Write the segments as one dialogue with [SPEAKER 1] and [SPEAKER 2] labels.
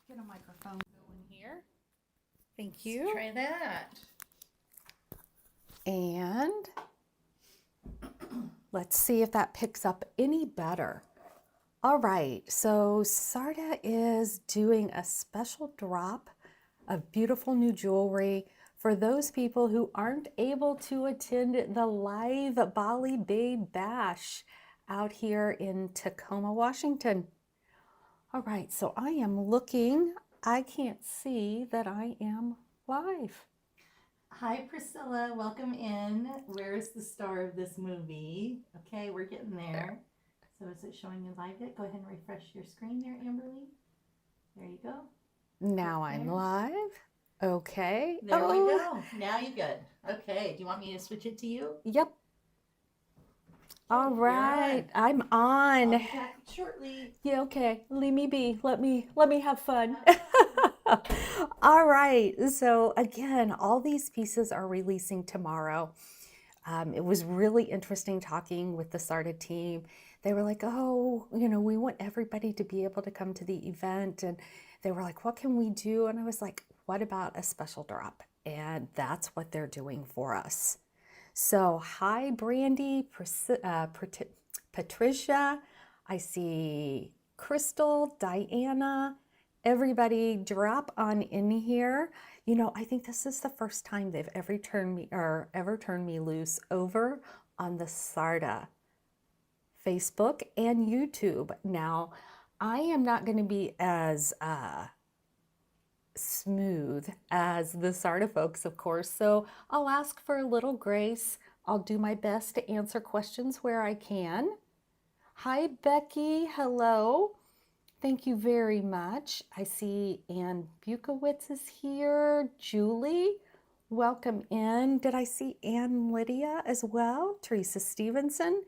[SPEAKER 1] Get a microphone going here. Thank you.
[SPEAKER 2] Try that.
[SPEAKER 1] And let's see if that picks up any better. All right, so Sarda is doing a special drop of beautiful new jewelry for those people who aren't able to attend the live Bali Babe Bash out here in Tacoma, Washington. All right, so I am looking. I can't see that I am live.
[SPEAKER 2] Hi, Priscilla. Welcome in. Where's the star of this movie? Okay, we're getting there. So is it showing you live yet? Go ahead and refresh your screen there, Amberly. There you go.
[SPEAKER 1] Now I'm live. Okay.
[SPEAKER 2] There we go. Now you're good. Okay. Do you want me to switch it to you?
[SPEAKER 1] Yep. All
[SPEAKER 2] Okay,
[SPEAKER 1] right,
[SPEAKER 2] you're
[SPEAKER 1] I'm
[SPEAKER 2] I'll
[SPEAKER 1] on.
[SPEAKER 2] be back shortly.
[SPEAKER 1] Yeah, okay. Leave me be. Let me have fun. All right. So again, all these pieces are releasing tomorrow. It was really interesting talking with the Sarda team. They were like, oh, we want everybody to be able to come to the event. And they were like, what can we do? And I was like, what about a special drop? And that's what they're doing for us. So hi, Brandy, Patricia. I see Crystal, Diana, everybody drop on in here. I think this is the first time they've ever turned me loose over on the Sarda Facebook and YouTube. Now, I am not going to be as smooth as the Sarda folks, of course, so I'll ask for a little grace. I'll do my best to answer questions where I can. Hi, Becky. Hello. Thank you very much. I see Ann Bukowitz is here. Julie, welcome in. Did I see Ann Lydia as well? Teresa Stevenson.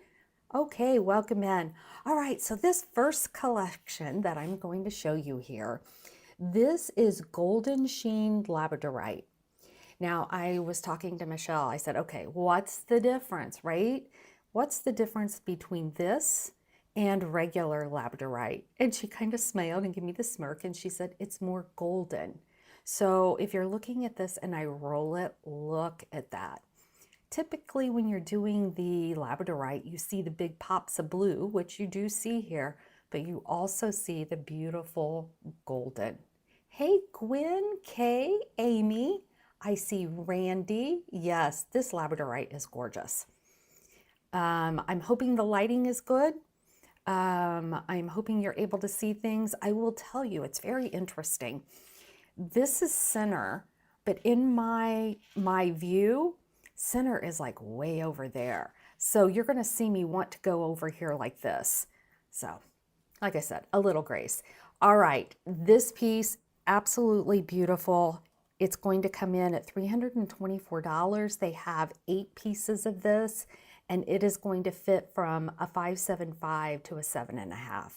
[SPEAKER 1] Okay, welcome in. All right, so this first collection that I'm going to show you here, this is Golden Sheen Labradorite. Now, I was talking to Michelle. I said, okay, what's the difference, right? What's the difference between this and regular Labradorite? And she kind of smiled and gave me the smirk and she said, it's more golden. So if you're looking at this and I roll it, look at that. Typically when you're doing the Labradorite, you see the big pops of blue, which you do see here, but you also see the beautiful golden. Hey, Gwen, Kay, Amy. I see Randy. Yes, this Labradorite is gorgeous. I'm hoping the lighting is good. I'm hoping you're able to see things. I will tell you, it's very interesting. This is center, but in my view, center is like way over there. So you're going to see me want to go over here like this. So, like I said, a little grace. All right, this piece, absolutely beautiful. It's going to come in at $324. They have 8 pieces of this, and it is going to fit from a 5.75 to a 7.5.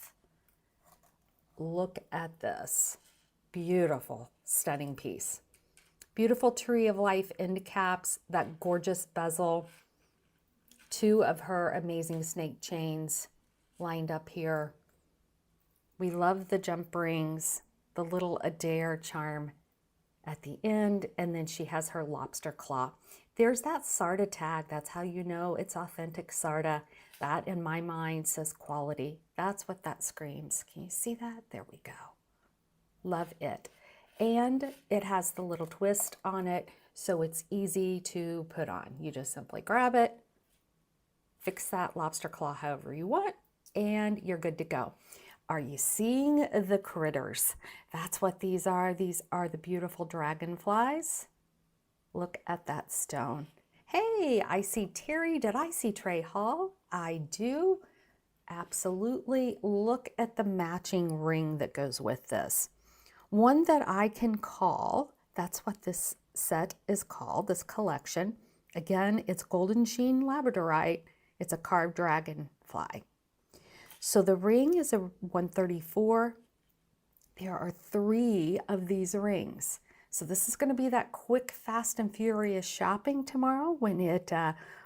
[SPEAKER 1] Look at this. Beautiful, stunning piece. Beautiful Tree of Life end caps, that gorgeous bezel. 2 of her amazing snake chains lined up here. We love the jump rings, the little Adair charm at the end, and then she has her lobster claw. There's that Sarda tag. That's how you know it's authentic Sarda. That, in my mind, says quality. That's what that screams. Can you see that? There we go. Love it. And it has the little twist on it, so it's easy to put on. You just simply grab it, fix that lobster claw however you want, and you're good to go. Are you seeing the critters? That's what these are. These are the beautiful dragonflies. Look at that stone. Hey, I see Terry. Did I see Trey Hall? I do. Absolutely. Look at the matching ring that goes with this. One that I can call, that's what this set is called, this collection. Again, it's Golden Sheen Labradorite. It's a carved dragonfly. So the ring is a 134. There are 3 of these rings. So this is going to be that quick, fast, and furious shopping tomorrow when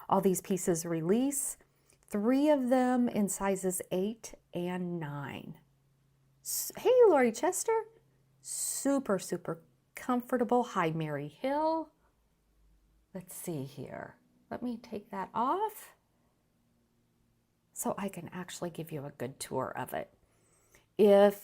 [SPEAKER 1] all these pieces release. 3 of them in sizes 8 and 9. Hey, Lori Chester. Super, super comfortable. Hi, Mary Hill. Let's see here. Let me take that off so I can actually give you a good tour of it. If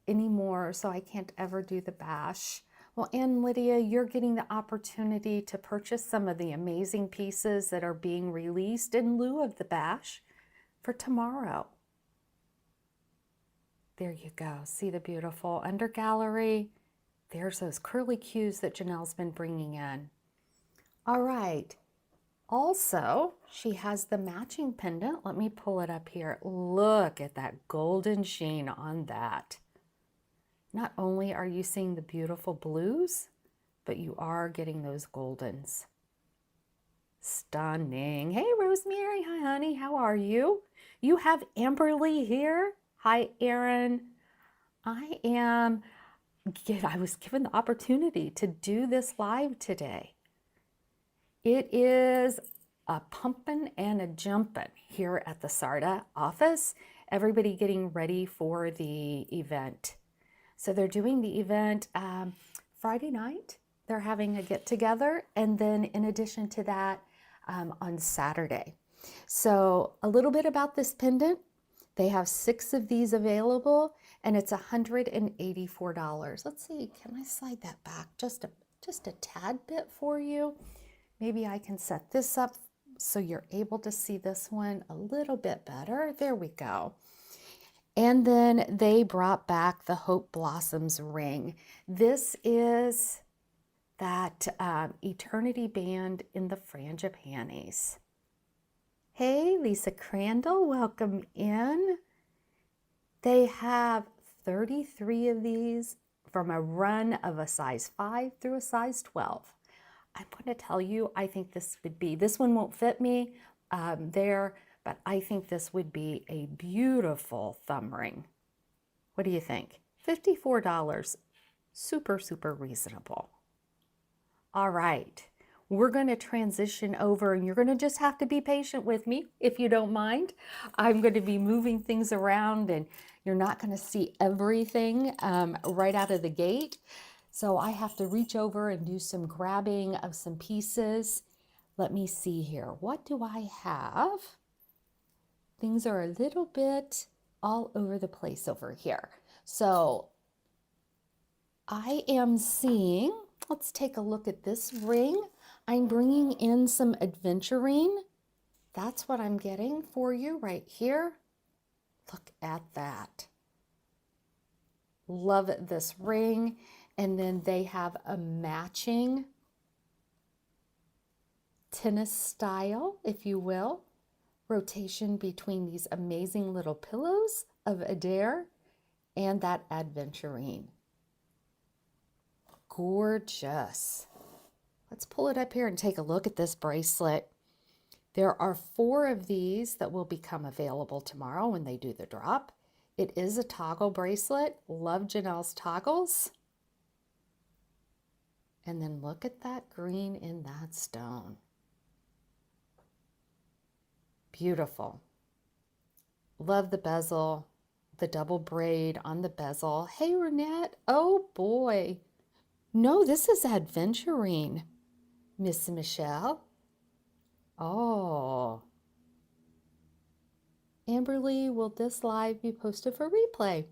[SPEAKER 1] anymore, so I can't ever do the bash. Well, Ann Lydia, you're getting the opportunity to purchase some of the amazing pieces that are being released in lieu of the bash for tomorrow. There you go. See the beautiful under gallery. There's those curly cues that Janelle's been bringing in. All right. Also, she has the matching pendant. Let me pull it up here. Look at that golden sheen on that. Not only are you seeing the beautiful blues, but you are getting those goldens. Stunning. Hey, Rosemary. Hi, honey. How are you? You have Amberly here. Hi, Erin. I was given the opportunity to do this live today. It is a pumpin' and a jumpin' here at the Sarda office. Everybody getting ready for the event. So they're doing the event Friday night. They're having a get together, and then in addition to that, on Saturday. So a little bit about this pendant. They have 6 of these available, and it's $184. Let's see, can I slide that back just a tad bit for you? Maybe I can set this up so you're able to see this one a little bit better. There we go. And then they brought back the Hope Blossoms ring. This is that Eternity band in the frangipanis. Hey, Lisa Crandall, welcome in. They have 33 of these from a run of a size 5 through a size 12. I'm going to tell you, I think this one won't fit me there, but I think this would be a beautiful thumb ring. What do you think? $54, super, super reasonable. All right, we're going to transition over, and you're going to just have to be patient with me if you don't mind. I'm going to be moving things around, and you're not going to see everything right out of the gate. So I have to reach over and do some grabbing of some pieces. Let me see here. What do I have? Things are a little bit all over the place over here. So I am seeing, let's take a look at this ring. I'm bringing in some aventurine. That's what I'm getting for you right here. Look at that. Love this ring. And then they have a matching tennis style, if you will, rotation between these amazing little pillows of Adair and that aventurine. Gorgeous. Let's pull it up here and take a look at this bracelet. There are 4 of these that will become available tomorrow when they do the drop. It is a toggle bracelet. Love Janelle's toggles. And then look at that green in that stone. Beautiful. Love the bezel, the double braid on the bezel. Hey, Renette. Oh, boy. No, this is aventurine, Miss Michelle. Oh. Amberly, will this live be posted for replay?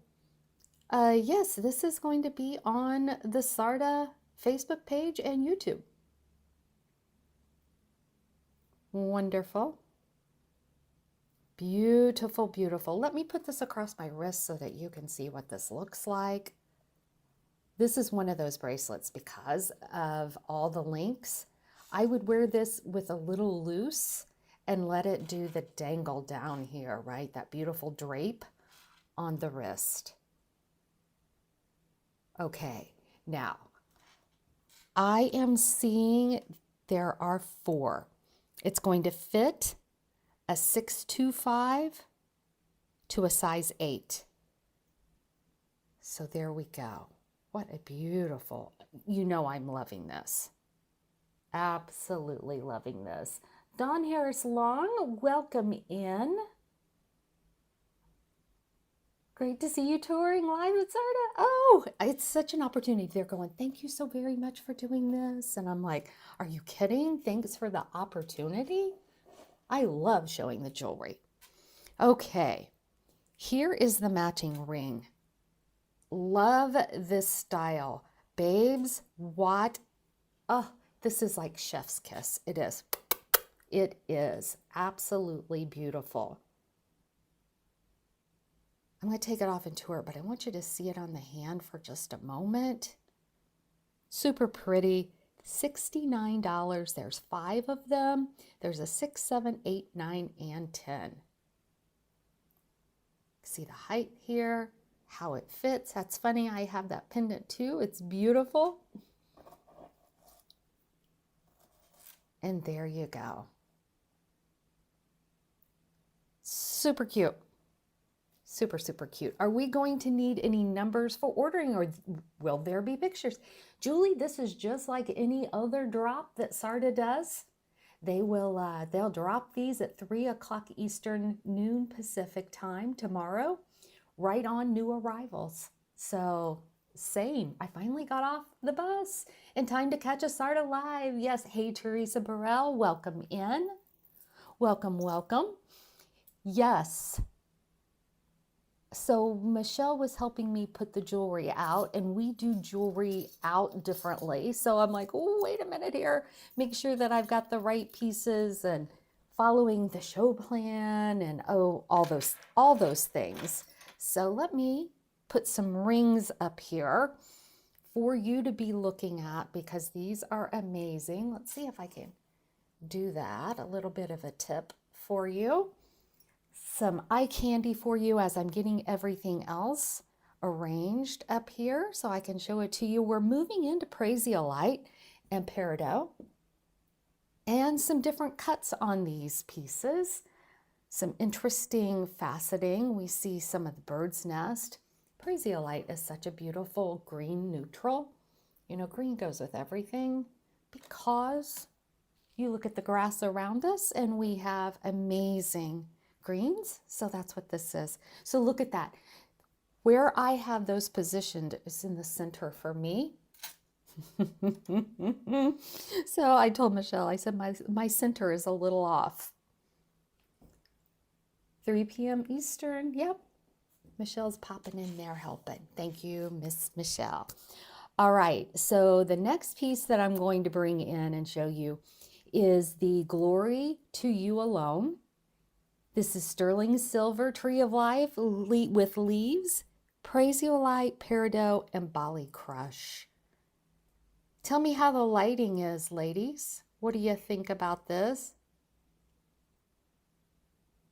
[SPEAKER 1] Yes, this is going to be on the Sarda Facebook page and YouTube. Wonderful. Beautiful, beautiful. Let me put this across my wrist so that you can see what this looks like. This is one of those bracelets because of all the links. I would wear this with a little loose and let it do the dangle down here, right? That beautiful drape on the wrist. Okay, now I am seeing there are 4. It's going to fit a 625 to a size 8. So there we go. What a beautiful, you know I'm loving this. Absolutely loving this. Dawn Harris Long, welcome in. Great to see you touring live at Sarda. Oh, it's such an opportunity. They're going, thank you so very much for doing this. And I'm like, are you kidding? Thanks for the opportunity. I love showing the jewelry. Okay, here is the matching ring. Love this style. Babes, what? Oh, this is like chef's kiss. It is. It is absolutely beautiful. I'm going to take it off and tour it, but I want you to see it on the hand for just a moment. Super pretty. $69. There's 5 of them. There's a 6, 7, 8, 9, and 10. See the height here, how it fits. That's funny. I have that pendant too. It's beautiful. And there you go. Super cute. Super, super cute. Are we going to need any numbers for ordering, or will there be pictures? Julie, this is just like any other drop that Sarda does. They'll drop these at 3 o'clock Eastern, noon Pacific time tomorrow, right on new arrivals. So same. I finally got off the bus in time to catch a Sarda live. Yes. Hey, Teresa Burrell, welcome in. Welcome, welcome. Yes. So Michelle was helping me put the jewelry out, and we do jewelry out differently. So I'm like, oh, wait a minute here. Make sure that I've got the right pieces and following the show plan and all those things. So let me put some rings up here for you to be looking at, because these are amazing. Let's see if I can do that. A little bit of a tip for you. Some eye candy for you as I'm getting everything else arranged up here so I can show it to you. We're moving into Prasiolite and Peridot, and some different cuts on these pieces. Some interesting faceting. We see some of the bird's nest. Prasiolite is such a beautiful green neutral. You know, green goes with everything because you look at the grass around us and we have amazing greens. So that's what this is. So look at that. Where I have those positioned is in the center for me. So I told Michelle, I said, my center is a little off. 3 p.m. Eastern. Yep. Michelle's popping in there helping. Thank you, Miss Michelle. All right. So the next piece that I'm going to bring in and show you is the Glory to You Alone. This is sterling silver Tree of Life with leaves, Prasiolite, Peridot, and Bali Crush. Tell me how the lighting is, ladies. What do you think about this?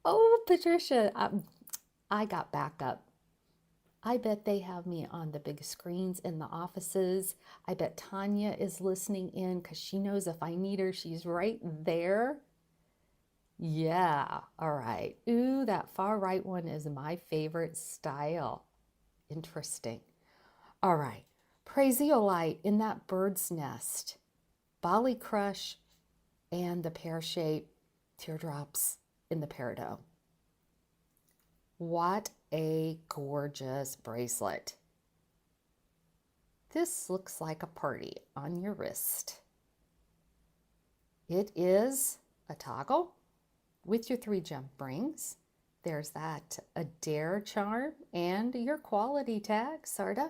[SPEAKER 1] Oh, Patricia, I got backup. I bet they have me on the big screens in the offices. I bet Tanya is listening in because she knows if I need her, she's right there. Yeah, all right. Ooh, that far right one is my favorite style. Interesting. All right. Prasiolite in that bird's nest, Bali Crush, and the pear-shaped teardrops in the Peridot. What a gorgeous bracelet. This looks like a party on your wrist. It is a toggle with your 3 gem rings. There's that Adair charm and your quality tag, Sarda.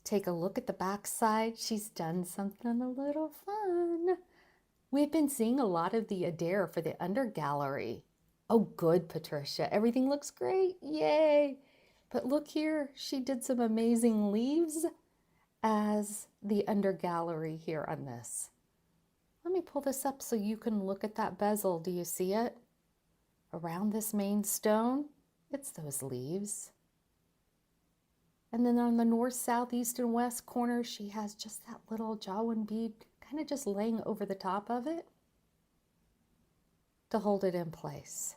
[SPEAKER 1] Take a look at the back side. She's done something a little fun. We've been seeing a lot of the Adair for the under gallery. Oh, good, Patricia. Everything looks great. Yay. But look here. She did some amazing leaves as the under gallery here on this. Let me pull this up so you can look at that bezel. Do you see it? Around this main stone, it's those leaves. And then on the north, south, east, and west corner, she has just that little Jawan bead kind of just laying over the top of it to hold it in place.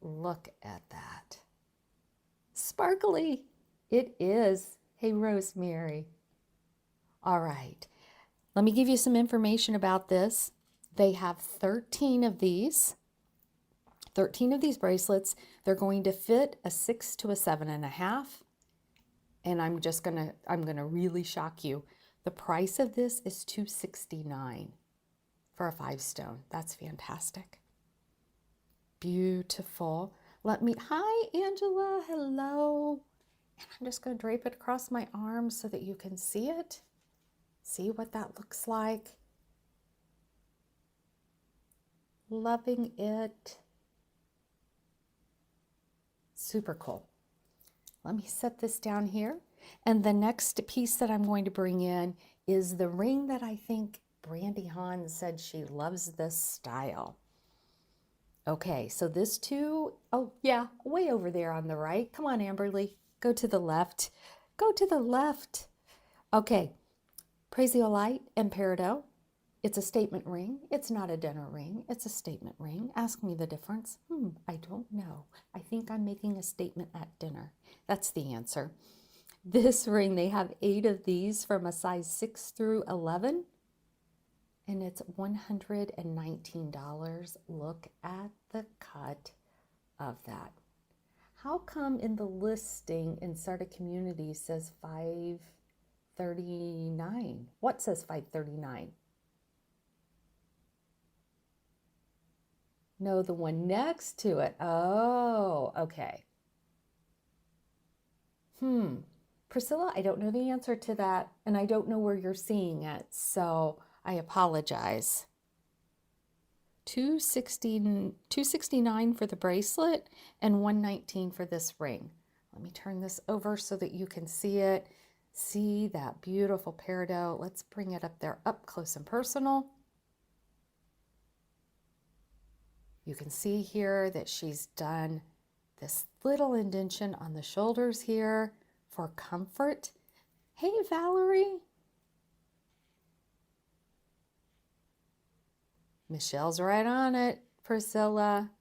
[SPEAKER 1] Look at that. Sparkly. It is. Hey, Rosemary. All right. Let me give you some information about this. They have 13 of these. 13 of these bracelets. They're going to fit a 6 to a 7.5. And I'm gonna really shock you. The price of this is $269 for a 5-stone. That's fantastic. Beautiful. Hi, Angela, hello. And I'm just gonna drape it across my arm so that you can see it. See what that looks like. Loving it. Super cool. Let me set this down here. And the next piece that I'm going to bring in is the ring that I think Brandy Hahn said she loves this style. Okay, so this too, oh yeah, way over there on the right. Come on, Amberly, go to the left. Go to the left. Okay, Prasiolite and Peridot. It's a statement ring. It's not a dinner ring. It's a statement ring. Ask me the difference. I don't know. I think I'm making a statement at dinner. That's the answer. This ring, they have 8 of these from a size 6 through 11. And it's $119. Look at the cut of that. How come in the listing in Sarda Community says $539? What says $539? No, the one next to it. Oh, okay. Priscilla, I don't know the answer to that, and I don't know where you're seeing it, so I apologize. $269 for the bracelet and $119 for this ring. Let me turn this over so that you can see it. See that beautiful peridot. Let's bring it up there, up close and personal. You can see here that she's done this little indention on the shoulders here for comfort. Hey, Valerie. Michelle's right on it, Priscilla.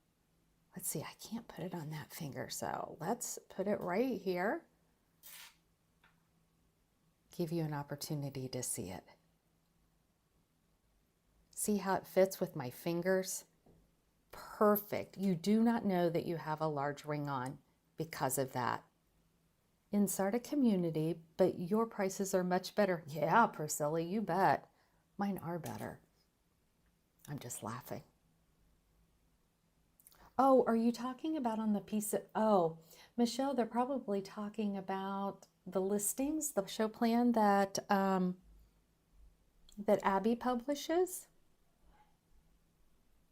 [SPEAKER 1] Let's see, I can't put it on that finger, so let's put it right here. Give you an opportunity to see it. See how it fits with my fingers? Perfect. You do not know that you have a large ring on because of that. In Sarda Community, but your prices are much better. Yeah, Priscilla, you bet. Mine are better. I'm just laughing. Oh, are you talking about on the piece of, oh, Michelle, they're probably talking about the listings, the show plan that, that Abby publishes.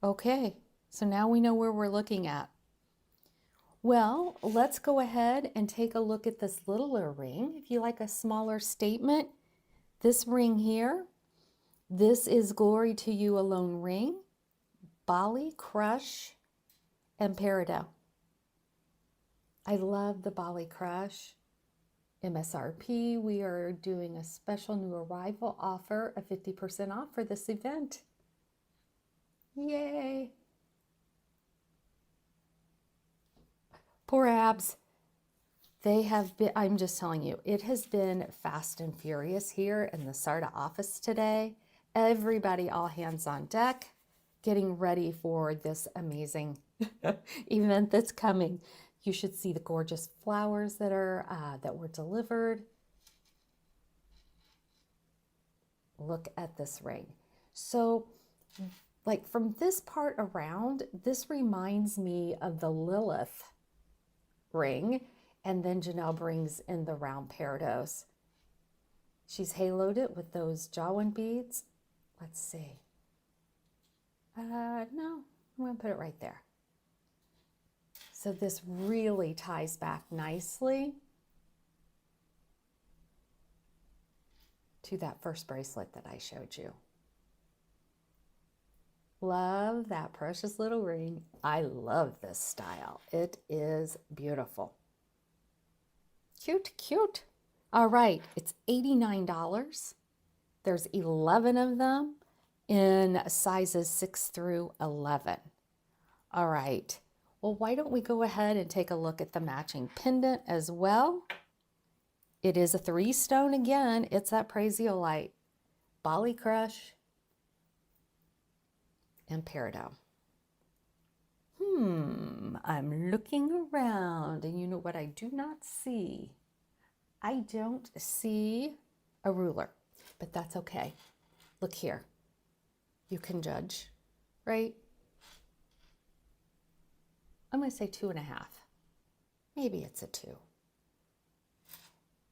[SPEAKER 1] Okay, so now we know where we're looking at. Well, let's go ahead and take a look at this littler ring. If you like a smaller statement, this ring here, this is Glory to You Alone ring, Bali Crush, and Peridot. I love the Bali Crush. MSRP, we are doing a special new arrival offer of 50% off for this event. Yay! Poor abs. They have been, I'm just telling you, it has been fast and furious here in the Sarda office today. Everybody all hands on deck, getting ready for this amazing event that's coming. You should see the gorgeous flowers that were delivered. Look at this ring. So, like from this part around, this reminds me of the Lilith ring, and then Janelle brings in the round peridots. She's haloed it with those Jawan beads. Let's see. No, I'm going to put it right there. So this really ties back nicely to that first bracelet that I showed you. Love that precious little ring. I love this style. It is beautiful. Cute, cute. All right, it's $89. There's 11 of them in sizes 6 through 11. All right, well, why don't we go ahead and take a look at the matching pendant as well. It is a 3-stone again. It's that Prasiolite, Bali Crush, and Peridot. I'm looking around, and you know what I do not see? I don't see a ruler, but that's okay. Look here. You can judge, right? I'm going to say 2.5. Maybe it's a 2.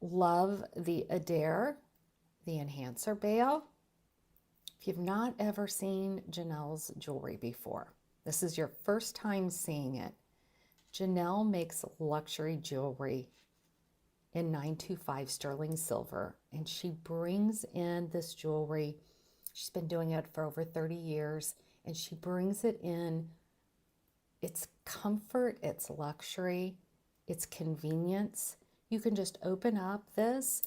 [SPEAKER 1] Love the Adair, the enhancer bail. If you've not ever seen Janelle's jewelry before, this is your first time seeing it. Janelle makes luxury jewelry in 925 sterling silver, and she brings in this jewelry. She's been doing it for over 30 years, and she brings it in. It's comfort, it's luxury, it's convenience. You can just open up this,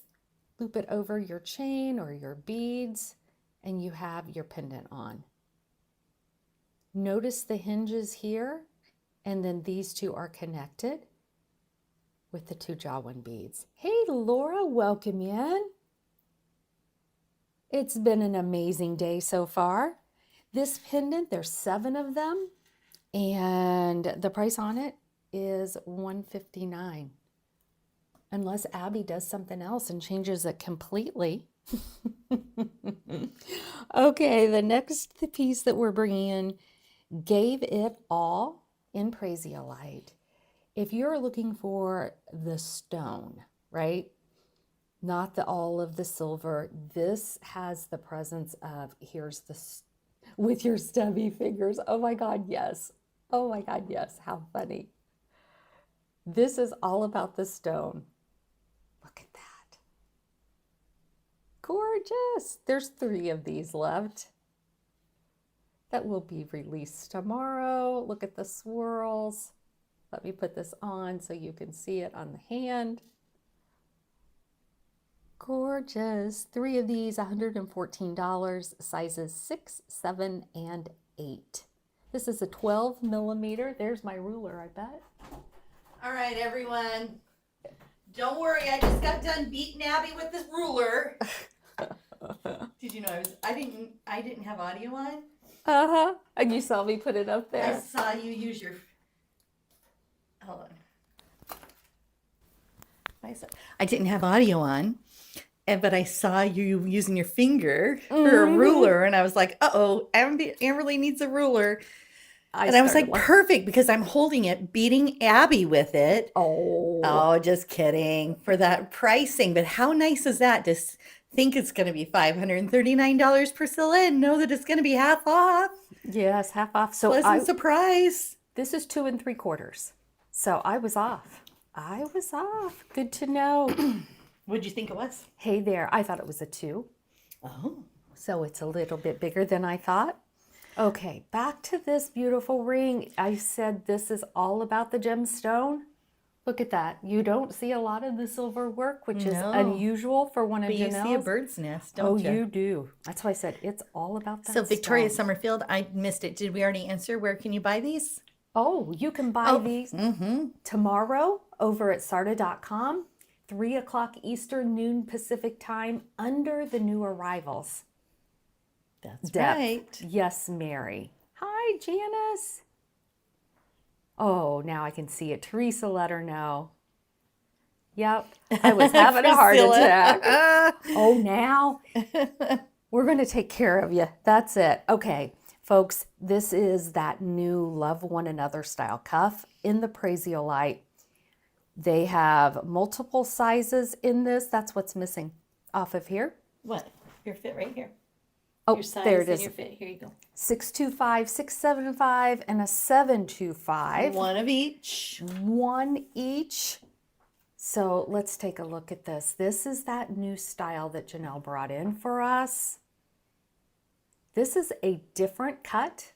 [SPEAKER 1] loop it over your chain or your beads, and you have your pendant on. Notice the hinges here, and then these two are connected with the 2 Jawin beads. Hey Laura, welcome in. It's been an amazing day so far. This pendant, there's 7 of them, and the price on it is $159. Unless Abby does something else and changes it completely. Okay, the next piece that we're bringing in, Gave It All in Prasiolite. If you're looking for the stone, right? Not all of the silver. This has the presence of, here's the, with your stubby fingers. Oh my God, yes. Oh my God, yes. How funny. This is all about the stone. Look at that. Gorgeous. There's 3 of these left. That will be released tomorrow. Look at the swirls. Let me put this on so you can see it on the hand. Gorgeous. 3 of these, $114, sizes 6, 7, and 8. This is a 12 millimeter. There's my ruler, I bet.
[SPEAKER 2] All right, everyone. Don't worry, I just got done beating Abby with this ruler. Did you know I didn't have audio on?
[SPEAKER 1] Uh-huh. And you saw me put it up
[SPEAKER 2] I
[SPEAKER 1] there.
[SPEAKER 2] saw you use your. Hold on. I didn't have audio on, but I saw you using your finger for a ruler, and I was like, "Uh-oh, Amberly needs a ruler." And I was like, perfect, because I'm holding it, beating Abby with it. Oh, just kidding. For that pricing. But how nice is that to think it's going to be $539, Priscilla, and know that it's going to be half off?
[SPEAKER 1] Yes, half off. So
[SPEAKER 2] Pleasant surprise.
[SPEAKER 1] this is 2 3/4. So I was off. Good to know.
[SPEAKER 2] What'd you think it was?
[SPEAKER 1] Hey there. I thought it was a 2.
[SPEAKER 2] Oh.
[SPEAKER 1] So it's a little bit bigger than I thought. Okay, back to this beautiful ring. I said this is all about the gemstone. Look at that. You don't see a lot of the silver work, which is unusual for one of
[SPEAKER 2] But you
[SPEAKER 1] Janelle's.
[SPEAKER 2] see a bird's nest, don't you?
[SPEAKER 1] Oh, you do. That's why I said it's all about that
[SPEAKER 2] So Victoria
[SPEAKER 1] stone.
[SPEAKER 2] Summerfield, I missed it. Did we already answer? Where can you buy these?
[SPEAKER 1] Oh, you can buy these tomorrow over at sarda.com, 3 o'clock Eastern, noon Pacific time, under the new arrivals.
[SPEAKER 2] That's
[SPEAKER 1] Depth.
[SPEAKER 2] right.
[SPEAKER 1] Yes, Mary. Hi, Janice. Oh, now I can see it. Teresa, let her know. Yep, I was having a heart attack. Oh, now we're going to take care of you. That's it. Okay, folks, this is that new Love One Another style cuff in the Prasiolite. They have multiple sizes in this. That's what's missing off of here.
[SPEAKER 2] What? Your fit right here.
[SPEAKER 1] Oh,
[SPEAKER 2] Your size
[SPEAKER 1] there it
[SPEAKER 2] and
[SPEAKER 1] is.
[SPEAKER 2] your fit. Here you go.
[SPEAKER 1] 625, 675, and a 725.
[SPEAKER 2] One of each.
[SPEAKER 1] One each. So let's take a look at this. This is that new style that Janelle brought in for us. This is a different cut.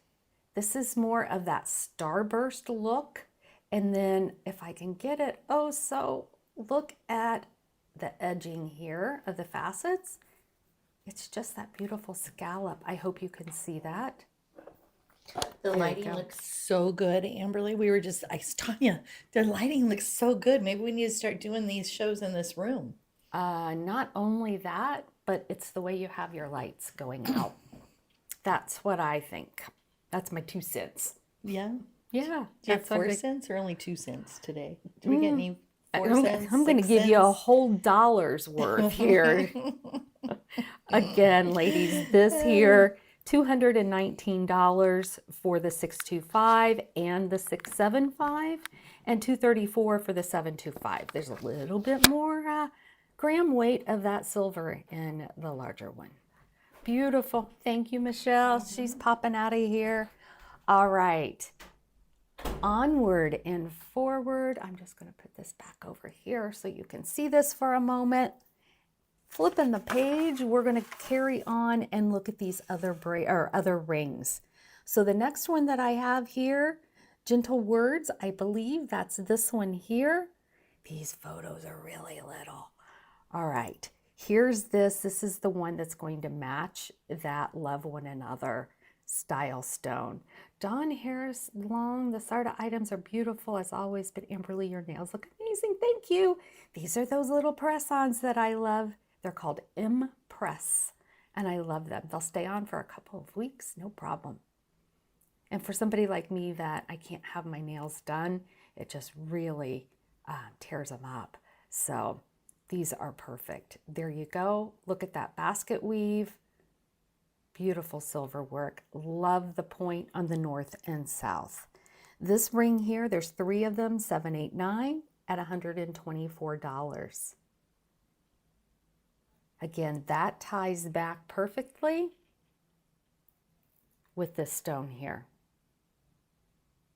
[SPEAKER 1] This is more of that starburst look. And then if I can get it, oh, so look at the edging here of the facets. It's just that beautiful scallop. I hope you can see that.
[SPEAKER 2] The lighting looks so good, Amberly. I was telling you, the lighting looks so good. Maybe we need to start doing these shows in this room.
[SPEAKER 1] Not only that, but it's the way you have your lights going out. That's what I think. That's my 2 cents.
[SPEAKER 2] Yeah.
[SPEAKER 1] Yeah,
[SPEAKER 2] Do you have
[SPEAKER 1] that's what
[SPEAKER 2] 4
[SPEAKER 1] I-
[SPEAKER 2] cents or only 2 cents today? Do we get any 4
[SPEAKER 1] I'm,
[SPEAKER 2] cents?
[SPEAKER 1] I'm going to
[SPEAKER 2] 6
[SPEAKER 1] give you a
[SPEAKER 2] cents?
[SPEAKER 1] whole dollar's worth here. Again, ladies, this here, $219 for the 625 and the 675, and $234 for the 725. There's a little bit more gram weight of that silver in the larger one. Beautiful. Thank you, Michelle. She's popping out of here. All right. Onward and forward. I'm just going to put this back over here so you can see this for a moment. Flipping the page, we're going to carry on and look at these other rings. So the next one that I have here, Gentle Words, I believe that's this one here. These photos are really little. All right, here's this. This is the one that's going to match that Love One Another style stone. Dawn Harris Long, the Sarda items are beautiful as always, but Amberly, your nails look amazing. Thank you. These are those little press-ons that I love. They're called Impress, and I love them. They'll stay on for a couple of weeks, no problem. And for somebody like me that I can't have my nails done, it just really tears them up. So these are perfect. There you go. Look at that basket weave. Beautiful silver work. Love the point on the north and south. This ring here, there's 3 of them, 789 at $124. Again, that ties back perfectly with this stone here.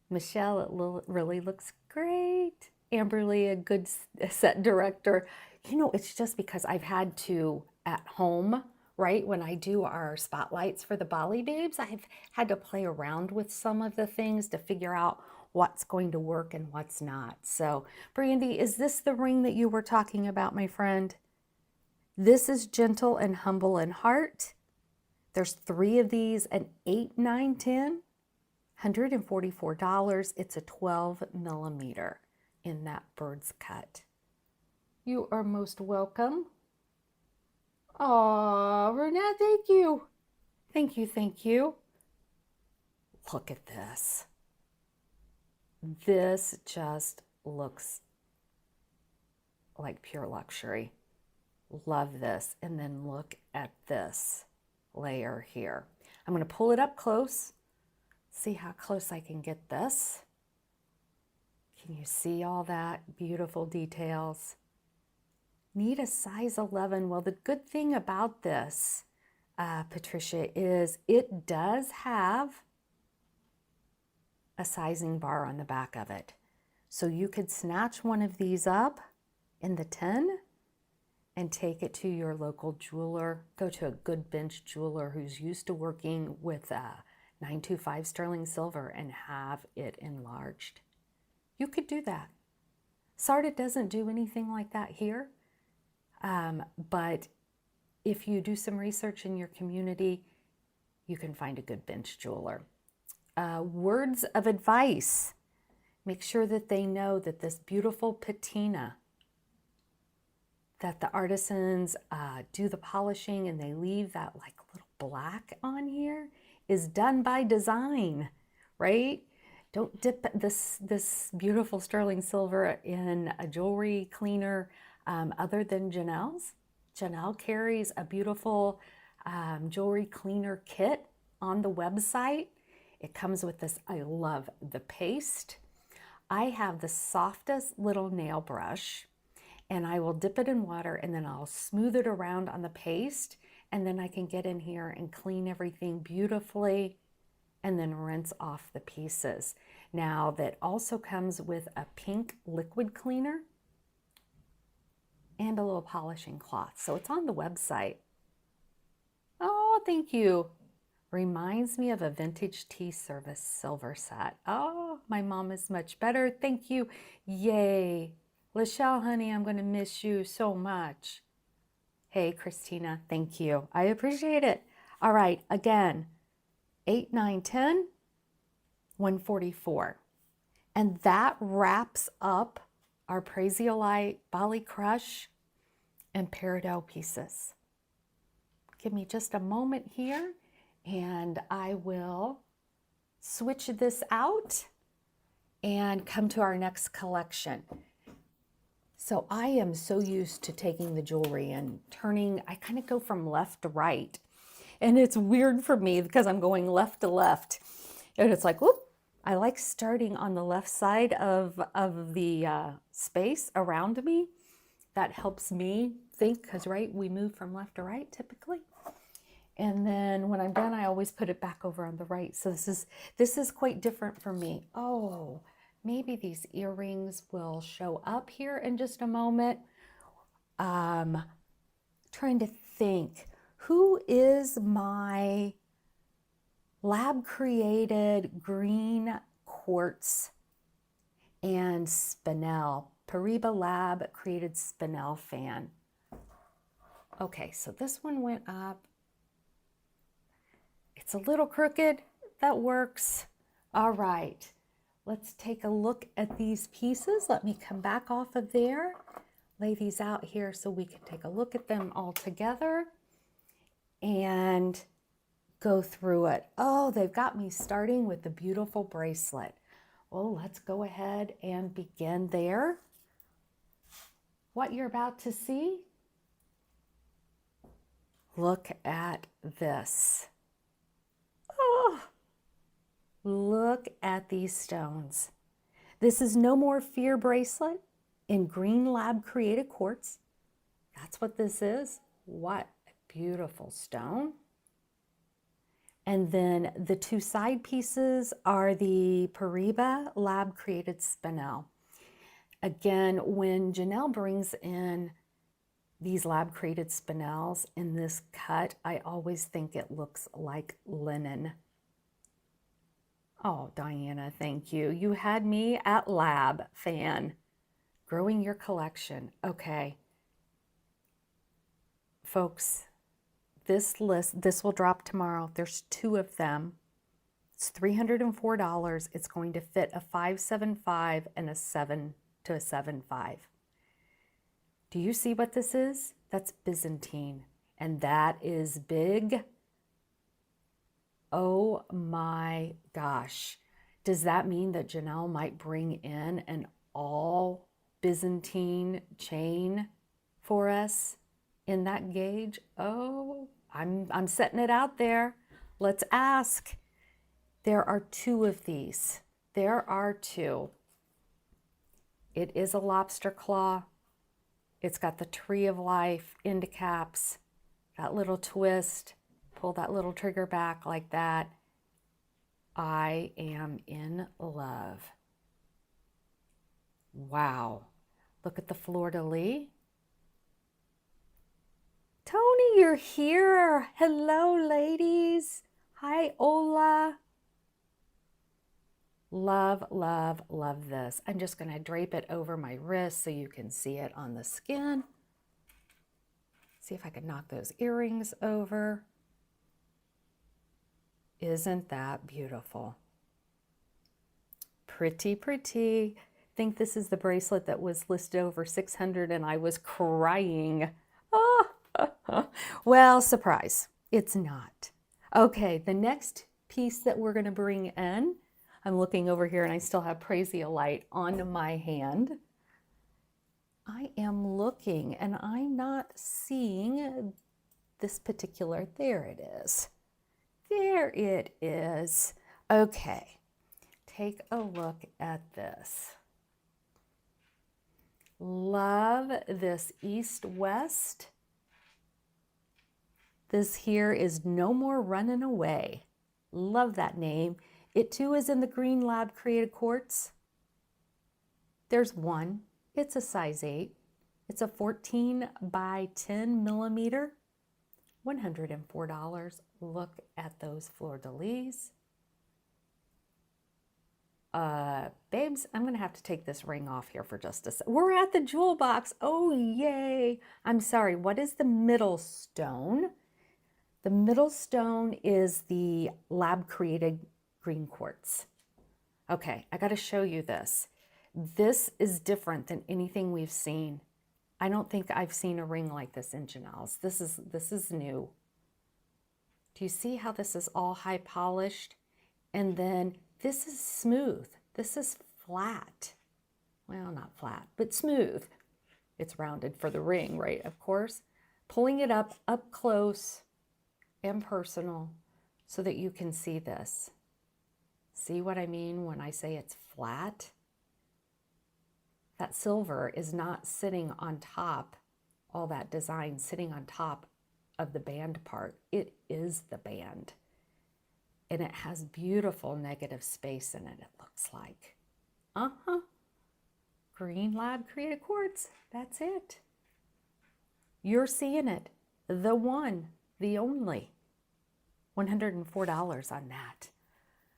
[SPEAKER 1] Michelle, it really looks great. Amberly, a good set director. You know, it's just because I've had to, at home, right, when I do our spotlights for the Bali Babes, I've had to play around with some of the things to figure out what's going to work and what's not. So, Brandy, is this the ring that you were talking about, my friend? This is Gentle and Humble in Heart. There's 3 of these, an 8, 9, 10, $144. It's a 12 millimeter in that bird's cut. You are most welcome. Oh, Renette, thank you. Thank you, thank you. Look at this. This just looks like pure luxury. Love this. And then look at this layer here. I'm going to pull it up close. See how close I can get this. Can you see all that beautiful details? Need a size 11. Well, the good thing about this, Patricia, is it does have a sizing bar on the back of it. So you could snatch one of these up in the 10 and take it to your local jeweler. Go to a good bench jeweler who's used to working with 925 sterling silver and have it enlarged. You could do that. Sarda doesn't do anything like that here, but if you do some research in your community, you can find a good bench jeweler. Words of advice. Make sure that they know that this beautiful patina that the artisans do the polishing and they leave that like little black on here is done by design, right? Don't dip this beautiful sterling silver in a jewelry cleaner other than Janelle's. Janelle carries a beautiful jewelry cleaner kit on the website. It comes with this, I love the paste. I have the softest little nail brush, and I will dip it in water and then I'll smooth it around on the paste, and then I can get in here and clean everything beautifully and then rinse off the pieces. Now that also comes with a pink liquid cleaner and a little polishing cloth. So it's on the website. Oh, thank you. Reminds me of a vintage tea service silver set. Oh, my mom is much better. Thank you. Yay. Lachelle, honey, I'm going to miss you so much. Hey, Christina, thank you. I appreciate it. All right, again, 8, 9, 10, 144. And that wraps up our Prasiolite, Bali Crush, and Peridot pieces. Give me just a moment here, and I will switch this out and come to our next collection. So I am so used to taking the jewelry and turning, I kind of go from left to right. And it's weird for me because I'm going left to left. And it's like, whoop, I like starting on the left side of the space around me. That helps me think because, right, we move from left to right typically. And then when I'm done, I always put it back over on the right. So this is quite different for me. Oh, maybe these earrings will show up here in just a moment. Trying to think, who is my lab created green quartz and spinel, Pariba Lab created spinel fan. Okay, so this one went up. It's a little crooked, that works. All right, let's take a look at these pieces. Let me come back off of there, lay these out here so we can take a look at them all together and go through it. Oh, they've got me starting with the beautiful bracelet. Well, let's go ahead and begin there. What you're about to see, look at this. Oh, look at these stones. This is No More Fear bracelet in green lab created quartz. That's what this is. What a beautiful stone. And then the two side pieces are the Pariba Lab created spinel. Again, when Janelle brings in these lab created spinels in this cut, I always think it looks like linen. Oh, Diana, thank you. You had me at lab fan. Growing your collection. Okay. Folks, this list, this will drop tomorrow. There's 2 of them. It's $304. It's going to fit a 575 and a 7 to a 7.5. Do you see what this is? That's Byzantine, and that is big. Oh my gosh. Does that mean that Janelle might bring in an all Byzantine chain for us in that gauge? Oh, I'm setting it out there. Let's ask. There are 2 of these. There are 2. It is a lobster claw. It's got the Tree of Life end caps, that little twist, pull that little trigger back like that. I am in love. Wow. Look at the fleur-de-lis. Tony, you're here. Hello, ladies. Hi, Ola. Love, love, love this. I'm just going to drape it over my wrist so you can see it on the skin. See if I can knock those earrings over. Isn't that beautiful? Pretty, pretty. I think this is the bracelet that was listed over 600 and I was crying. Oh. Well, surprise, it's not. Okay, the next piece that we're going to bring in, I'm looking over here and I still have Prasiolite on my hand. I am looking and I'm not seeing this particular, there it is. There it is. Okay, take a look at this. Love this east-west. This here is No More Running Away. Love that name. It too is in the green lab created quartz. There's one. It's a size 8. It's a 14 by 10 millimeter. $104. Look at those fleur-de-lis. Babes, I'm going to have to take this ring off here for just a second. We're at the jewel box. Oh, yay. I'm sorry. What is the middle stone? The middle stone is the lab created green quartz. Okay, I got to show you this. This is different than anything we've seen. I don't think I've seen a ring like this in Janelle's. This is new. Do you see how this is all high polished? And then this is smooth. This is flat. Well, not flat, but smooth. It's rounded for the ring, right? Of course. Pulling it up close and personal so that you can see this. See what I mean when I say it's flat? That silver is not sitting on top, all that design sitting on top of the band part. It is the band. And it has beautiful negative space in it, it looks like. Green Lab Created Quartz. That's it. You're seeing it. The one, the only. $104 on that.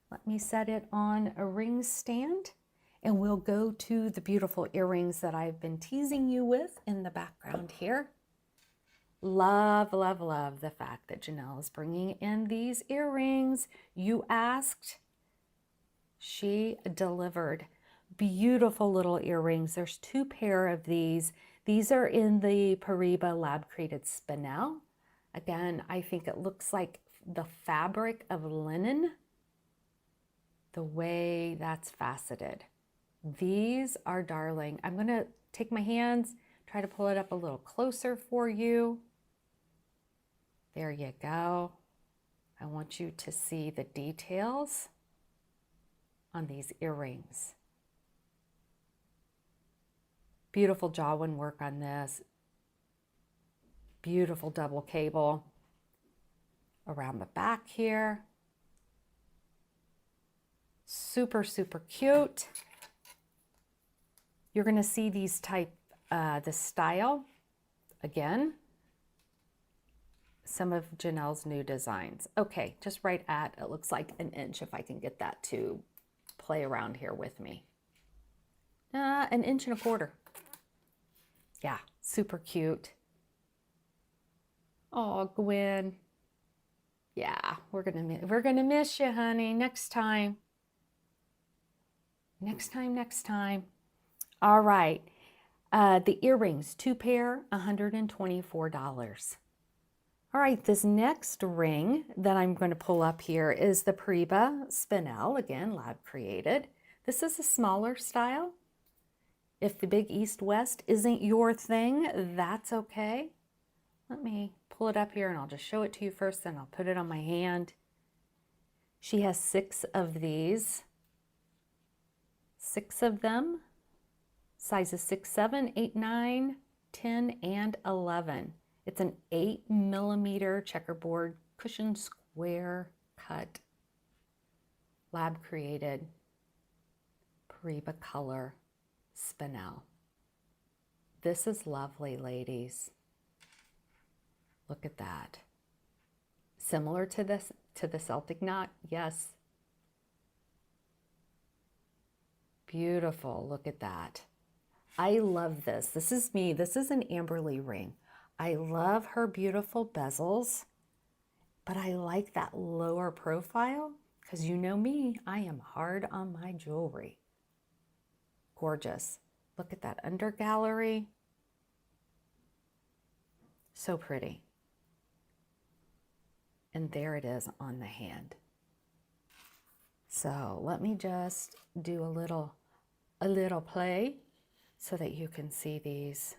[SPEAKER 1] Let me set it on a ring stand and we'll go to the beautiful earrings that I've been teasing you with in the background here. Love, love, love the fact that Janelle is bringing in these earrings. You asked, she delivered. Beautiful little earrings. There's 2 pair of these. These are in the Pariba Lab Created Spinel. Again, I think it looks like the fabric of linen, the way that's faceted. These are darling. I'm gonna take my hands, try to pull it up a little closer for you. There you go. I want you to see the details on these earrings. Beautiful Jawin work on this. Beautiful double cable around the back here. Super, super cute. You're gonna see these type, the style, again, some of Janelle's new designs. Okay, just right at, it looks like an inch, if I can get that to play around here with me. 1.25 inches. Yeah, super cute. Oh, Gwen. Yeah, we're gonna miss you, honey. Next time. Next time. All right. The earrings, 2 pair, $124. All right, this next ring that I'm going to pull up here is the Pariba Spinel, again, lab created. This is a smaller style. If the big east-west isn't your thing, that's okay. Let me pull it up here and I'll just show it to you first, then I'll put it on my hand. She has 6 of these. 6 of them. Sizes 6, 7, 8, 9, 10, and 11. It's an 8mm checkerboard cushion square cut, lab created, Pariba color spinel. This is lovely, ladies. Look at that. Similar to this, to the Celtic knot, yes. Beautiful, look at that. I love this. This is me. This is an Amberly ring. I love her beautiful bezels, but I like that lower profile because you know me, I am hard on my jewelry. Gorgeous. Look at that under gallery. So pretty. And there it is on the hand. So let me just do a little play so that you can see these.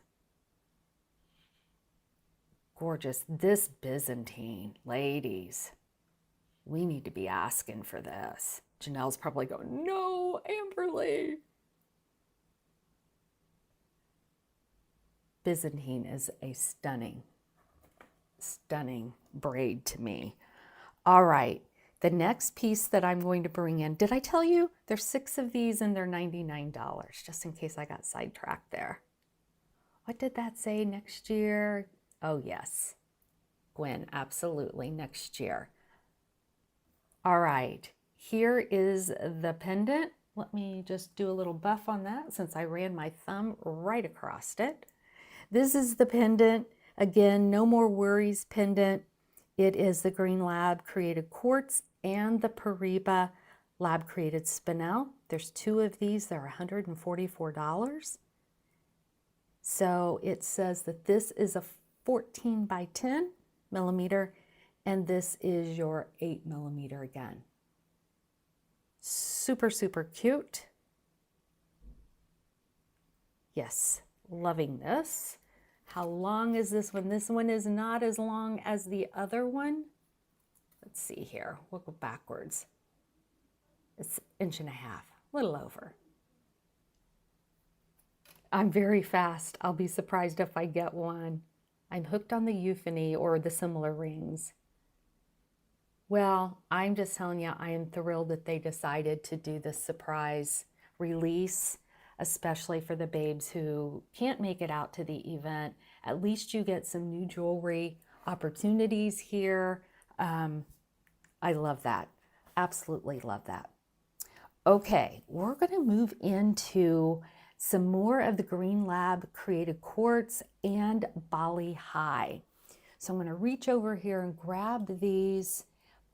[SPEAKER 1] Gorgeous. This Byzantine, ladies, we need to be asking for this. Janelle's probably going, no, Amberly. Byzantine is a stunning, stunning braid to me. All right, the next piece that I'm going to bring in, did I tell you there's 6 of these and they're $99, just in case I got sidetracked there. What did that say next year? Oh yes, Gwen, absolutely, next year. All right, here is the pendant. Let me just do a little buff on that since I ran my thumb right across it. This is the pendant. Again, no more worries pendant. It is the Green Lab Created Quartz and the Pariba Lab Created Spinel. There's 2 of these, they're $144. So it says that this is a 14 by 10 millimeter, and this is your 8 millimeter again. Super, super cute. Yes, loving this. How long is this one? This one is not as long as the other one. Let's see here. We'll go backwards. It's 1.5 inches, a little over. I'm very fast. I'll be surprised if I get one. I'm hooked on the euphony or the similar rings. Well, I'm just telling you, I am thrilled that they decided to do this surprise release, especially for the babes who can't make it out to the event. At least you get some new jewelry opportunities here. I love that. Absolutely love that. Okay, we're going to move into some more of the Green Lab Created Quartz and Bali High. So I'm going to reach over here and grab these.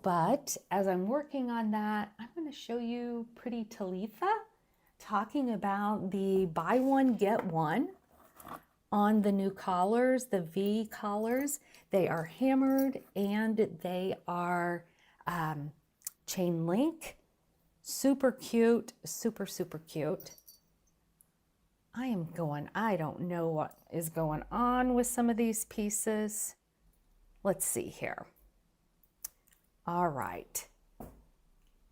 [SPEAKER 1] But as I'm working on that, I'm going to show you Pretty Talitha talking about the buy one, get one on the new collars, the V collars. They are hammered and they are chain link. Super cute, super, super cute. I don't know what is going on with some of these pieces. Let's see here. All right,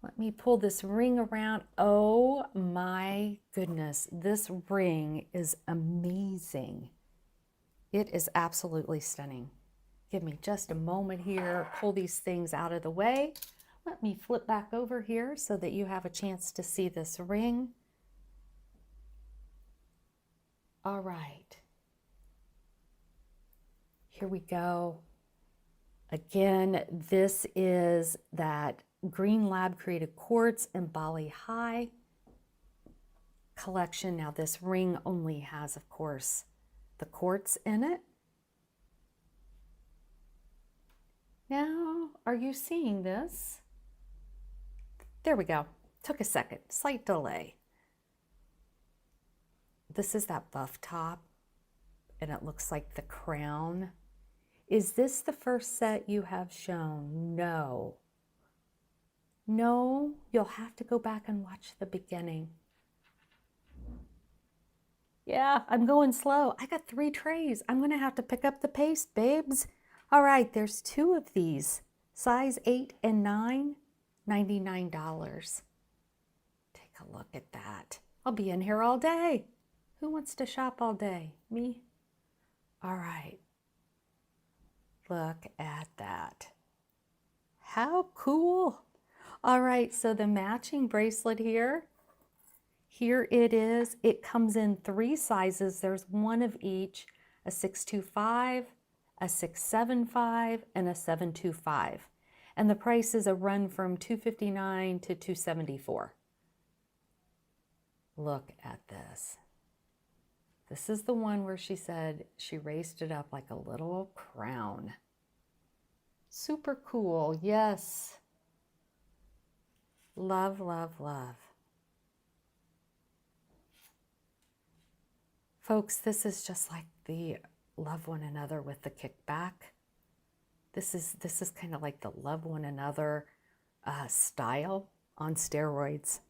[SPEAKER 1] let me pull this ring around. Oh my goodness, this ring is amazing. It is absolutely stunning. Give me just a moment here, pull these things out of the way. Let me flip back over here so that you have a chance to see this ring. All right, here we go. Again, this is that Green Lab Created Quartz and Bali High collection. Now this ring only has, of course, the quartz in it. Now, are you seeing this? There we go. Took a second, slight delay. This is that buff top, and it looks like the crown. Is this the first set you have shown? No. No, you'll have to go back and watch the beginning. Yeah, I'm going slow. I got 3 trays. I'm going to have to pick up the pace, babes. All right, there's 2 of these. Size 8 and 9, $99. Take a look at that. I'll be in here all day. Who wants to shop all day? Me? All right. Look at that. How cool. All right, so the matching bracelet here it is. It comes in 3 sizes. There's 1 of each, a 625, a 675, and a 725. And the prices run from $259 to $274. Look at this. This is the one where she said she raised it up like a little crown. Super cool, yes. Love, love, love. Folks, this is just like the Love One Another with the kickback. This is kind of like the Love One Another style on steroids.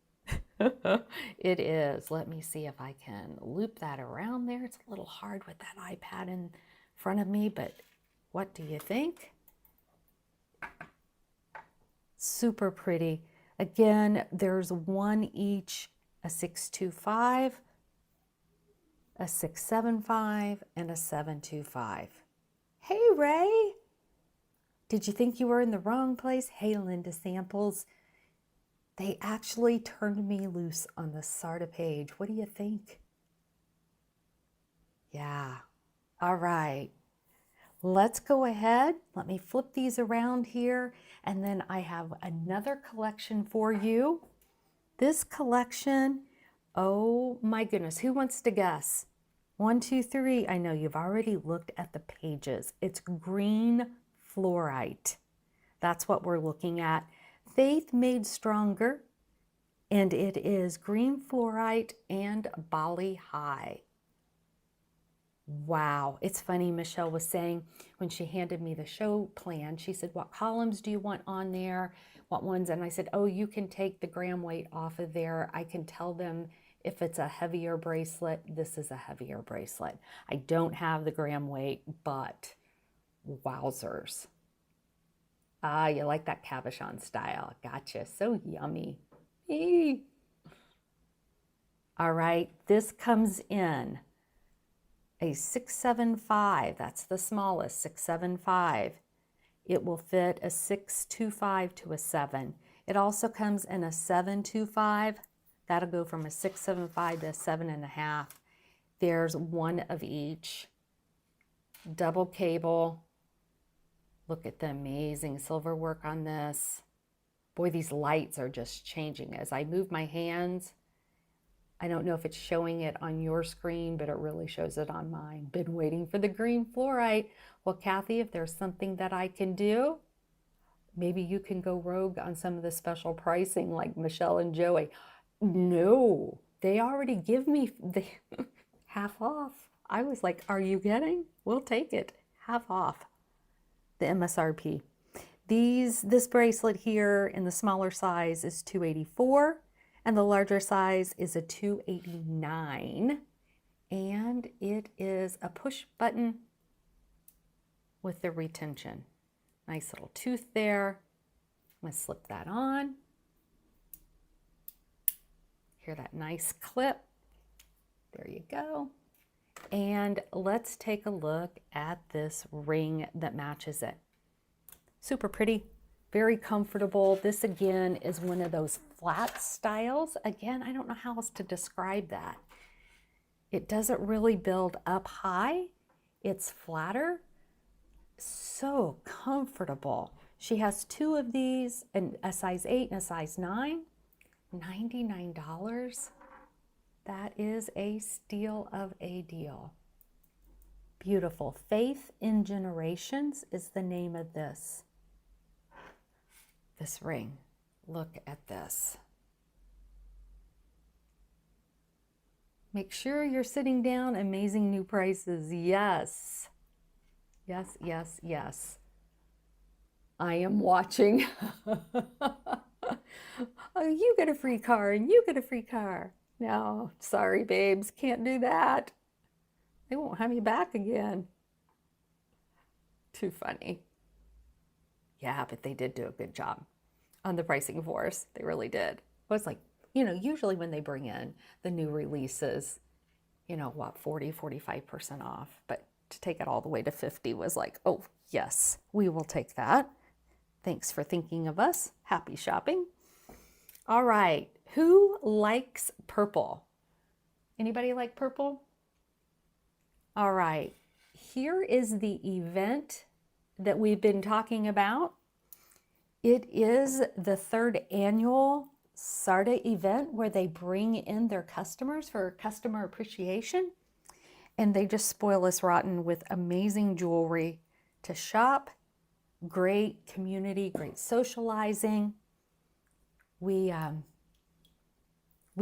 [SPEAKER 1] It is. Let me see if I can loop that around there. It's a little hard with that iPad in front of me, but what do you think? Super pretty. Again, there's 1 each, a 625, a 675, and a 725. Hey, Ray. Did you think you were in the wrong place? Hey, Linda Samples. They actually turned me loose on the Sarda page. What do you think? Yeah. All right. Let's go ahead. Let me flip these around here. And then I have another collection for you. This collection, oh my goodness, who wants to guess? 1, 2, 3. I know you've already looked at the pages. It's green fluorite. That's what we're looking at. Faith Made Stronger, and it is green fluorite and Bali High. Wow, it's funny, Michelle was saying when she handed me the show plan, she said, what columns do you want on there? What ones? And I said, oh, you can take the gram weight off of there. I can tell them If it's a heavier bracelet, this is a heavier bracelet. I don't have the gram weight, but wowzers. Ah, you like that cabochon style. Gotcha. So yummy. Eee. All right, this comes in a 675. That's the smallest, 675. It will fit a 625 to a 7. It also comes in a 725. That'll go from a 675 to a 7.5. There's one of each. Double cable. Look at the amazing silver work on this. Boy, these lights are just changing as I move my hands. I don't know if it's showing it on your screen, but it really shows it on mine. Been waiting for the green fluorite. Well, Kathy, if there's something that I can do, maybe you can go rogue on some of the special pricing like Michelle and Joey. No, they already give me the half off. I was like, are you kidding? We'll take it. Half off the MSRP. This bracelet here in the smaller size is $284 and the larger size is a $289, and it is a push button with the retention. Nice little tooth there. I'm gonna slip that on. Hear that nice clip. There you go. And let's take a look at this ring that matches it. Super pretty, very comfortable. This again is one of those flat styles. Again, I don't know how else to describe that. It doesn't really build up high. It's flatter. So comfortable. She has two of these, and a size 8 and a size 9. $99. That is a steal of a deal. Beautiful. Faith in Generations is the name of this ring. Look at this. Make sure you're sitting down. Amazing new prices. Yes. Yes, yes, yes. I am watching. Oh, you get a free car and you get a free car. No, sorry, babes, can't do that. They won't have me back again. Too funny. Yeah, but they did do a good job on the pricing for us. They really did. It was like, usually when they bring in the new releases, what, 40, 45% off. But to take it all the way to 50 was like, oh, yes, we will take that. Thanks for thinking of us. Happy shopping. All right, who likes purple? Anybody like purple? All right, here is the event that we've been talking about. It is the 3rd annual SARTA event where they bring in their customers for customer appreciation, and they just spoil us rotten with amazing jewelry to shop, great community, great socializing. We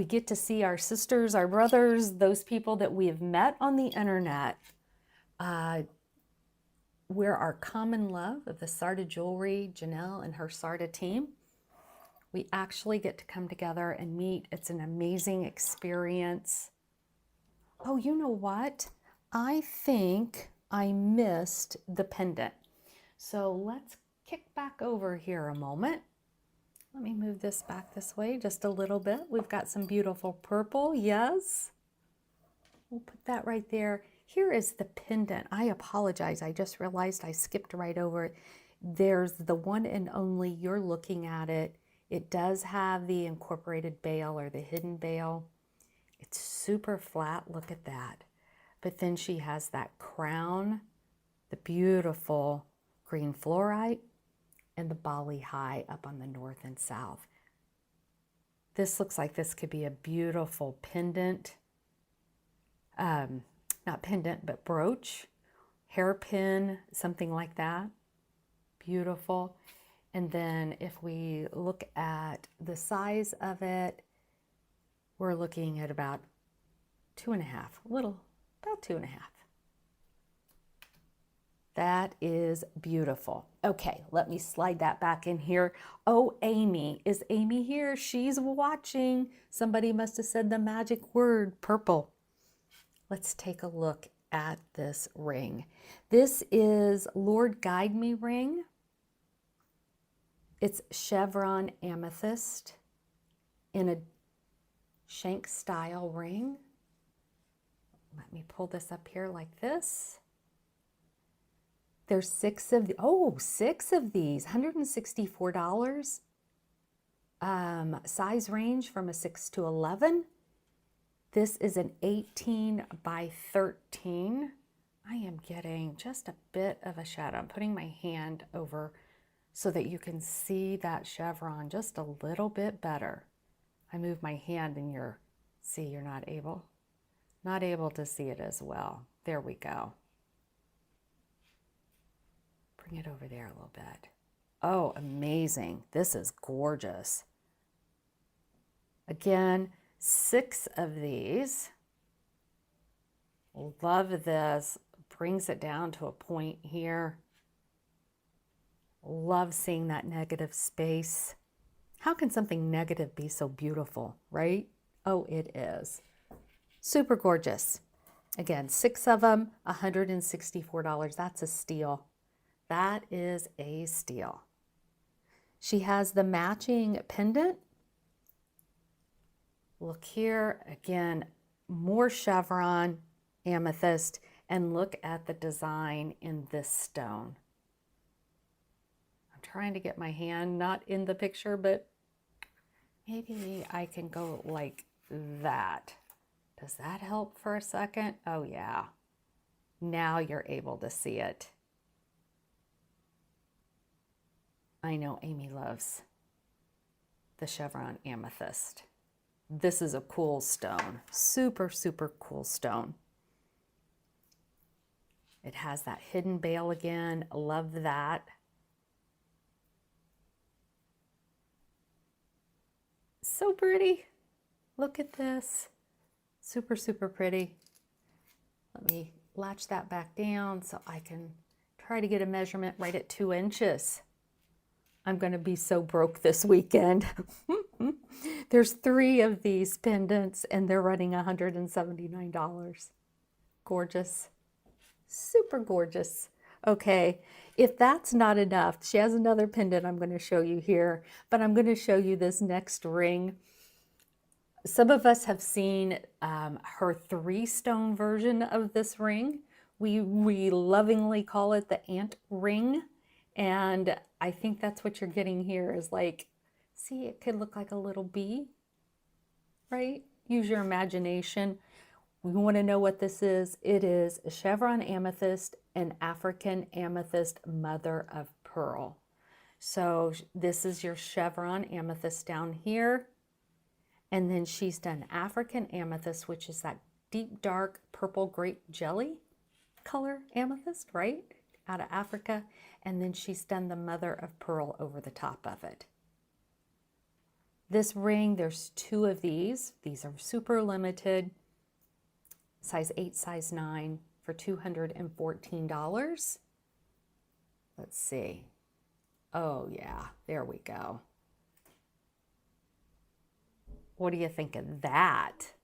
[SPEAKER 1] get to see our sisters, our brothers, those people that we have met on the internet. We're our common love of the SARTA Jewelry, Janelle and her SARTA team. We actually get to come together and meet. It's an amazing experience. Oh, you know what? I think I missed the pendant. So let's kick back over here a moment. Let me move this back this way just a little bit. We've got some beautiful purple, yes. We'll put that right there. Here is the pendant. I apologize, I just realized I skipped right over it. There's the one and only, you're looking at it. It does have the incorporated bail or the hidden bail. It's super flat, look at that. But then she has that crown, the beautiful green fluorite, and the Bali High up on the north and south. This looks like this could be a beautiful pendant. Not pendant, but brooch, hairpin, something like that. Beautiful. And then if we look at the size of it, we're looking at about 2.5, about 2.5. That is beautiful. Okay, let me slide that back in here. Oh, Amy. Is Amy here? She's watching. Somebody must have said the magic word, purple. Let's take a look at this ring. This is Lord Guide Me ring. It's chevron amethyst in a shank style ring. Let me pull this up here like this. There's six of these, $164. Size range from a 6 to 11. This is an 18 by 13. I am getting just a bit of a shadow. I'm putting my hand over so that you can see that chevron just a little bit better. I move my hand and you're not able to see it as well. There we go. Bring it over there a little bit. Oh, amazing. This is gorgeous. Again, 6 of these. Love this. Brings it down to a point here. Love seeing that negative space. How can something negative be so beautiful, right? Oh, it is. Super gorgeous. Again, 6 of them, $164. That's a steal. That is a steal. She has the matching pendant. Look here, again, more chevron amethyst, and look at the design in this stone. I'm trying to get my hand not in the picture, but maybe I can go like that. Does that help for a second? Oh yeah. Now you're able to see it. I know Amy loves the chevron amethyst. This is a cool stone. Super, super cool stone. It has that hidden bale again. Love that. So pretty. Look at this. Super, super pretty. Let me latch that back down so I can try to get a measurement right at 2 inches. I'm going to be so broke this weekend. There's 3 of these pendants and they're running $179. Gorgeous. Super gorgeous. Okay, if that's not enough, she has another pendant I'm going to show you here, but I'm going to show you this next ring. Some of us have seen her 3-stone version of this ring. We lovingly call it the ant ring. And I think that's what you're getting here is like, see, it could look like a little bee, right? Use your imagination. We want to know what this is. It is a chevron amethyst, an African amethyst, mother of pearl. So this is your chevron amethyst down here. And then she's done African amethyst, which is that deep, dark purple grape jelly color amethyst, right? Out of Africa. And then she's done the mother of pearl over the top of it. This ring, there's 2 of these. These are super limited. Size 8, size 9 for $214. Let's see. Oh yeah, there we go. What do you think of that?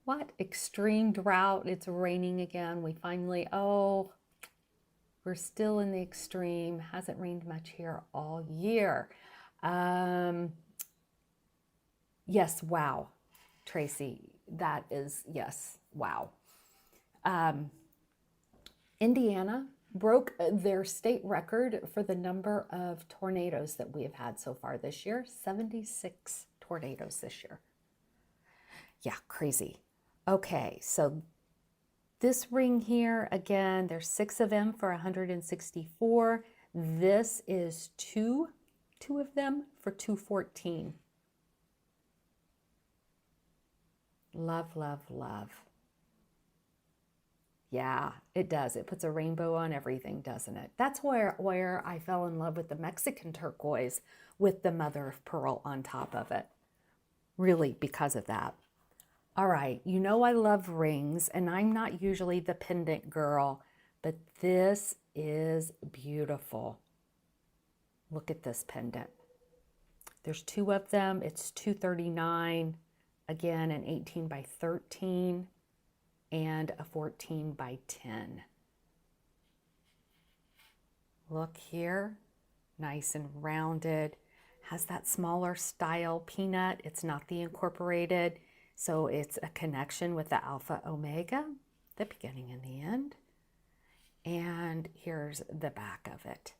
[SPEAKER 1] What? Extreme drought. It's raining again. We finally, we're still in the extreme. Hasn't rained much here all year. Yes, wow. Tracy, that is, yes, wow. Indiana broke their state record for the number of tornadoes that we have had so far this year. 76 tornadoes this year. Yeah, crazy. Okay, so this ring here, again, there's 6 of them for $164. This is two of them for $214. Love, love, love. Yeah, it does. It puts a rainbow on everything, doesn't it? That's where I fell in love with the Mexican turquoise with the mother of pearl on top of it. Really, because of that. All right, you know I love rings, and I'm not usually the pendant girl, but this is beautiful. Look at this pendant. There's 2 of them. It's $239. Again, an 18 by 13 and a 14 by 10. Look here, nice and rounded. Has that smaller style peanut. It's not the incorporated, so it's a connection with the Alpha Omega, the beginning and the end. And here's the back of it.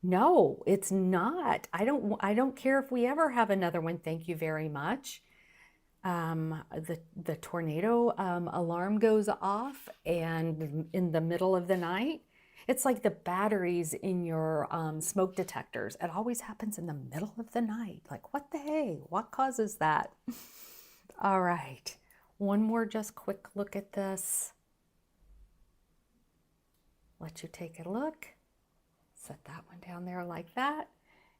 [SPEAKER 1] No, it's not. I don't care if we ever have another one. Thank you very much. The tornado alarm goes off, and in the middle of the night, it's like the batteries in your smoke detectors. It always happens in the middle of the night. Like, what the hey? What causes that? All right. One more just quick look at this. Let you take a look. Set that one down there like that.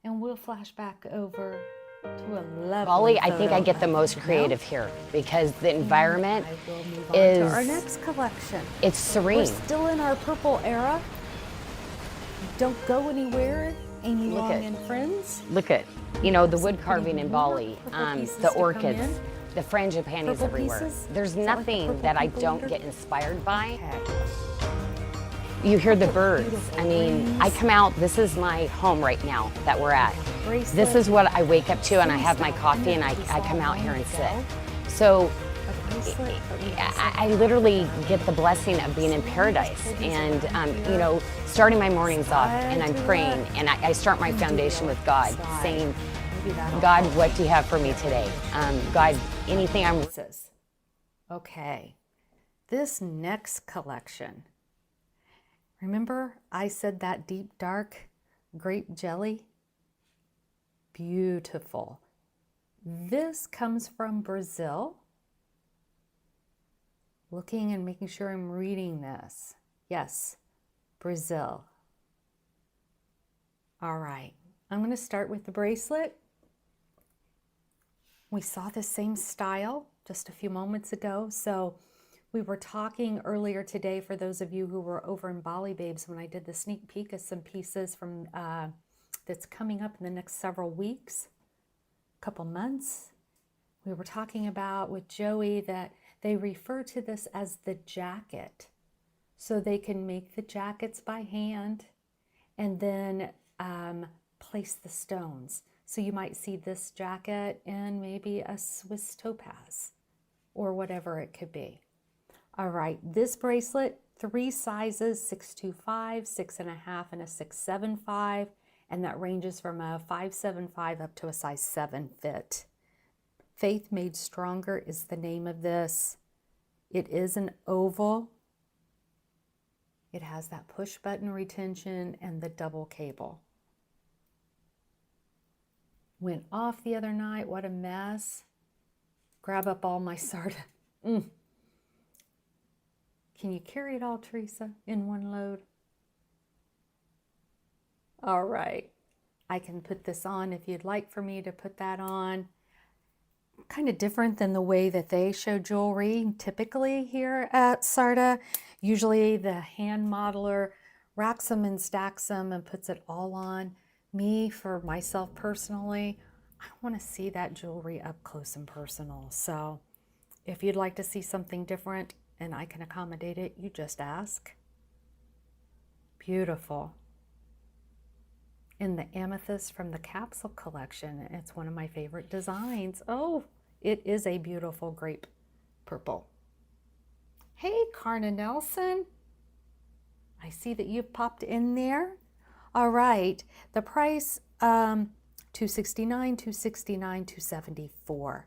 [SPEAKER 1] And we'll flash back over to a lovely
[SPEAKER 3] Bali, I think I
[SPEAKER 1] photo
[SPEAKER 3] get the
[SPEAKER 1] of
[SPEAKER 3] most
[SPEAKER 1] you.
[SPEAKER 3] creative here because the environment
[SPEAKER 1] I will move on
[SPEAKER 3] is,
[SPEAKER 1] to our next collection.
[SPEAKER 3] it's
[SPEAKER 1] We're
[SPEAKER 3] serene.
[SPEAKER 1] still in our purple era. Don't go anywhere. Amy
[SPEAKER 3] Look
[SPEAKER 1] Long
[SPEAKER 3] at-
[SPEAKER 1] and Friends.
[SPEAKER 3] Look at, you know, the
[SPEAKER 1] Some
[SPEAKER 3] wood carving
[SPEAKER 1] pretty
[SPEAKER 3] in
[SPEAKER 1] more
[SPEAKER 3] Bali,
[SPEAKER 1] purple pieces
[SPEAKER 3] the
[SPEAKER 1] to come
[SPEAKER 3] orchids,
[SPEAKER 1] in.
[SPEAKER 3] the frangipanis
[SPEAKER 1] Purple
[SPEAKER 3] everywhere.
[SPEAKER 1] pieces?
[SPEAKER 3] There's
[SPEAKER 1] Is that like the
[SPEAKER 3] nothing
[SPEAKER 1] purple
[SPEAKER 3] that I
[SPEAKER 1] people
[SPEAKER 3] don't
[SPEAKER 1] eater?
[SPEAKER 3] get inspired by.
[SPEAKER 1] Okay.
[SPEAKER 3] You hear the birds.
[SPEAKER 1] Beautiful
[SPEAKER 3] I mean, I
[SPEAKER 1] rings.
[SPEAKER 3] come out, this is my home right now that we're at.
[SPEAKER 1] Bracelet.
[SPEAKER 3] This is what I wake up to, and I have my
[SPEAKER 1] Seems
[SPEAKER 3] coffee and
[SPEAKER 1] like
[SPEAKER 3] I come out here and sit.
[SPEAKER 1] go.
[SPEAKER 3] So
[SPEAKER 1] A bracelet, but we have
[SPEAKER 3] I literally get the blessing of being in paradise, and you know, starting my mornings off, and I'm praying, and I start my foundation with God, saying,
[SPEAKER 1] maybe that'll
[SPEAKER 3] God, what do you have for me today? God, anything I'm.
[SPEAKER 1] Says, okay, this next collection. Remember I said that deep dark grape jelly? Beautiful. This comes from Brazil. Looking and making sure I'm reading this. Yes, Brazil. All right, I'm going to start with the bracelet. We saw the same style just a few moments ago. So we were talking earlier today, for those of you who were over in Bali Babes, when I did the sneak peek of some pieces from that's coming up in the next several weeks, couple months. We were talking about with Joey that they refer to this as the jacket. So they can make the jackets by hand and then place the stones. So you might see this jacket in maybe a Swiss topaz or whatever it could be. All right, this bracelet, 3 sizes, 625, 6.5, and a 675, and that ranges from a 575 up to a size 7 fit. Faith Made Stronger is the name of this. It is an oval. It has that push button retention and the double cable. Went off the other night, what a mess. Grab up all my sarda. Can you carry it all, Teresa, in one load? All right, I can put this on if you'd like for me to put that on. Kind of different than the way that they show jewelry typically here at Sarda. Usually the hand modeler racks them and stacks them and puts it all on. Me, for myself personally, I want to see that jewelry up close and personal. So if you'd like to see something different and I can accommodate it, you just ask. Beautiful. In the amethyst from the capsule collection, it's one of my favorite designs. Oh, it is a beautiful grape purple. Hey, Karna Nelson. I see that you've popped in there. All right, the price, $269, $269, $274.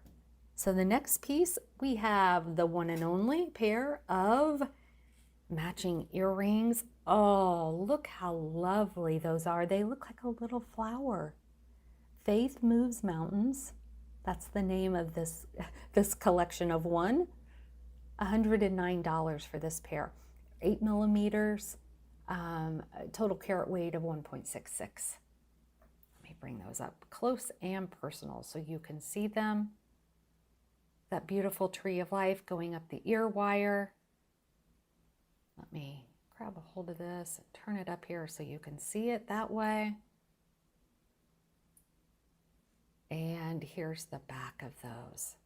[SPEAKER 1] So the next piece, we have the one and only pair of matching earrings. Oh, look how lovely those are. They look like a little flower. Faith Moves Mountains. That's the name of this collection of one. $109 for this pair. 8 millimeters, total carat weight of 1.66. Let me bring those up close and personal so you can see them. That beautiful tree of life going up the ear wire. Let me grab a hold of this and turn it up here so you can see it that way. And here's the back of those.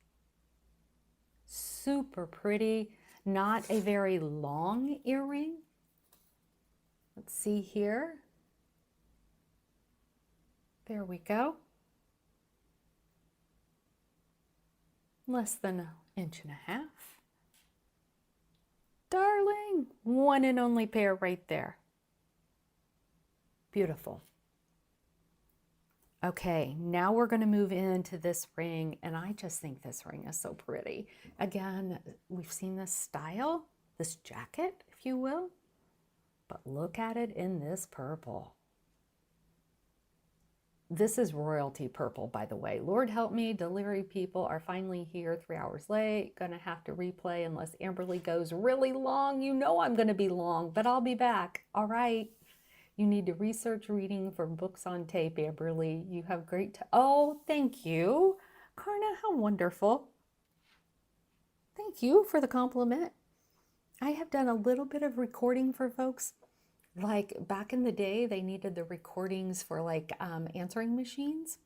[SPEAKER 1] Super pretty, not a very long earring. Let's see here. There we go. Less than 1.5 inches. Darling, one and only pair right there. Beautiful. Okay, now we're going to move into this ring, and I just think this ring is so pretty. Again, we've seen this style, this jacket, if you will, but look at it in this purple. This is royalty purple, by the way. Lord help me, delivery people are finally here 3 hours late. Gonna have to replay unless Amberly goes really long. You know I'm gonna be long, but I'll be back. All right. You need to research reading for books on tape, Amberly. You have great oh, thank you. Karna, how wonderful. Thank you for the compliment. I have done a little bit of recording for folks. Like back in the day, they needed the recordings for like answering machines.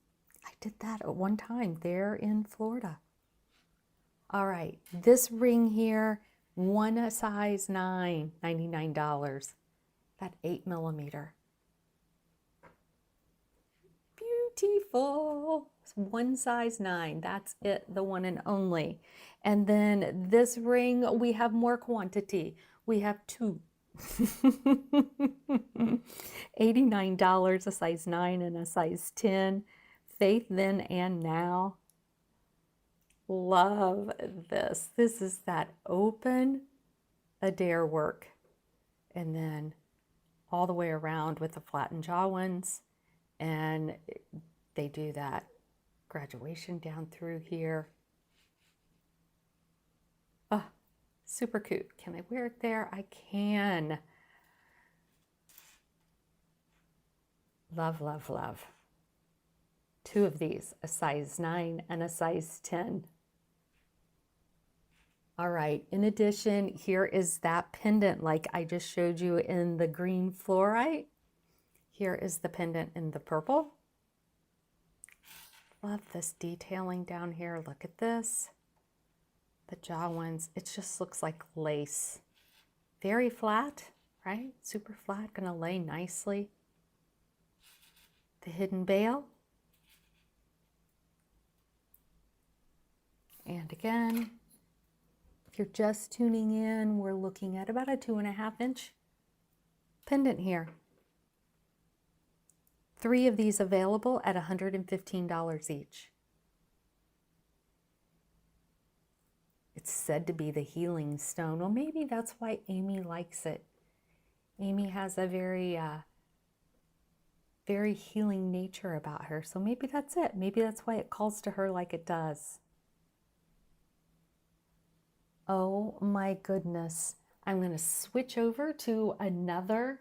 [SPEAKER 1] I did that at one time there in Florida. All right, this ring here, one size 9, $99. That 8mm. Beautiful. It's one size 9. That's it, the one and only. And then this ring, we have more quantity. We have 2. $89, a size 9 and a size 10. Faith then and now. Love this. This is that open Adair work. And then all the way around with the flattened jaw ones. And they do that graduation down through here. Oh, super cute. Can I wear it there? I can. Love, love, love. 2 of these, a size 9 and a size 10. All right, in addition, here is that pendant like I just showed you in the green fluorite. Here is the pendant in the purple. Love this detailing down here. Look at this. The jaw ones, it just looks like lace. Very flat, right? Super flat, gonna lay nicely. The hidden bail. And again, if you're just tuning in, we're looking at about a 2.5-inch pendant here. 3 of these available at $115 each. It's said to be the healing stone. Well, maybe that's why Amy likes it. Amy has a very healing nature about her. So maybe that's it. Maybe that's why it calls to her like it does. Oh my goodness. I'm going to switch over to another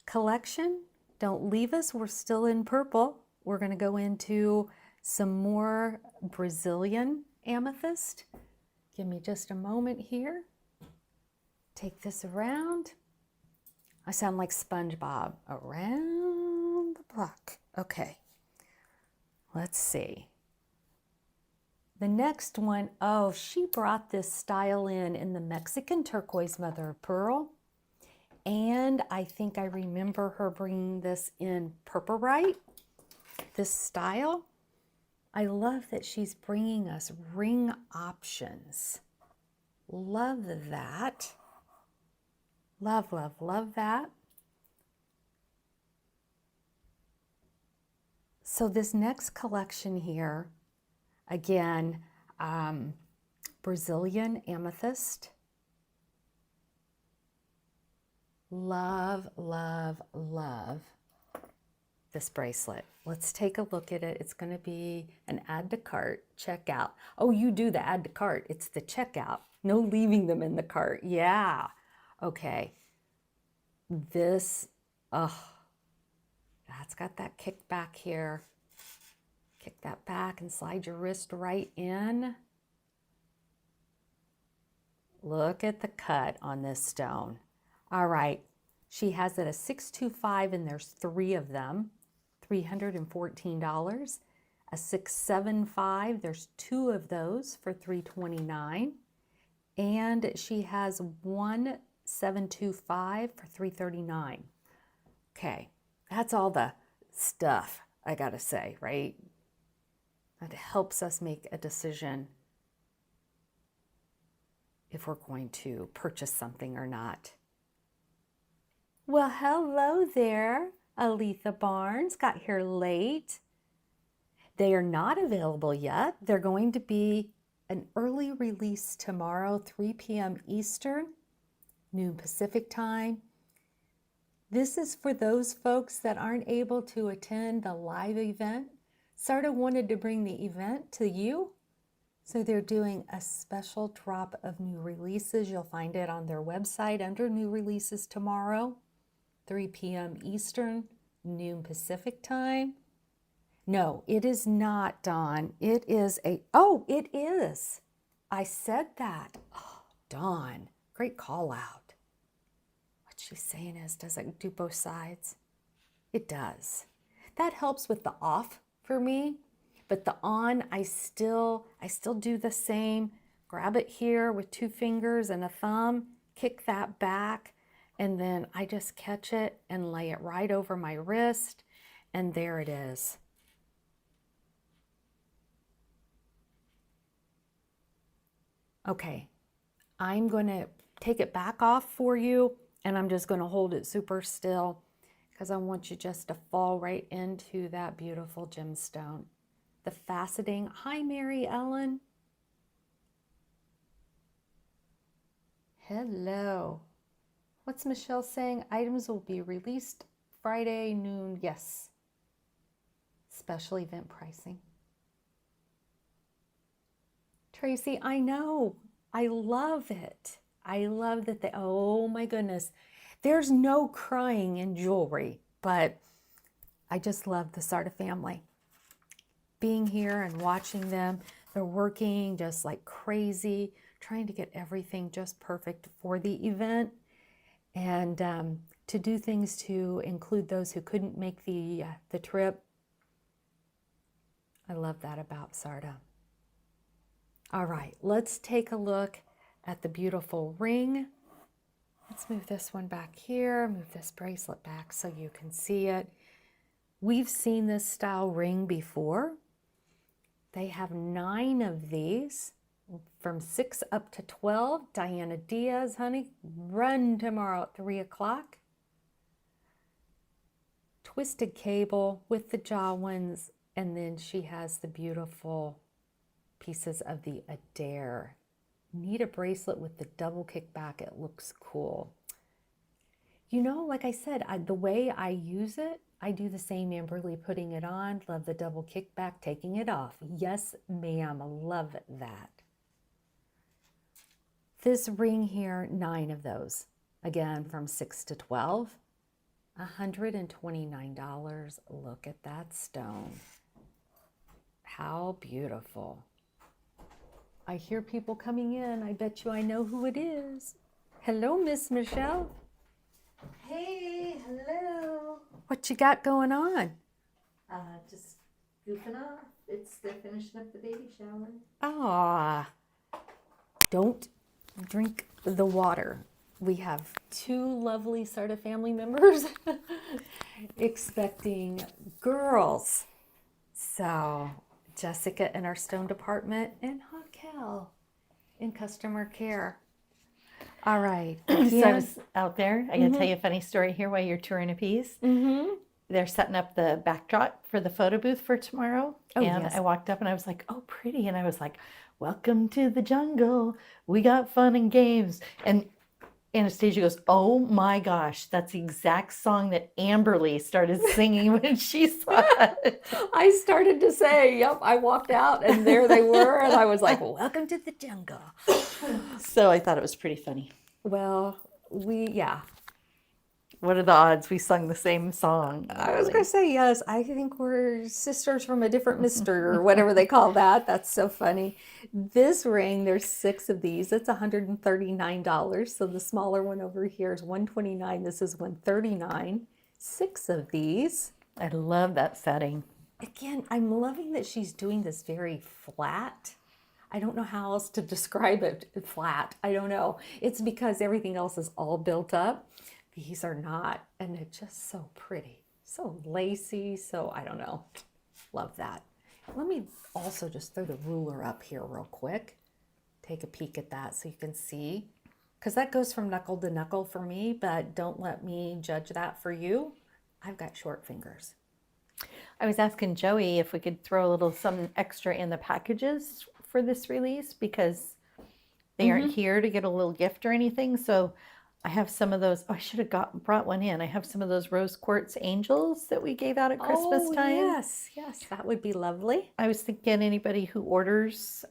[SPEAKER 1] collection. Don't leave us. We're still in purple. We're going to go into some more Brazilian amethyst. Give me just a moment here. Take this around. I sound like SpongeBob. Around the block. Okay. Let's see. The next one, oh, she brought this style in the Mexican turquoise mother of pearl. And I think I remember her bringing this in purpurite, this style. I love that she's bringing us ring options. Love that. Love, love, love that. So this next collection here, again, Brazilian amethyst. Love, love, love this bracelet. Let's take a look at it. It's going to be an add to cart, checkout. Oh, you do the add to cart. It's the checkout. No leaving them in the cart. Yeah. Okay. This, that's got that kick back here. Kick that back and slide your wrist right in. Look at the cut on this stone. All right. She has it a 625 and there's 3 of them, $314. A 675, there's 2 of those for $329. And she has 1725 for $339. Okay, that's all the stuff, I gotta say, right? That helps us make a decision if we're going to purchase something or not. Well, hello there, Aletha Barnes. Got here late. They are not available yet. They're going to be an early release tomorrow, 3 p.m. Eastern, noon Pacific time. This is for those folks that aren't able to attend the live event. SARTA wanted to bring the event to you, so they're doing a special drop of new releases. You'll find it on their website under new releases tomorrow, 3 p.m. Eastern, noon Pacific time. No, it is not, Dawn. It is oh, it is. I said that. Oh, Dawn, great call out. What she's saying is, does it do both sides? It does. That helps with the off for me, but the on, I still do the same. Grab it here with 2 fingers and a thumb, kick that back, and then I just catch it and lay it right over my wrist, and there it is. Okay, I'm going to take it back off for you, and I'm just going to hold it super still because I want you just to fall right into that beautiful gemstone. The faceting. Hi, Mary Ellen. Hello. What's Michelle saying? Items will be released Friday noon. Yes. Special event pricing. Tracy, I know. I love it. I love that they, oh my goodness. There's no crying in jewelry, but I just love the SARTA family. Being here and watching them, they're working just like crazy, trying to get everything just perfect for the event, and to do things to include those who couldn't make the trip. I love that about SARTA. All right, let's take a look at the beautiful ring. Let's move this one back here, move this bracelet back so you can see it. We've seen this style ring before. They have 9 of these, from 6 up to 12. Diana Diaz, honey, run tomorrow at 3 o'clock. Twisted cable with the jaw ones, and then she has the beautiful pieces of the Adair. Need a bracelet with the double kickback. It looks cool. You know, like I said, the way I use it, I do the same, Amberly, putting it on. Love the double kickback, taking it off. Yes, ma'am. Love that. This ring here, 9 of those. Again, from 6 to 12. $129. Look at that stone. How beautiful. I hear people coming in. I bet you I know who it is. Hello, Miss Michelle.
[SPEAKER 2] Hey, hello.
[SPEAKER 1] What you got going on?
[SPEAKER 2] Just goofing off. They're finishing up the baby shower.
[SPEAKER 1] Ah, don't drink the water. We have 2 lovely SARTA family members expecting girls. So Jessica in our stone department and Hakel in customer care. All right.
[SPEAKER 2] So I was out there. I gotta tell you a funny story here while you're touring a piece. They're setting up the backdrop for the photo booth for tomorrow.
[SPEAKER 1] Oh,
[SPEAKER 2] and
[SPEAKER 1] yes.
[SPEAKER 2] I walked up and I was like, oh, pretty. And I was like, welcome to the jungle. We got fun and games. And Anastasia goes, oh my gosh, that's the exact song that Amberly started singing when she saw it.
[SPEAKER 1] I started to say, yep, I walked out and there they were. And I was like, welcome to the jungle.
[SPEAKER 2] So I thought it was pretty funny.
[SPEAKER 1] Well,
[SPEAKER 2] What are the odds we sung the same song?
[SPEAKER 1] I was going to say yes. I think we're sisters from a different mister or whatever they call that. That's so funny. This ring, there's 6 of these. It's $139. So the smaller one over here is $129. This is $139. 6 of these.
[SPEAKER 2] I love that setting.
[SPEAKER 1] Again, I'm loving that she's doing this very flat. I don't know how else to describe it. Flat. I don't know. It's because everything else is all built up. These are not. And they're just so pretty. So lacy. So I don't know. Love that. Let me also just throw the ruler up here real quick. Take a peek at that so you can see. Because that goes from knuckle to knuckle for me, but don't let me judge that for you. I've got short fingers.
[SPEAKER 2] I was asking Joey if we could throw a little some extra in the packages for this release because they aren't here to get a little gift or anything. So I have some of those. Oh, I should have brought one in. I have some of those rose quartz angels that we gave out at Christmas time.
[SPEAKER 1] Yes, yes, that would be lovely.
[SPEAKER 2] I was thinking anybody who orders,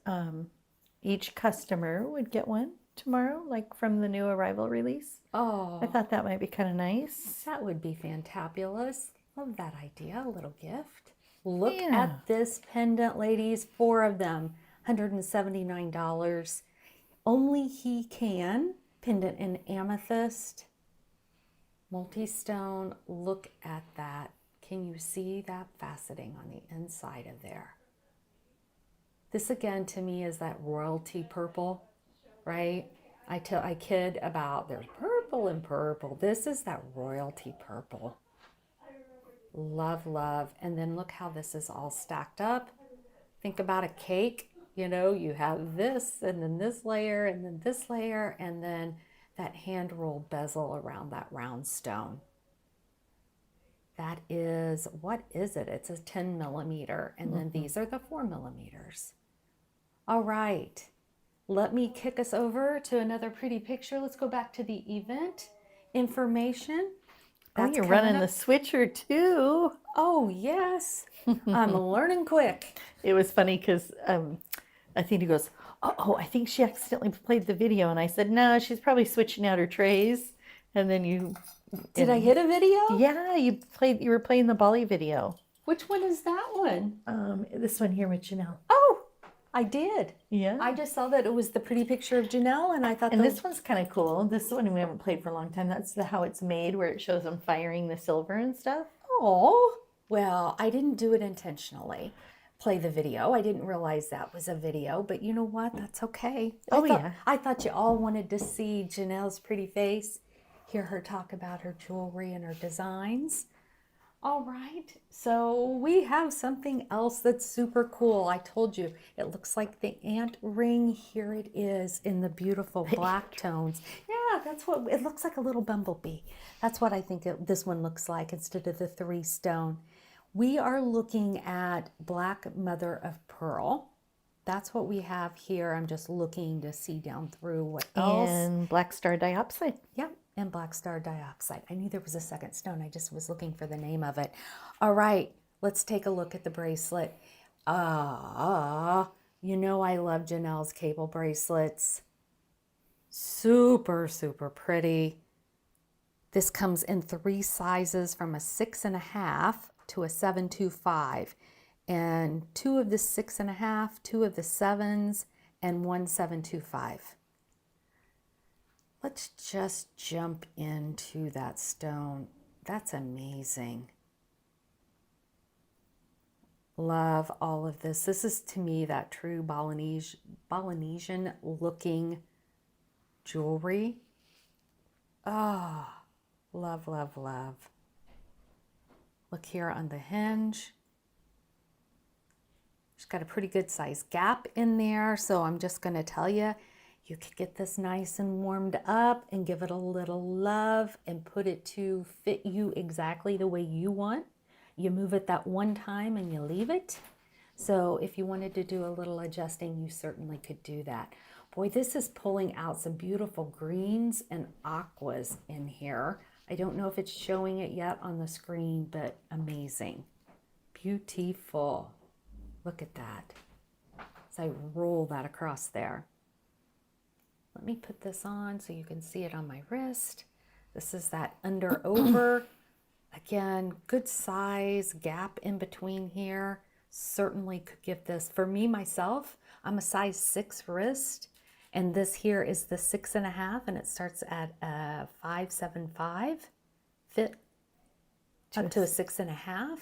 [SPEAKER 2] each customer would get one tomorrow, like from the new arrival release.
[SPEAKER 1] Oh,
[SPEAKER 2] I thought that might be kind of nice.
[SPEAKER 1] that would be fantabulous. Love that idea, a little gift. Look
[SPEAKER 2] Yeah.
[SPEAKER 1] at this pendant, ladies, 4 of them, $179. Only He Can, pendant in amethyst, multi-stone. Look at that. Can you see that faceting on the inside of there? This again to me is that royalty purple, right? I kid about there's purple and purple. This is that royalty purple. Love, love. And then look how this is all stacked up. Think about a cake. You know, you have this and then this layer and then this layer and then that hand rolled bezel around that round stone. That is, what is it? It's a 10 millimeter. And then these are the 4 millimeters. All right. Let me kick us over to another pretty picture. Let's go back to the event information.
[SPEAKER 2] Oh,
[SPEAKER 1] That's
[SPEAKER 2] you're
[SPEAKER 1] coming
[SPEAKER 2] running
[SPEAKER 1] up.
[SPEAKER 2] the switcher too.
[SPEAKER 1] Oh, yes. I'm learning quick.
[SPEAKER 2] It was funny because Athena goes, oh, I think she accidentally played the video. And I said, no, she's probably switching out her trays. And then you...
[SPEAKER 1] Did I hit a video?
[SPEAKER 2] Yeah, you were playing the Bali video.
[SPEAKER 1] Which one is that one?
[SPEAKER 2] This one here with Janelle.
[SPEAKER 1] Oh, I did.
[SPEAKER 2] Yeah.
[SPEAKER 1] I just saw that it was the pretty picture of Janelle, and I thought
[SPEAKER 2] And
[SPEAKER 1] the-
[SPEAKER 2] this one's kind of cool. This one we haven't played for a long time. That's how it's made, where it shows them firing the silver and stuff.
[SPEAKER 1] Oh, well, I didn't do it intentionally. Play the video. I didn't realize that was a video, but you know what? That's okay.
[SPEAKER 2] Yeah.
[SPEAKER 1] I thought you all wanted to see Janelle's pretty face, hear her talk about her jewelry and her designs. All right, so we have something else that's super cool. I told you, it looks like the ant ring. Here it is in the beautiful black tones. Yeah, that's what, it looks like a little bumblebee. That's what I think this one looks like instead of the 3 stone. We are looking at Black Mother of Pearl. That's what we have here. I'm just looking to see down through what else.
[SPEAKER 2] And Black Star Diopside.
[SPEAKER 1] Yep, and Black Star Diopside. I knew there was a second stone. I just was looking for the name of it. All right, let's take a look at the bracelet. You know I love Janelle's cable bracelets. Super, super pretty. This comes in 3 sizes from a 6.5 to a 7.25. And 2 of the 6.5, 2 of the 7s, and 1 7.25. Let's just jump into that stone. That's amazing. Love all of this. This is to me that true Balinesian looking jewelry. Ah, love, love, love. Look here on the hinge. She's got a pretty good size gap in there, so I'm just going to tell you, you could get this nice and warmed up and give it a little love and put it to fit you exactly the way you want. You move it that one time and you leave it. So if you wanted to do a little adjusting, you certainly could do that. Boy, this is pulling out some beautiful greens and aquas in here. I don't know if it's showing it yet on the screen, but amazing. Beautiful. Look at that. As I roll that across there. Let me put this on so you can see it on my wrist. This is that under over. Again, good size, gap in between here. Certainly could give this, for me, myself, I'm a size 6 wrist. And this here is the 6.5, and it starts at a 5.75. Fit up to a 6.5.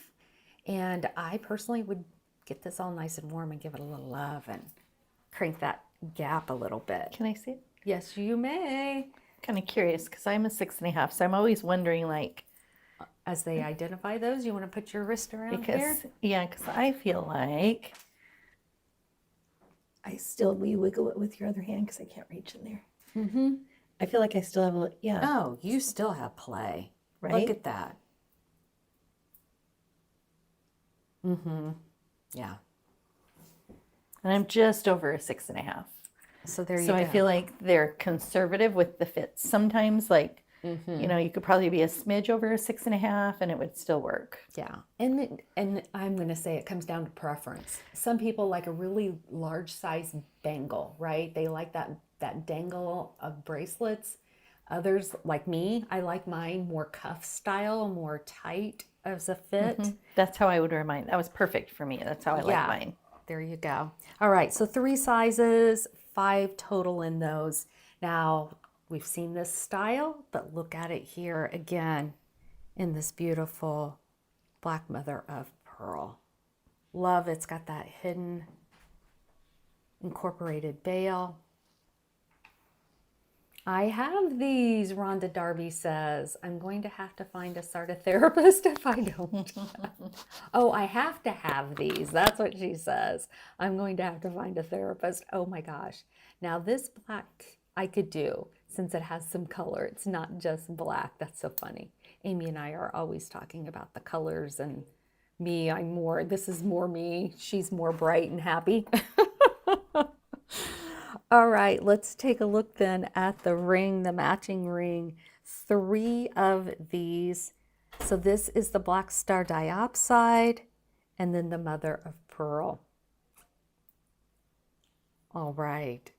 [SPEAKER 1] And I personally would get this all nice and warm and give it a little love and crank that gap a little bit.
[SPEAKER 2] Can I see it?
[SPEAKER 1] Yes, you may.
[SPEAKER 2] Kind of curious because I'm a 6.5, so I'm always wondering, like,
[SPEAKER 1] As they identify those, you want to put your wrist around here?
[SPEAKER 2] because I feel like we wiggle it with your other hand because I can't reach in there.
[SPEAKER 1] Mm-hmm.
[SPEAKER 2] I feel like I still have
[SPEAKER 1] Oh, you still have play.
[SPEAKER 2] right?
[SPEAKER 1] Look at that. Mm-hmm. Yeah.
[SPEAKER 2] And I'm just over a 6.5.
[SPEAKER 1] So there you
[SPEAKER 2] So
[SPEAKER 1] go.
[SPEAKER 2] I feel like they're conservative with the fits. Sometimes, like,
[SPEAKER 1] Mm-hmm.
[SPEAKER 2] you could probably be a smidge over a 6.5 and it would still work.
[SPEAKER 1] Yeah, and I'm going to say it comes down to preference. Some people like a really large size bangle, right? They like that dangle of bracelets. Others, like me, I like mine more cuff style, more tight as a fit.
[SPEAKER 2] That's how I would wear mine. That was perfect for me. That's how I like
[SPEAKER 1] Yeah.
[SPEAKER 2] mine.
[SPEAKER 1] There you go. All right, so 3 sizes, 5 total in those. Now, we've seen this style, but look at it here again in this beautiful black mother of pearl. Love, it's got that hidden incorporated bail. I have these, Rhonda Darby says. I'm going to have to find a SARTA therapist if I don't. Oh, I have to have these. That's what she says. I'm going to have to find a therapist. Oh my gosh. Now this black I could do since it has some color. It's not just black. That's so funny. Amy and I are always talking about the colors, and me, this is more me. She's more bright and happy. All right, let's take a look then at the ring, the matching ring. 3 of these. So this is the Black Star Diopside, and then the mother of pearl. All right,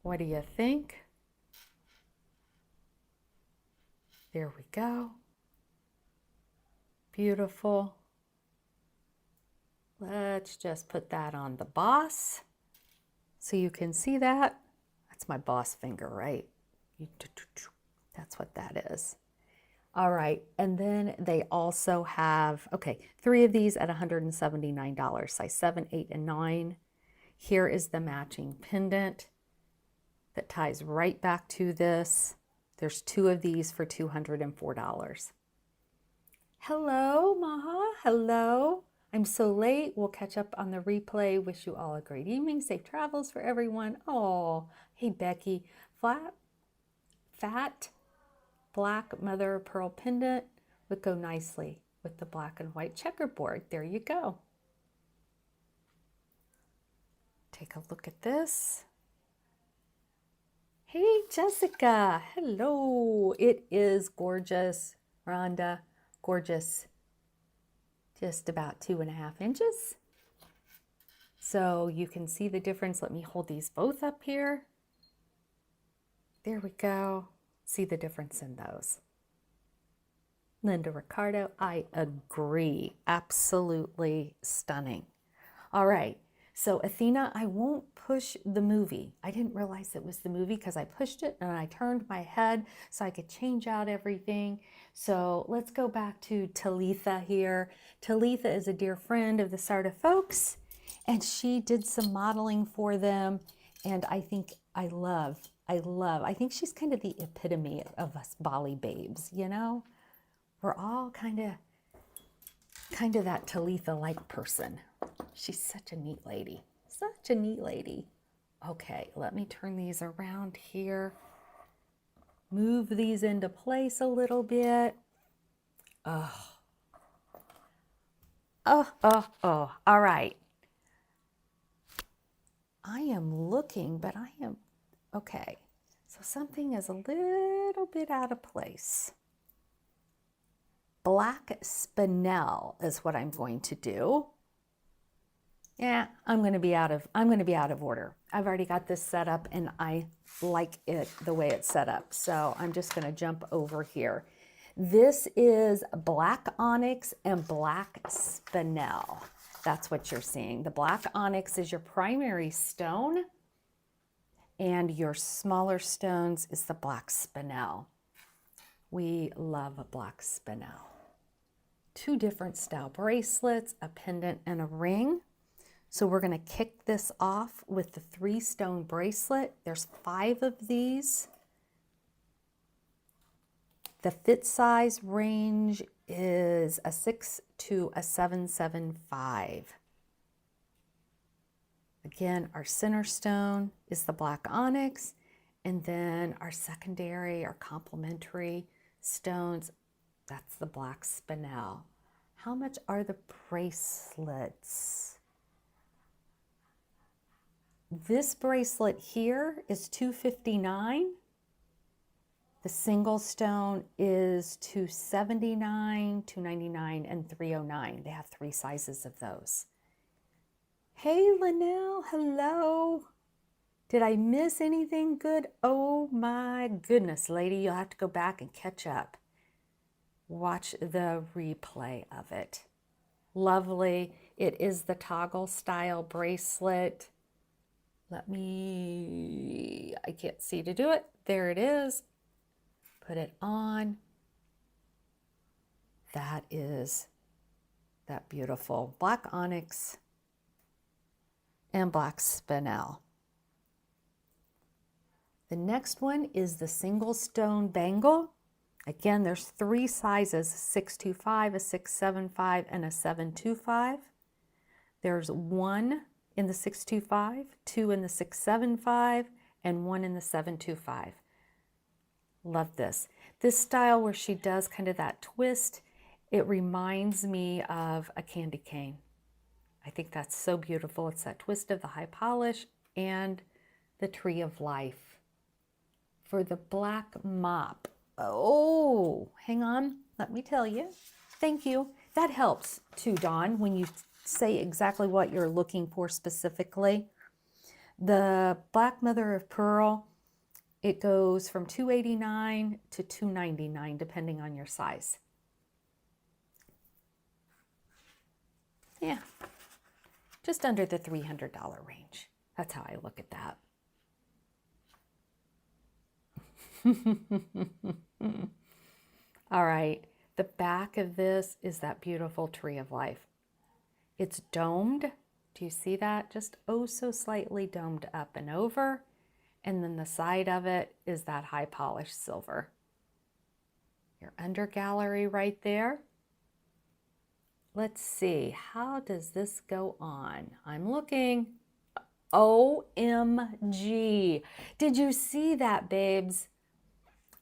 [SPEAKER 1] what do you think? There we go. Beautiful. Let's just put that on the boss so you can see that. That's my boss finger, right? That's what that is. All right, and then they also have, 3 of these at $179, size 7, 8, and 9. Here is the matching pendant that ties right back to this. There's 2 of these for $204. Hello, Maha. Hello. I'm so late. We'll catch up on the replay. Wish you all a great evening. Safe travels for everyone. Oh, hey, Becky. Fat black mother of pearl pendant would go nicely with the black and white checkerboard. There you go. Take a look at this. Hey, Jessica. Hello. It is gorgeous, Rhonda. Gorgeous. Just about 2.5 inches. So you can see the difference. Let me hold these both up here. There we go. See the difference in those. Linda Ricardo, I agree. Absolutely stunning. All right. So Athena, I won't push the movie. I didn't realize it was the movie because I pushed it and I turned my head so I could change out everything. So let's go back to Talitha here. Talitha is a dear friend of the SARTA folks, and she did some modeling for them. And I think I think she's kind of the epitome of us Bali babes, you know? We're all kind of that Talitha-like person. She's such a neat lady. Such a neat lady. Okay, let me turn these around here. Move these into place a little bit. Oh. All right. I am looking, but I am, okay. So something is a little bit out of place. Black spinel is what I'm going to do. Yeah, I'm going to be out of order. I've already got this set up and I like it the way it's set up. So I'm just going to jump over here. This is black onyx and black spinel. That's what you're seeing. The black onyx is your primary stone and your smaller stones is the black spinel. We love a black spinel. Two different style bracelets, a pendant and a ring. So we're going to kick this off with the 3-stone bracelet. There's 5 of these. The fit size range is a 6 to a 775. Again, our center stone is the black onyx, and then our secondary, our complementary stones, that's the black spinel. How much are the bracelets? This bracelet here is $259. The single stone is $279, $299, and $309. They have 3 sizes of those. Hey, Linnell, hello. Did I miss anything good? Oh my goodness, lady, you'll have to go back and catch up. Watch the replay of it. Lovely. It is the toggle style bracelet. I can't see to do it. There it is. Put it on. That is that beautiful black onyx and black spinel. The next one is the single stone bangle. Again, there's 3 sizes, a 625, a 675, and a 725. There's 1 in the 625, 2 in the 675, and 1 in the 725. Love this. This style where she does kind of that twist, it reminds me of a candy cane. I think that's so beautiful. It's that twist of the high polish and the tree of life. For the black mop, oh, hang on, let me tell you. Thank you. That helps too, Dawn, when you say exactly what you're looking for specifically. The black mother of pearl, it goes from $289 to $299 depending on your size. Yeah, just under the $300 range. That's how I look at that. All right, the back of this is that beautiful tree of life. It's domed. Do you see that? Just oh so slightly domed up and over. And then the side of it is that high polished silver. Your under gallery right there. Let's see, how does this go on? I'm looking. OMG. Did you see that, babes?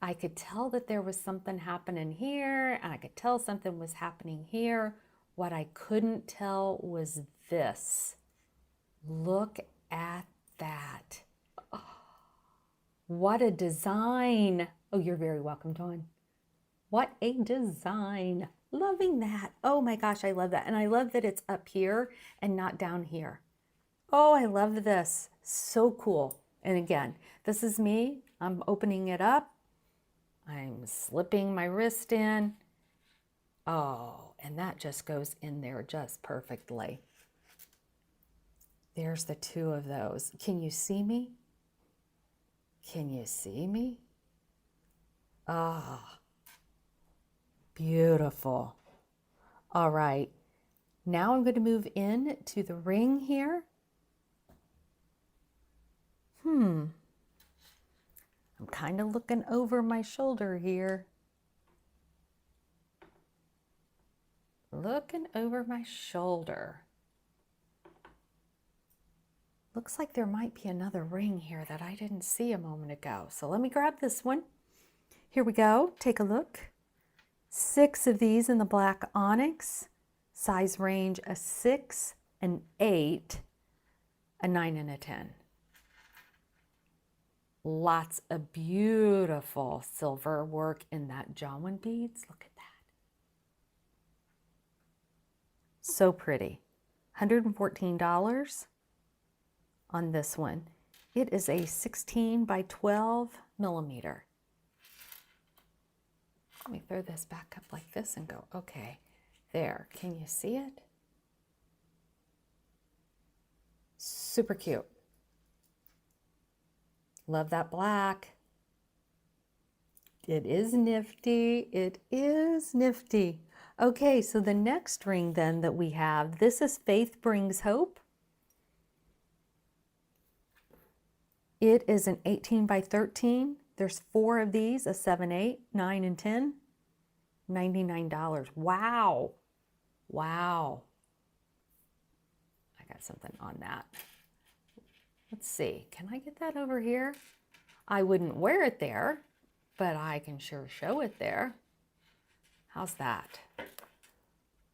[SPEAKER 1] I could tell that there was something happening here, and I could tell something was happening here. What I couldn't tell was this. Look at that. Oh, what a design. Oh, you're very welcome, Dawn. What a design. Loving that. Oh my gosh, I love that. And I love that it's up here and not down here. Oh, I love this. So cool. And again, this is me. I'm opening it up. I'm slipping my wrist in. Oh, and that just goes in there just perfectly. There's the 2 of those. Can you see me? Can you see me? Ah, beautiful. All right, now I'm going to move in to the ring here. I'm kind of looking over my shoulder here. Looking over my shoulder. Looks like there might be another ring here that I didn't see a moment ago. So let me grab this one. Here we go. Take a look. 6 of these in the black onyx. Size range a 6, an 8, a 9, and a 10. Lots of beautiful silver work in that Jawan beads. Look at that. So pretty. $114 on this one. It is a 16 by 12 millimeter. Let me throw this back up like this and go, okay, there, can you see it? Super cute. Love that black. It is nifty, it is nifty. Okay, so the next ring then that we have, this is Faith Brings Hope. It is an 18 by 13. There's 4 of these, a 7, 8, 9, and 10. $99. Wow. Wow. I got something on that. Let's see. Can I get that over here? I wouldn't wear it there, but I can sure show it there. How's that?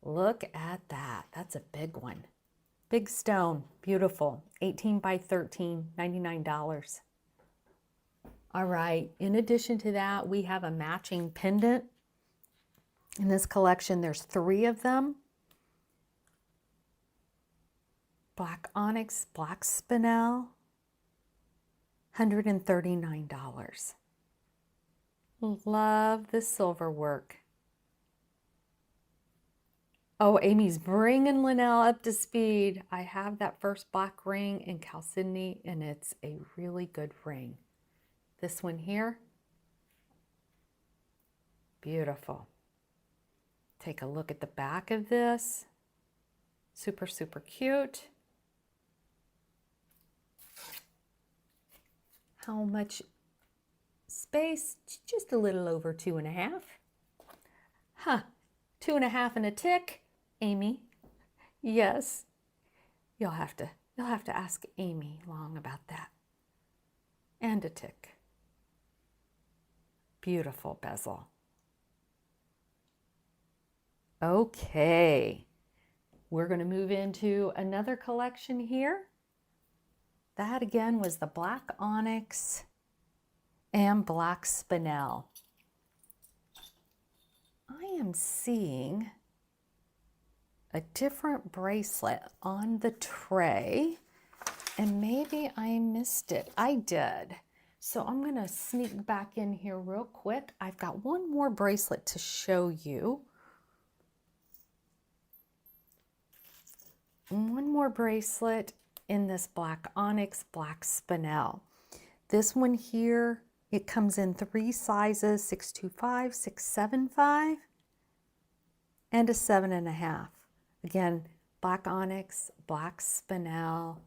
[SPEAKER 1] Look at that. That's a big one. Big stone. Beautiful. 18 by 13, $99. All right. In addition to that, we have a matching pendant. In this collection, there's 3 of them. Black onyx, black spinel, $139. Love the silver work. Oh, Amy's bringing Linnell up to speed. I have that first black ring in Chalcedony, and it's a really good ring. This one here, beautiful. Take a look at the back of this. Super, super cute. How much space? Just a little over 2.5. Huh, 2.5 and a tick. Amy, yes, you'll have to ask Amy Long about that. And a tick. Beautiful bezel. Okay, we're going to move into another collection here. That again was the black onyx and black spinel. I am seeing a different bracelet on the tray, and maybe I missed it. I did. So I'm going to sneak back in here real quick. I've got one more bracelet to show you. One more bracelet in this black onyx, black spinel. This one here, it comes in 3 sizes, 625, 675, and a 7.5. Again, black onyx, black spinel,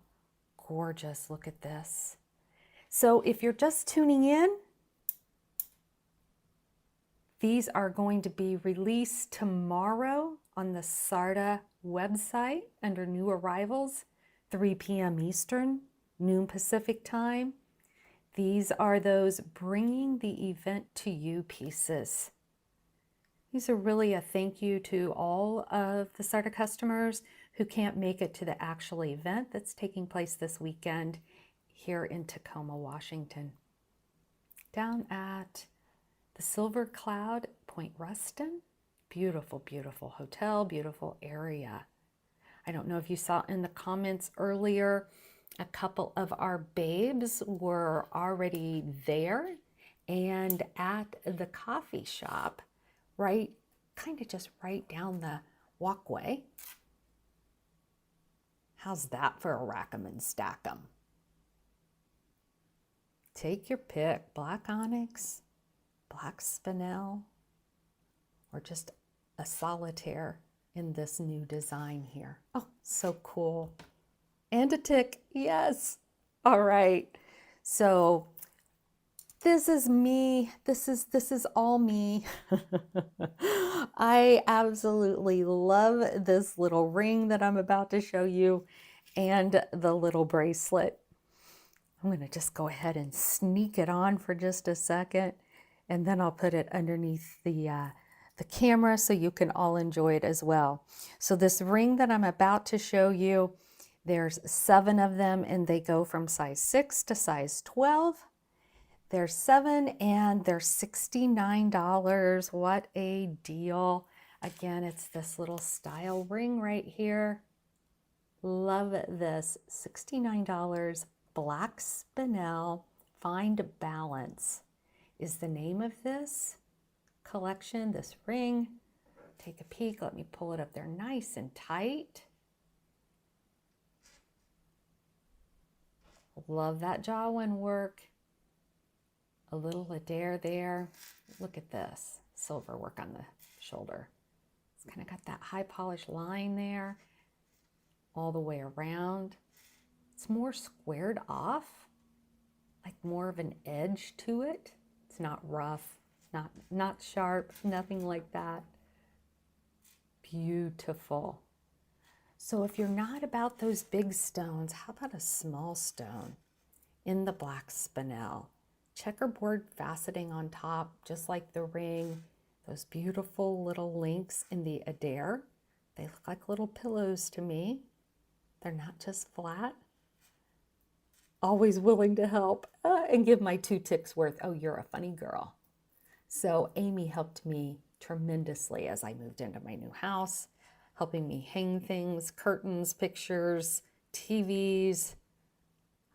[SPEAKER 1] gorgeous. Look at this. So if you're just tuning in, these are going to be released tomorrow on the Sarda website under new arrivals, 3 p.m. Eastern, noon Pacific time. These are those bringing the event to you pieces. These are really a thank you to all of the Sarda customers who can't make it to the actual event that's taking place this weekend here in Tacoma, Washington. Down at the Silver Cloud, Point Ruston. Beautiful, beautiful hotel, beautiful area. I don't know if you saw in the comments earlier, a couple of our babes were already there and at the coffee shop, right, kind of just right down the walkway. How's that for a rack 'em and stack 'em? Take your pick, black onyx, black spinel, or just a solitaire in this new design here. Oh, so cool. And a tick, yes. All right, so this is me. This is all me. I absolutely love this little ring that I'm about to show you and the little bracelet. I'm gonna just go ahead and sneak it on for just a second, and then I'll put it underneath the camera so you can all enjoy it as well. So this ring that I'm about to show you, there's 7 of them, and they go from size 6 to size 12. There's 7 and they're $69. What a deal. Again, it's this little style ring right here. Love this. $69. Black Spinel Find Balance is the name of this collection, this ring. Take a peek. Let me pull it up there nice and tight. Love that Jawan work. A little Adair there. Look at this. Silver work on the shoulder. It's kind of got that high polished line there all the way around. It's more squared off, like more of an edge to it. It's not rough, not sharp, nothing like that. Beautiful. So if you're not about those big stones, how about a small stone in the black spinel? Checkerboard faceting on top, just like the ring. Those beautiful little links in the Adair. They look like little pillows to me. They're not just flat. Always willing to help and give my 2 ticks worth. Oh, you're a funny girl. So Amy helped me tremendously as I moved into my new house, helping me hang things, curtains, pictures, TVs.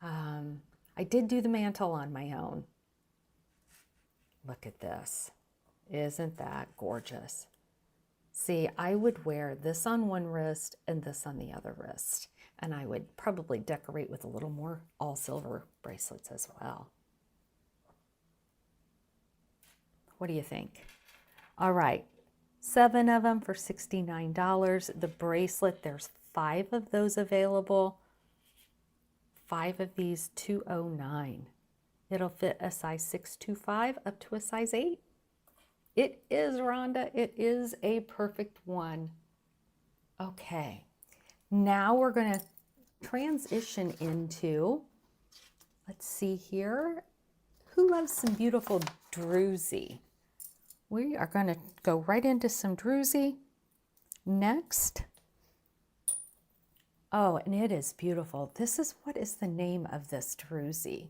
[SPEAKER 1] I did do the mantle on my own. Look at this. Isn't that gorgeous? See, I would wear this on one wrist and this on the other wrist. And I would probably decorate with a little more all silver bracelets as well. What do you think? All right, 7 of them for $69. The bracelet, there's 5 of those available. 5 of these, $209. It'll fit a size 625 up to a size 8. It is, Rhonda, it is a perfect one. Okay, now we're going to transition into, let's see here, who loves some beautiful druzy? We are going to go right into some druzy next. Oh, and it is beautiful. This is, what is the name of this druzy?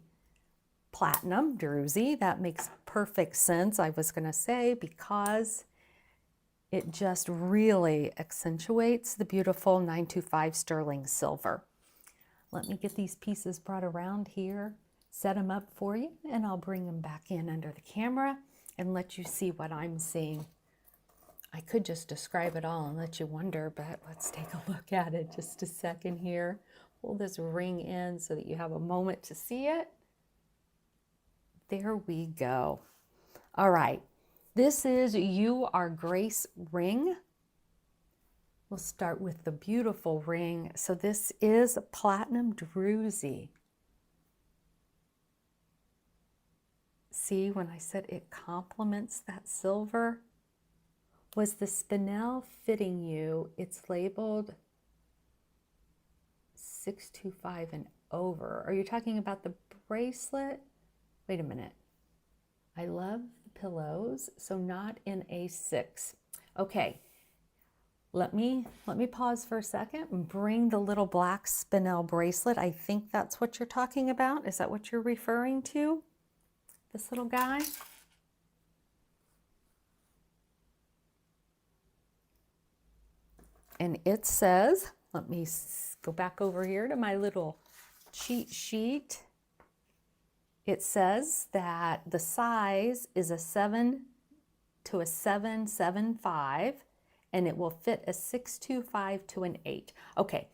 [SPEAKER 1] Platinum druzy. That makes perfect sense, I was going to say, because it just really accentuates the beautiful 925 sterling silver. Let me get these pieces brought around here, set them up for you, and I'll bring them back in under the camera and let you see what I'm seeing. I could just describe it all and let you wonder, but let's take a look at it just a second here. Pull this ring in so that you have a moment to see it. There we go. All right, this is You Are Grace ring. We'll start with the beautiful ring. So this is platinum druzy. See, when I said it complements that silver, was the spinel fitting you? It's labeled 625 and over. Are you talking about the bracelet? Wait a minute. I love the pillows, so not in A6. Okay, let me pause for a second and bring the little black spinel bracelet. I think that's what you're talking about. Is that what you're referring to? This little guy? And it says, let me go back over here to my little cheat sheet. It says that the size is a 7 to a 775, and it will fit a 625 to an 8. Okay,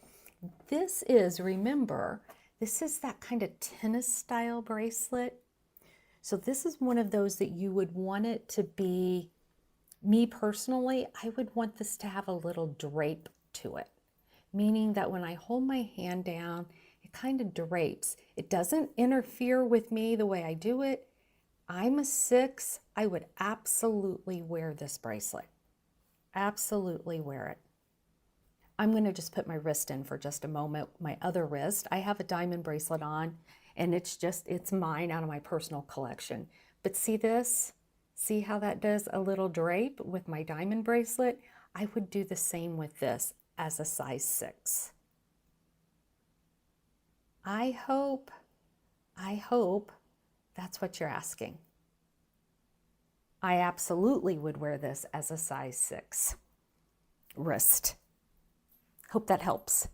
[SPEAKER 1] this is, remember, this is that kind of tennis style bracelet. So this is one of those that you would want it to be, me personally, I would want this to have a little drape to it, meaning that when I hold my hand down, it kind of drapes. It doesn't interfere with me the way I do it. I'm a 6. I would absolutely wear this bracelet. Absolutely wear it. I'm going to just put my wrist in for just a moment. My other wrist, I have a diamond bracelet on, and it's mine out of my personal collection. But see this? See how that does a little drape with my diamond bracelet? I would do the same with this as a size 6. I hope that's what you're asking. I absolutely would wear this as a size 6 wrist. Hope that helps.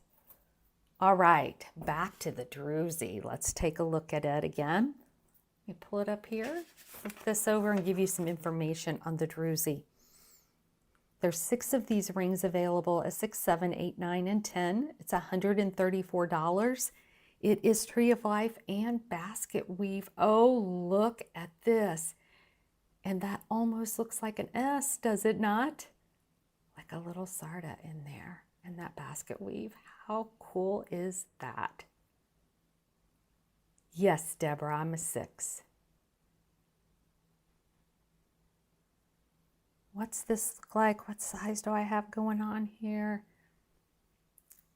[SPEAKER 1] All right, back to the druzy. Let's take a look at it again. Let me pull it up here, flip this over and give you some information on the druzy. There's 6 of these rings available, a 6, 7, 8, 9, and 10. It's $134. It is Tree of Life and basket weave. Oh, look at this. And that almost looks like an S, does it not? Like a little sarda in there and that basket weave. How cool is that? Yes, Deborah, I'm a 6. What's this look like? What size do I have going on here?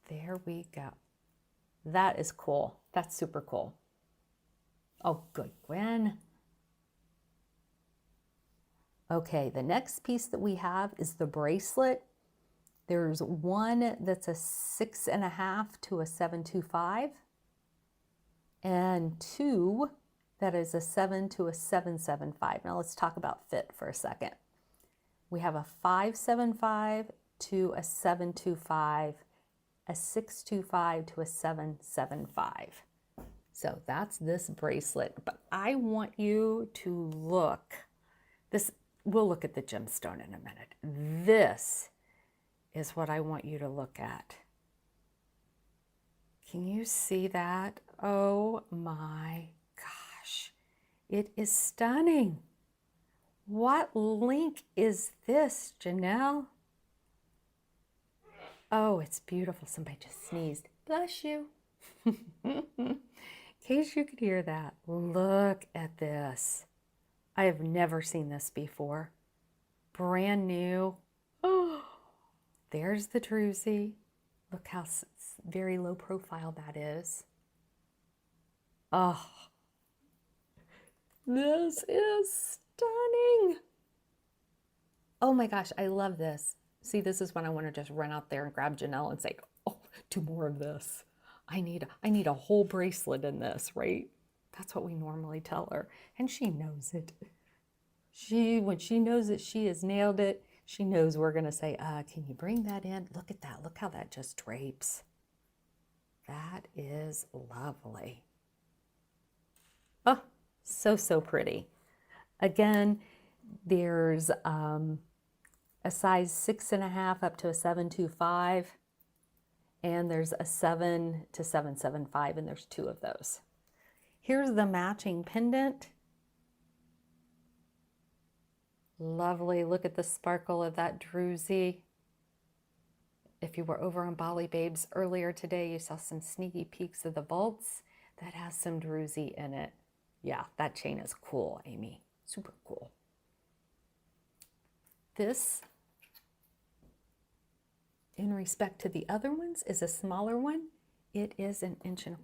[SPEAKER 1] There we go. That is cool. That's super cool. Oh, good, Gwen. Okay, the next piece that we have is the bracelet. There's one that's a 6.5 to a 725, and 2 that is a 7 to a 775. Now let's talk about fit for a second. We have a 575 to a 725, a 625 to a 775. So that's this bracelet. But I want you to look. We'll look at the gemstone in a minute. This is what I want you to look at. Can you see that? Oh my gosh. It is stunning. What link is this, Janelle? Oh, it's beautiful. Somebody just sneezed. Bless you. In case you could hear that, look at this. I have never seen this before. Brand new. Oh, there's the druzy. Look how very low profile that is. Oh, this is stunning. Oh my gosh, I love this. See, this is when I want to just run out there and grab Janelle and say, oh, do more of this. I need a whole bracelet in this, right? That's what we normally tell her. And she knows it. When she knows that she has nailed it, she knows we're going to say, can you bring that in? Look at that. Look how that just drapes. That is lovely. Oh, so pretty. Again, there's a size 6.5 up to a 725, and there's a 7 to 775, and there's 2 of those. Here's the matching pendant. Lovely. Look at the sparkle of that druzy. If you were over on Bali Babes earlier today, you saw some sneaky peeks of the vaults that has some druzy in it. Yeah, that chain is cool, Amy. Super cool. This, in respect to the other ones, is a smaller one. It is 1.25 inches.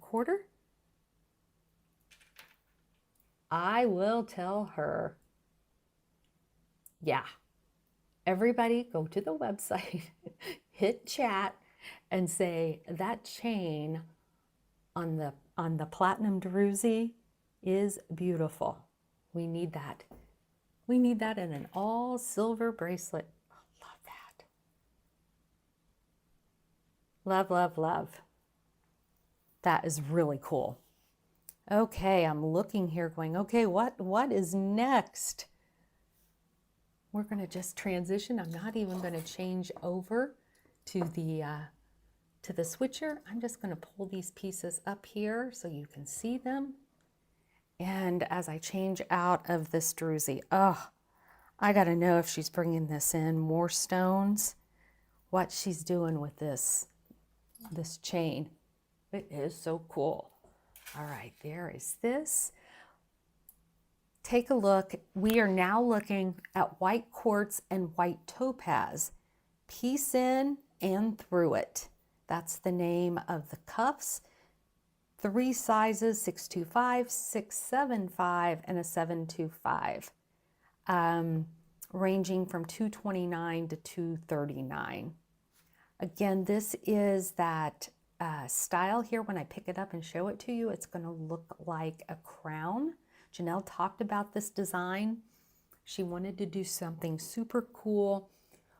[SPEAKER 1] I will tell her, yeah, everybody go to the website, hit chat, and say that chain on the platinum druzy is beautiful. We need that. We need that in an all silver bracelet. I love that. Love, love, love. That is really cool. Okay, I'm looking here going, okay, what is next? We're going to just transition. I'm not even going to change over to the switcher. I'm just going to pull these pieces up here so you can see them. And as I change out of this druzy, oh, I got to know if she's bringing this in more stones, what she's doing with this chain. It is so cool. All right, there is this. Take a look. We are now looking at white quartz and white topaz. Piece in and through it. That's the name of the cuffs. 3 sizes, 625, 675, and a 725. Ranging from 229 to 239. Again, this is that style here. When I pick it up and show it to you, it's going to look like a crown. Janelle talked about this design. She wanted to do something super cool,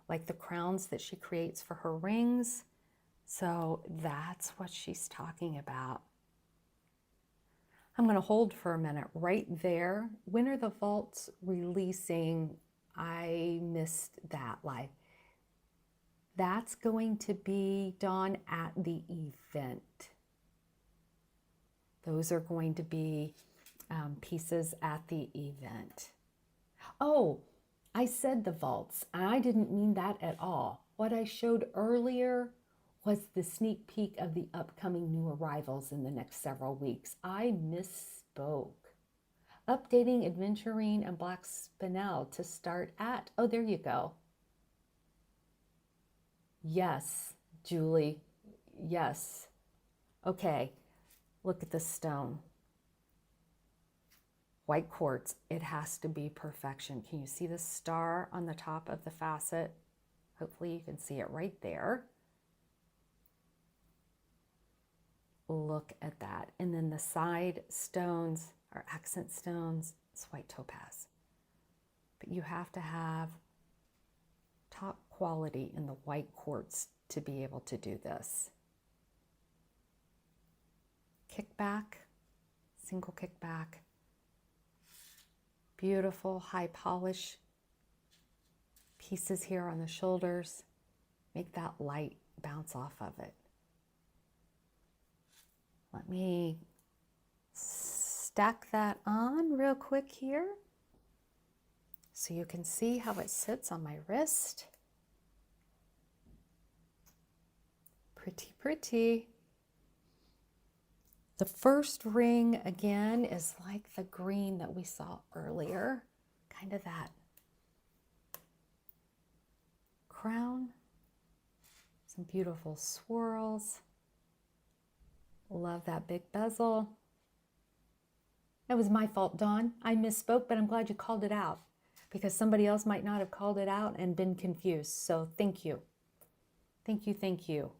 [SPEAKER 1] like the crowns that she creates for her rings. So that's what she's talking about. I'm going to hold for a minute right there. When are the vaults releasing? I missed that live. That's going to be done at the event. Those are going to be pieces at the event. Oh, I said the vaults, and I didn't mean that at all. What I showed earlier was the sneak peek of the upcoming new arrivals in the next several weeks. I misspoke. Updating Adventurine and Black Spinel to start at, oh, there you go. Yes, Julie, yes. Okay, look at the stone. White quartz, it has to be perfection. Can you see the star on the top of the facet? Hopefully you can see it right there. Look at that. And then the side stones are accent stones. It's white topaz. But you have to have top quality in the white quartz to be able to do this. Kickback, single kickback. Beautiful high polish pieces here on the shoulders. Make that light bounce off of it. Let me stack that on real quick here so you can see how it sits on my wrist. Pretty, pretty. The first ring, again, is like the green that we saw earlier. Kind of that crown. Some beautiful swirls. Love that big bezel. That was my fault, Dawn. I misspoke, but I'm glad you called it out because somebody else might not have called it out and been confused. So thank you. Thank you, thank you.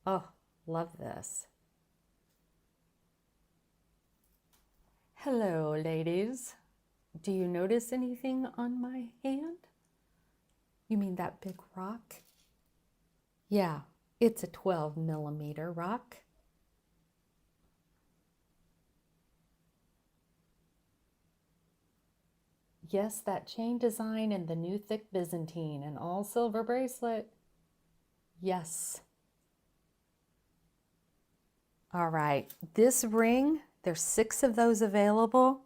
[SPEAKER 1] Oh, love this. Hello, ladies. Do you notice anything on my hand? You mean that big rock? Yeah, it's a 12mm rock. Yes, that chain design and the new thick Byzantine and all silver bracelet. Yes. All right, this ring, there's 6 of those available.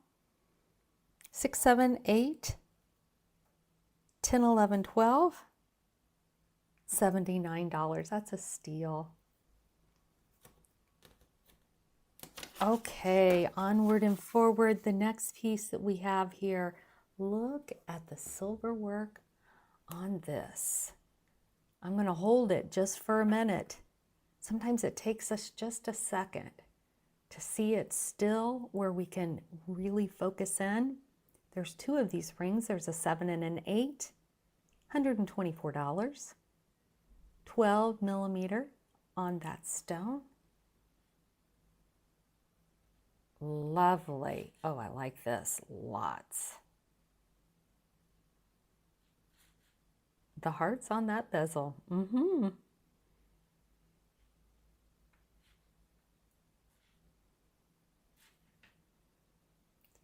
[SPEAKER 1] 6, 7, 8, 10, 11, 12, $79. That's a steal. Okay, onward and forward. The next piece that we have here, look at the silver work on this. I'm going to hold it just for a minute. Sometimes it takes us just a second to see it still where we can really focus in. There's 2 of these rings. There's a 7 and an 8, $124. 12mm on that stone. Lovely. Oh, I like this. Lots. The hearts on that bezel.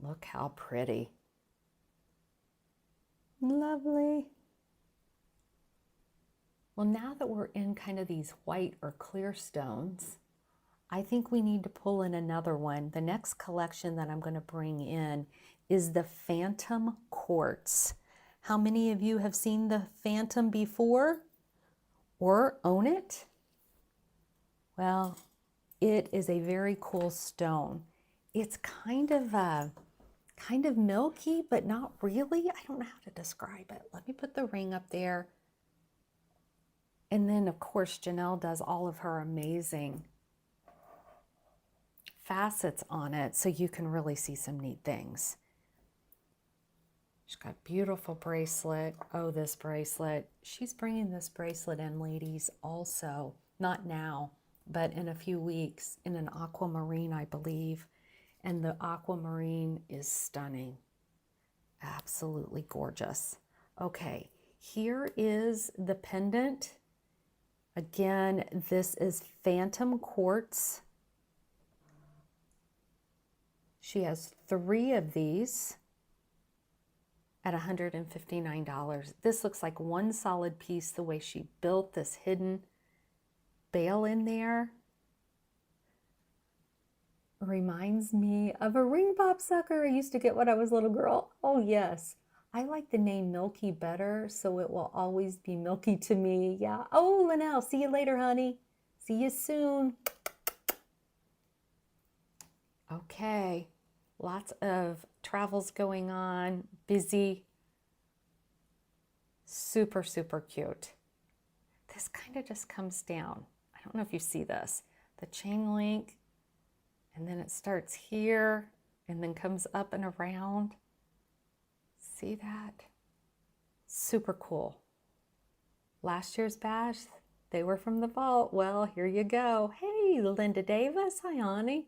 [SPEAKER 1] Look how pretty. Lovely. Well, now that we're in kind of these white or clear stones, I think we need to pull in another one. The next collection that I'm going to bring in is the Phantom Quartz. How many of you have seen the Phantom before or own it? Well, it is a very cool stone. It's kind of milky, but not really. I don't know how to describe it. Let me put the ring up there. And then, of course, Janelle does all of her amazing facets on it so you can really see some neat things. She's got a beautiful bracelet. Oh, this bracelet. She's bringing this bracelet in, ladies, also. Not now, but in a few weeks in an aquamarine, I believe. And the aquamarine is stunning. Absolutely gorgeous. Okay, here is the pendant. Again, this is Phantom Quartz. She has 3 of these at $159. This looks like one solid piece the way she built this hidden bale in there. Reminds me of a ring pop sucker I used to get when I was a little girl. Oh yes, I like the name Milky better, so it will always be Milky to me. Yeah. Oh, Linnell, see you later, honey. See you soon. Okay, lots of travels going on, busy. Super, super cute. This kind of just comes down. I don't know if you see this. The chain link, and then it starts here and then comes up and around. See that? Super cool. Last year's bash, they were from the vault. Well, here you go. Hey, Linda Davis. Hi, Ani.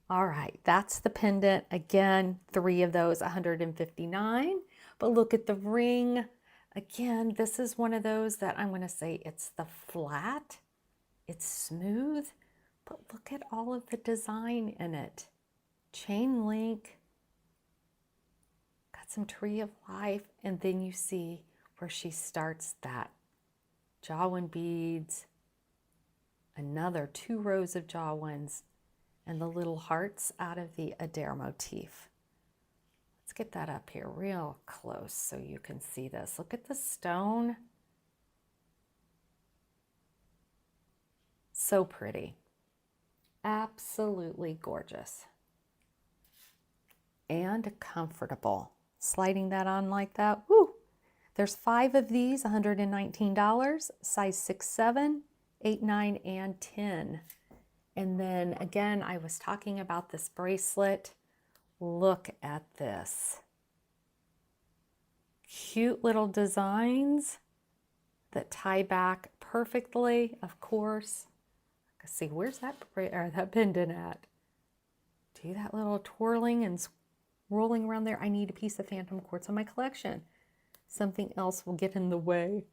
[SPEAKER 1] All right, that's the pendant. Again, 3 of those, $159. But look at the ring. Again, this is one of those that I'm going to say it's the flat. It's smooth, but look at all of the design in it. Chain link. Got some tree of life. And then you see where she starts that Jawan beads. Another 2 rows of Jawans. And the little hearts out of the Adair motif. Let's get that up here real close so you can see this. Look at the stone. So pretty. Absolutely gorgeous. And comfortable. Sliding that on like that, woo! There's 5 of these, $119, size 6, 7, 8, 9, and 10. And then again, I was talking about this bracelet. Look at this. Cute little designs that tie back perfectly, of course. Let's see, where's that pendant at? Do that little twirling and rolling around there. I need a piece of Phantom Quartz in my collection. Something else will get in the way.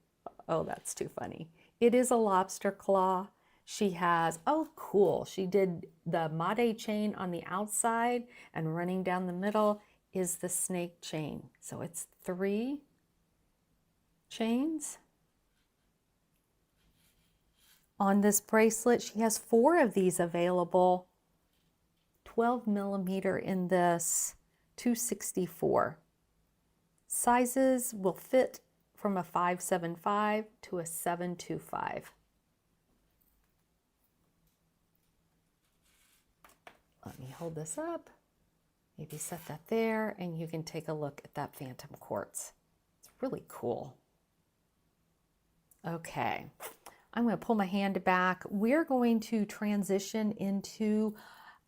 [SPEAKER 1] Oh, that's too funny. It is a lobster claw. She has, oh cool, she did the Made chain on the outside, and running down the middle is the snake chain. So it's 3 chains. On this bracelet, she has 4 of these available. 12 millimeter in this, $264. Sizes will fit from a 575 to a 725. Let me hold this up, maybe set that there, and you can take a look at that Phantom Quartz. It's really cool. Okay, I'm going to pull my hand back. We're going to transition into,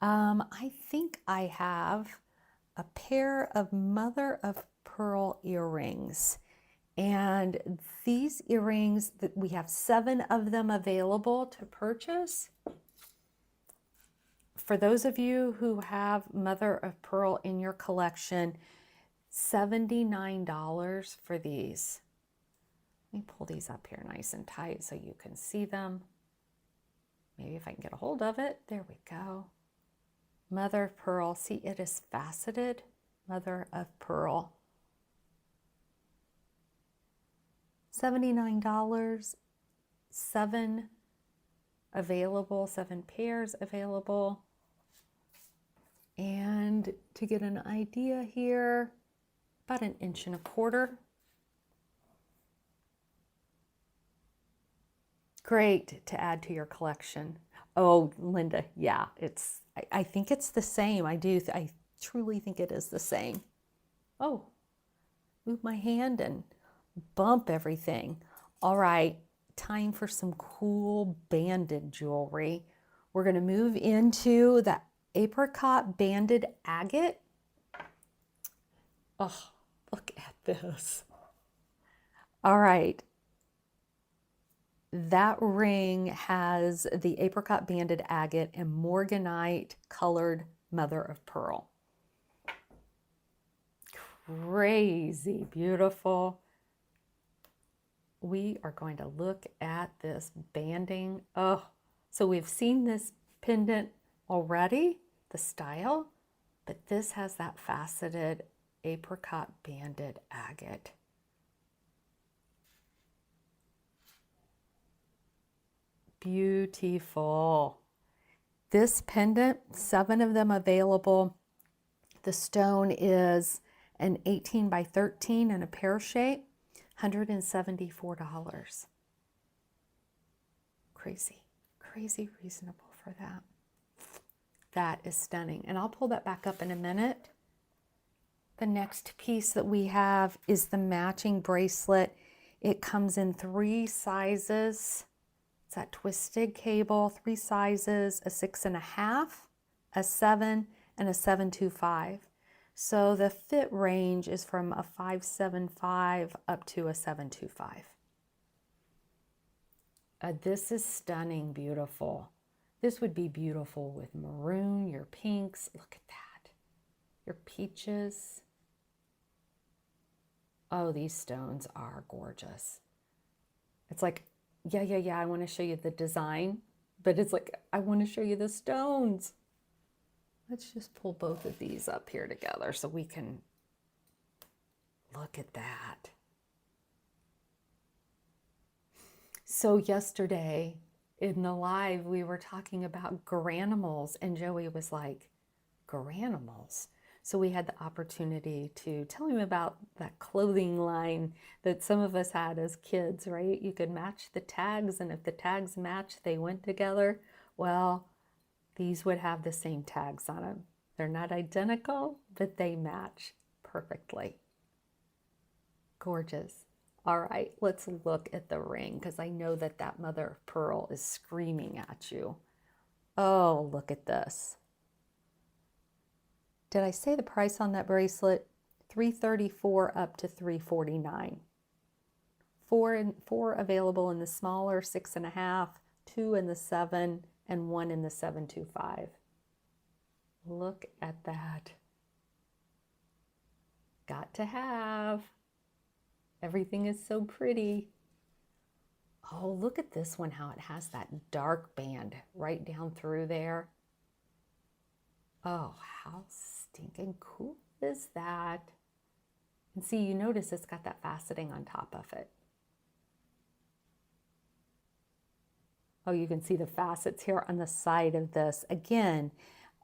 [SPEAKER 1] I think I have a pair of mother of pearl earrings. And these earrings, that we have 7 of them available to purchase. For those of you who have mother of pearl in your collection, $79 for these. Let me pull these up here nice and tight so you can see them. Maybe if I can get a hold of it. There we go. Mother of pearl. See, it is faceted. Mother of pearl. $79. 7 available, 7 pairs available. And to get an idea here, about 1.25 inches. Great to add to your collection. Oh, Linda, yeah, I think it's the same. I truly think it is the same. Oh, move my hand and bump everything. All right, time for some cool banded jewelry. We're going to move into the apricot banded agate. Oh, look at this. All right. That ring has the apricot banded agate and morganite colored mother of pearl. Crazy beautiful. we are going to look at this banding. Oh, so we've seen this pendant already, the style, but this has that faceted apricot banded agate. Beautiful. This pendant, 7 of them available. The stone is an 18 by 13 in a pear shape, $174. Crazy, crazy reasonable for that. That is stunning. And I'll pull that back up in a minute. The next piece that we have is the matching bracelet. It comes in 3 sizes. It's that twisted cable, 3 sizes, a 6.5, a 7, and a 7.25. So the fit range is from a 5.75 up to a 7.25. This is stunning, beautiful. This would be beautiful with maroon, your pinks. Look at that. Your peaches. Oh, these stones are gorgeous. It's like, yeah, I want to show you the design, but it's like, I want to show you the stones. Let's just pull both of these up here together so we can look at that. So yesterday in the live, we were talking about granimals, and Joey was like, granimals? So we had the opportunity to tell him about that clothing line that some of us had as kids, right? You could match the tags, and if the tags matched, they went together. Well, these would have the same tags on them. They're not identical, but they match perfectly. Gorgeous. All right, let's look at the ring, because I know that that mother of pearl is screaming at you. Oh, look at this. Did I say the price on that bracelet? $334 up to $349. 4 available in the smaller 6.5, 2 in the 7, and 1 in the 7.25. Look at that. Got to have. Everything is so pretty. Oh, look at this one, how it has that dark band right down through there. Oh, how stinking cool is that? And see, you notice it's got that faceting on top of it. Oh, you can see the facets here on the side of this. Again,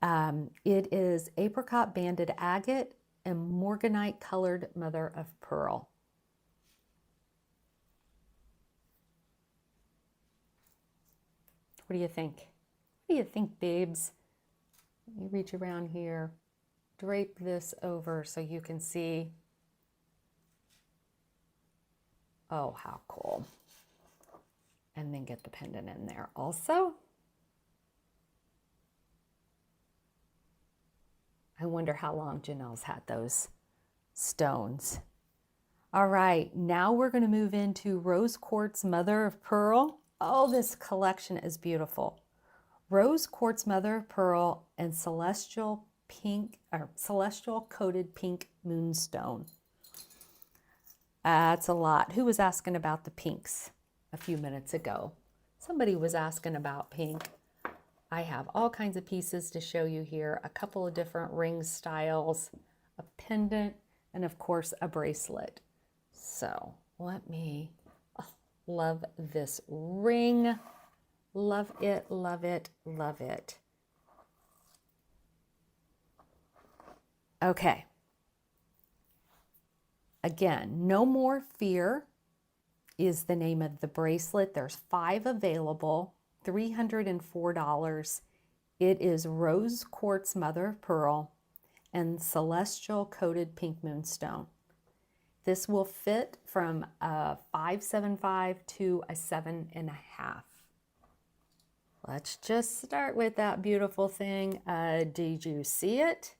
[SPEAKER 1] it is apricot banded agate and morganite colored mother of pearl. What do you think? What do you think, babes? Let me reach around here, drape this over so you can see. Oh, how cool. And then get the pendant in there also. I wonder how long Janelle's had those stones. All right, now we're going to move into rose quartz mother of pearl. Oh, this collection is beautiful. Rose quartz mother of pearl and celestial pink, or celestial coated pink moonstone. That's a lot. Who was asking about the pinks a few minutes ago? Somebody was asking about pink. I have all kinds of pieces to show you here. A couple of different ring styles, a pendant, and of course a bracelet. So let me, love this ring. Love it, love it, love it. Okay. Again, No More Fear is the name of the bracelet. There's 5 available, $304. It is rose quartz mother of pearl and celestial coated pink moonstone. This will fit from a 5.75 to a 7.5. Let's just start with that beautiful thing. Did you see it?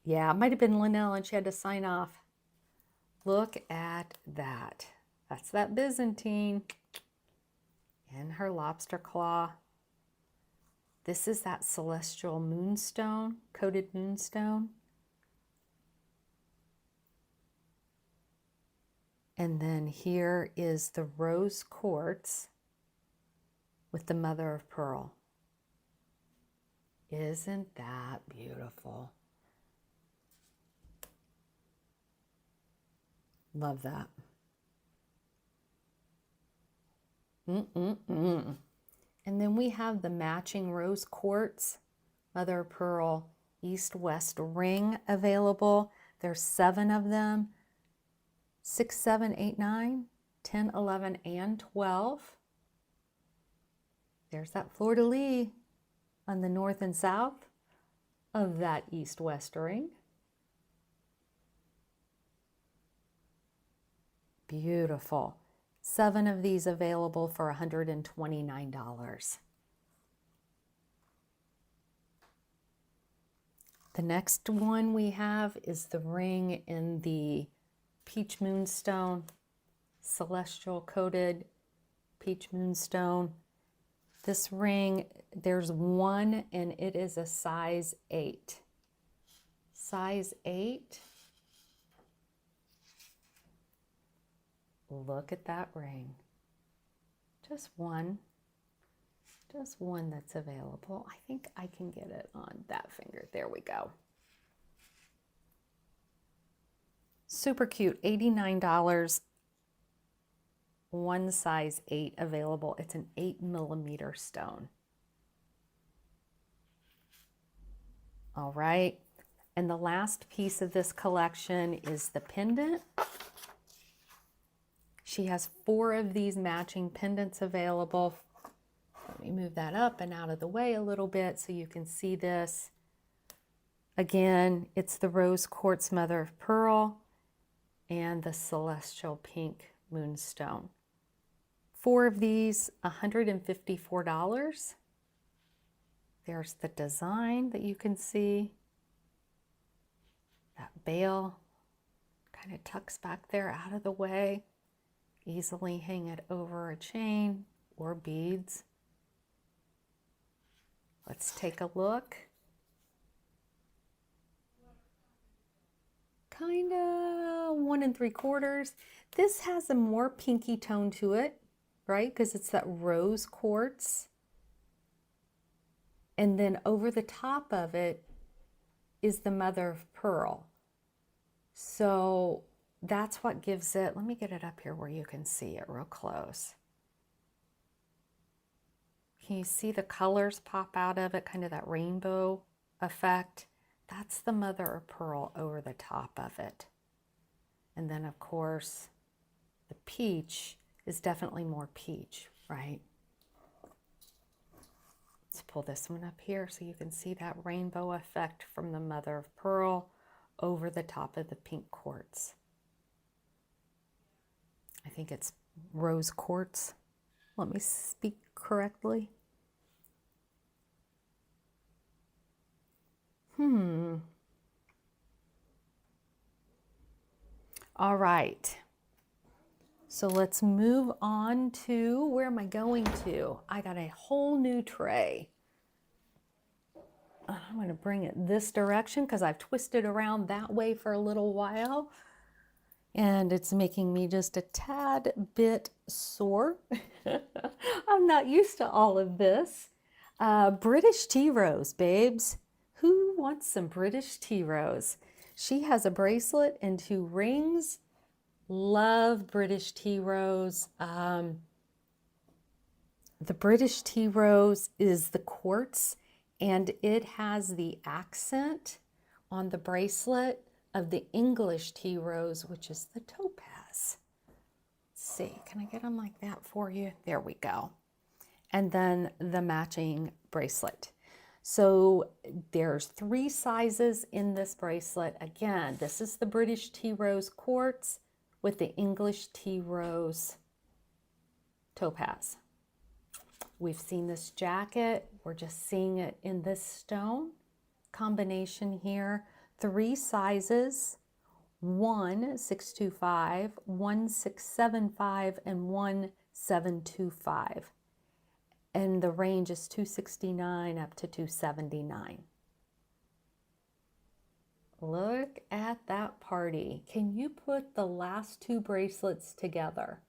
[SPEAKER 1] Yeah, it might have been Linnell and she had to sign off. Look at that. That's that Byzantine in her lobster claw. This is that celestial moonstone, coated moonstone. And then here is the rose quartz with the mother of pearl. Isn't that beautiful? Love that. Mm-mm-mm. And then we have the matching rose quartz, mother of pearl, east-west ring available. There's 7 of them, 6, 7, 8, 9, 10, 11, and 12. There's that fleur-de-lis on the north and south of that east-west ring. Beautiful. 7 of these available for $129. The next one we have is the ring in the peach moonstone, celestial coated peach moonstone. This ring, there's one and it is a size 8. Size 8. Look at that ring. Just one that's available. I think I can get it on that finger. There we go. Super cute, $89. One size 8 available. It's an 8mm stone. All right. And the last piece of this collection is the pendant. She has 4 of these matching pendants available. Let me move that up and out of the way a little bit so you can see this. Again, it's the rose quartz mother of pearl and the celestial pink moonstone. 4 of these, $154. There's the design that you can see. That bail kind of tucks back there out of the way. Easily hang it over a chain or beads. Let's take a look. Kind of 1 3/4. This has a more pinky tone to it, right? Because it's that rose quartz. And then over the top of it is the mother of pearl. So that's what gives it, let me get it up here where you can see it real close. Can you see the colors pop out of it, kind of that rainbow effect? That's the mother of pearl over the top of it. And then of course, the peach is definitely more peach, right? Let's pull this one up here so you can see that rainbow effect from the mother of pearl over the top of the pink quartz. I think it's rose quartz. Let me speak correctly. All right. So let's move on to, where am I going to? I got a whole new tray. I'm going to bring it this direction because I've twisted around that way for a little while. And it's making me just a tad bit sore. I'm not used to all of this. British tea rose, babes. Who wants some British tea rose? She has a bracelet and 2 rings. Love British tea rose. The British tea rose is the quartz, and it has the accent on the bracelet of the English tea rose, which is the topaz. Let's see, can I get them like that for you? There we go. And then the matching bracelet. So there's 3 sizes in this bracelet. Again, this is the British tea rose quartz with the English tea rose topaz. We've seen this jacket. We're just seeing it in this stone combination here. 3 sizes, 1 625, 1 675, and 1 725. And the range is $269 up to $279. Look at that party. Can you put the last two bracelets together?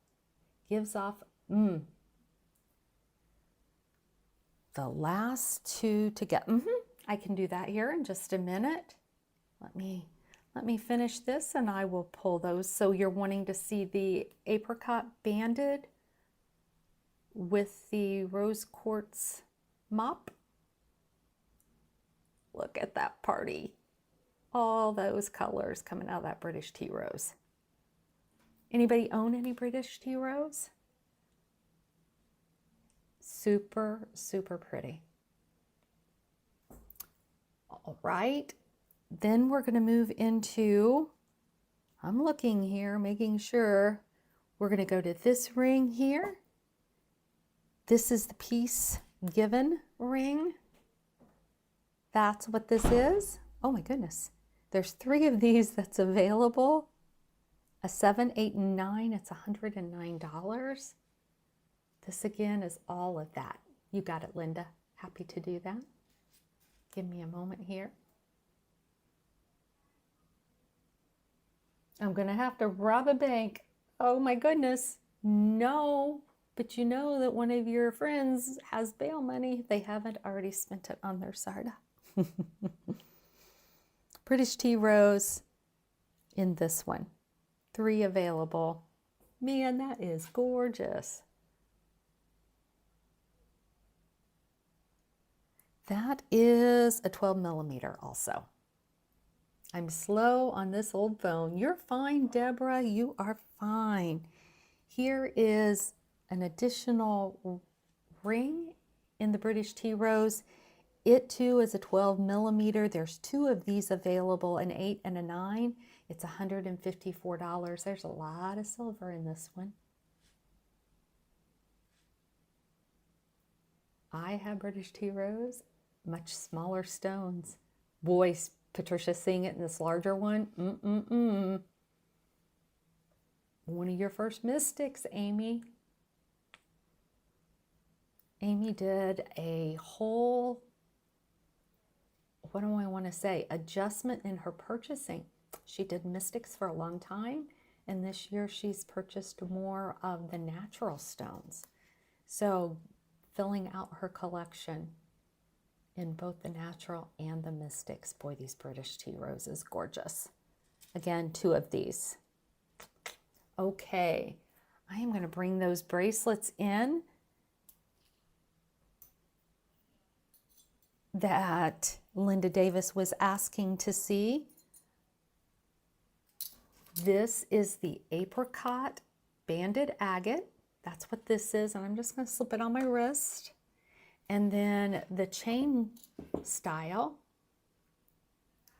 [SPEAKER 1] Gives off, the last two together. I can do that here in just a minute. Let me finish this and I will pull those. So you're wanting to see the apricot banded with the rose quartz mop. Look at that party. All those colors coming out of that British tea rose. Anybody own any British tea rose? Super, super pretty. All right, then we're going to move into, I'm looking here, making sure, we're going to go to this ring here. This is the Peace Given ring. That's what this is. Oh my goodness. There's 3 of these that's available. A 7, 8, and 9, it's $109. This again is all of that. You got it, Linda. Happy to do that. Give me a moment here. I'm going to have to rob a bank. Oh my goodness. No, but you know that one of your friends has bail money. They haven't already spent it on their sarda. British tea rose in this one. 3 available. Man, that is gorgeous. That is a 12 millimeter also. I'm slow on this old phone. You're fine, Deborah. You are fine. Here is an additional ring in the British tea rose. It too is a 12 millimeter. There's 2 of these available, an 8 and a 9. It's $154. There's a lot of silver in this one. I have British tea rose, much smaller stones. Boy, Patricia's seeing it in this larger one. One of your first mystics, Amy. Amy did a whole, what do I want to say, adjustment in her purchasing. She did mystics for a long time, and this year she's purchased more of the natural stones. So filling out her collection in both the natural and the mystics. Boy, these British tea roses, gorgeous. Again, 2 of these. Okay, I am going to bring those bracelets in that Linda Davis was asking to see. This is the apricot banded agate. That's what this is, and I'm just going to slip it on my wrist. And then the chain style,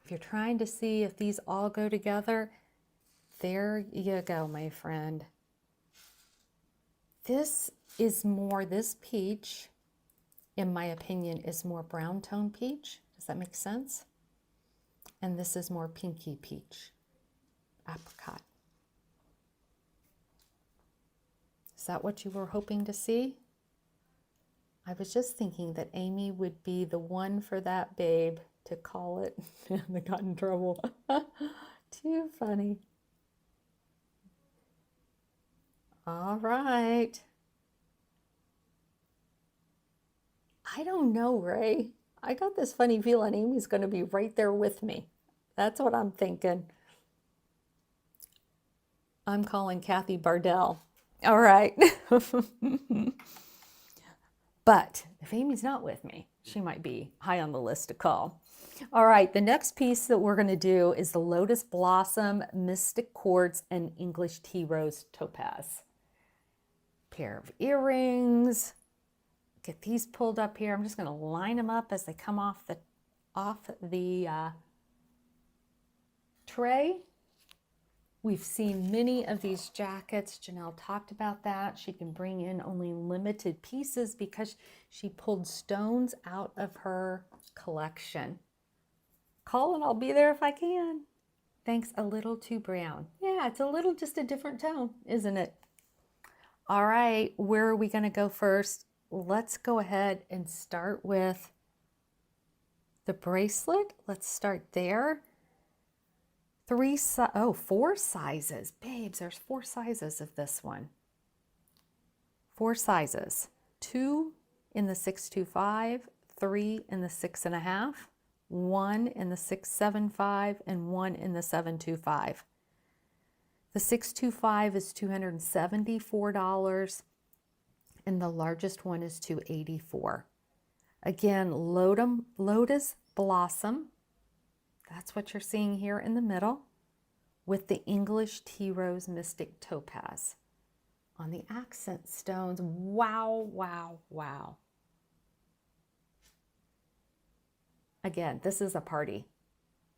[SPEAKER 1] if you're trying to see if these all go together, there you go, my friend. This is more, this peach, in my opinion, is more brown tone peach. Does that make sense? And this is more pinky peach, apricot. Is that what you were hoping to see? I was just thinking that Amy would be the one for that babe to call it. They got in trouble. Too funny. All right. I don't know, Ray. I got this funny feeling Amy's going to be right there with me. That's what I'm thinking. I'm calling Kathy Bardell. All right. But if Amy's not with me, she might be high on the list to call. All right, the next piece that we're going to do is the Lotus Blossom Mystic Quartz and English Tea Rose Topaz. Pair of earrings. Get these pulled up here. I'm just going to line them up as they come off the tray. We've seen many of these jackets. Janelle talked about that. She can bring in only limited pieces because she pulled stones out of her collection. Call and I'll be there if I can. Thanks, a little too brown. Yeah, it's a little just a different tone, isn't it? All right, where are we going to go first? Let's go ahead and start with the bracelet. Let's start there. 4 sizes. Babes, there's 4 sizes of this one. 4 sizes. 2 in the 625, 3 in the 6.5, 1 in the 675, and 1 in the 725. The 625 is $274, and the largest one is $284. Again, Lotus Blossom. That's what you're seeing here in the middle, with the English Tea Rose Mystic Topaz on the accent stones. Wow, wow, wow. Again, this is a party.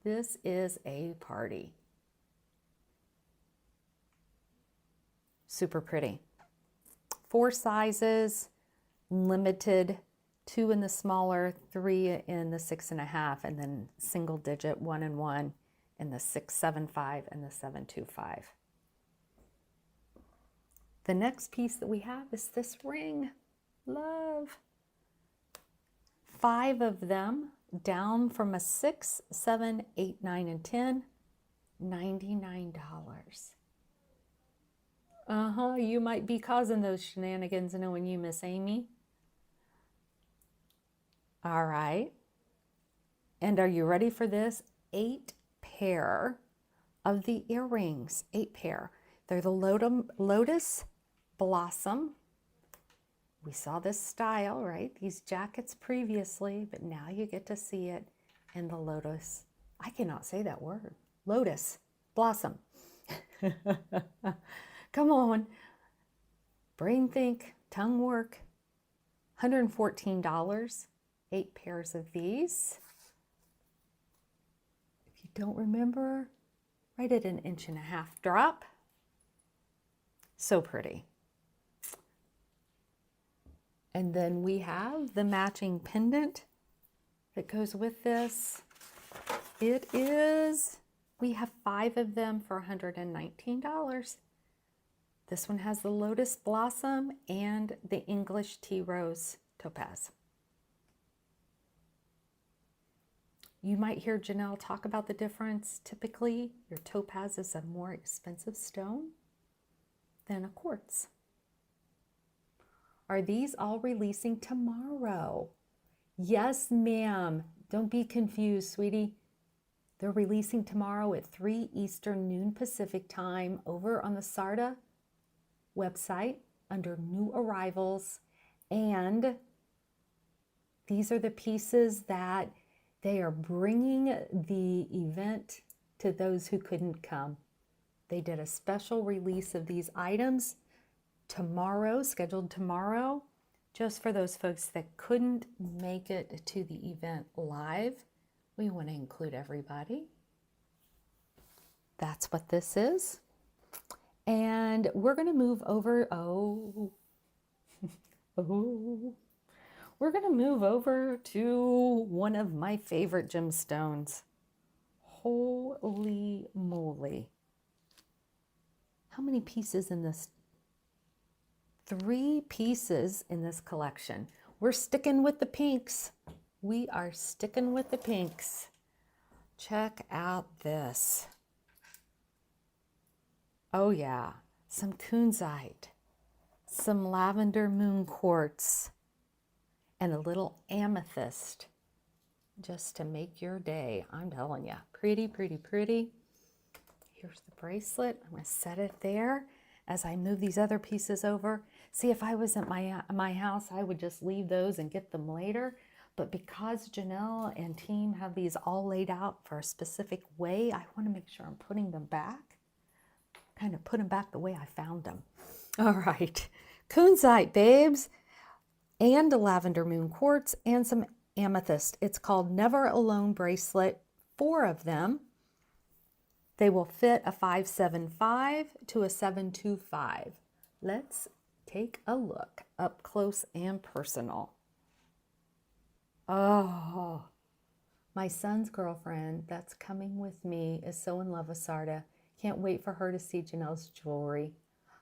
[SPEAKER 1] This is a party. Super pretty. 4 sizes, limited, 2 in the smaller, 3 in the 6.5, and then single digit 1 and 1 in the 675 and the 725. The next piece that we have is this ring. Love. 5 of them, down from a 6, 7, 8, 9, and 10, $99. You might be causing those shenanigans knowing you, Miss Amy. All right. And are you ready for this? 8 pair of the earrings. 8 pair. They're the Lotus Blossom. We saw this style, right? These jackets previously, but now you get to see it in the Lotus. I cannot say that word. Lotus Blossom. Come on. Brain think, tongue work. $114. 8 pairs of these. If you don't remember, right at an 1.5 inch drop. So pretty. And then we have the matching pendant that goes with this. We have 5 of them for $119. This one has the Lotus Blossom and the English Tea Rose Topaz. You might hear Janelle talk about the difference. Typically, your topaz is a more expensive stone than a quartz. Are these all releasing tomorrow? Yes, ma'am. Don't be confused, sweetie. They're releasing tomorrow at 3 Eastern, noon Pacific time over on the Sarda website under new arrivals. And these are the pieces that they are bringing the event to those who couldn't come. They did a special release of these items tomorrow, scheduled tomorrow, just for those folks that couldn't make it to the event live. We want to include everybody. That's what this is. And we're going to move over, we're going to move over to one of my favorite gemstones. Holy moly. How many pieces in this? 3 pieces in this collection. We're sticking with the pinks. We are sticking with the pinks. Check out this. Oh yeah, some kunzite, some lavender moon quartz, and a little amethyst just to make your day. I'm telling you, pretty, pretty, pretty. Here's the bracelet. I'm going to set it there as I move these other pieces over. See, if I was at my house, I would just leave those and get them later. But because Janelle and team have these all laid out for a specific way, I want to make sure I'm putting them back. Kind of put them back the way I found them. All right. Kunzite, babes. And a lavender moon quartz and some amethyst. It's called Never Alone bracelet. 4 of them. They will fit a 575 to a 725. Let's take a look up close and personal. Oh, my son's girlfriend that's coming with me is so in love with Sarda. Can't wait for her to see Janelle's jewelry.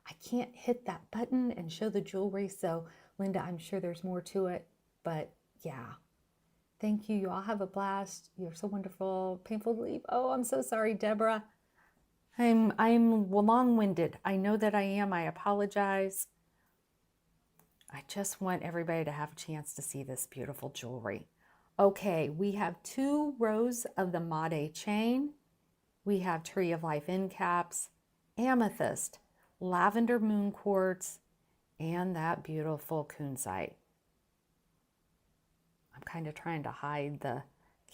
[SPEAKER 1] I can't hit that button and show the jewelry, so Linda, I'm sure there's more to it, but yeah, Thank you. You all have a blast. You're so wonderful. Painful to leave. Oh, I'm so sorry, Deborah. I'm long-winded. I know that I am. I apologize. I just want everybody to have a chance to see this beautiful jewelry. Okay, we have 2 rows of the Made chain. We have Tree of Life end caps, amethyst, lavender moon quartz, and that beautiful kunzite. I'm kind of trying to hide the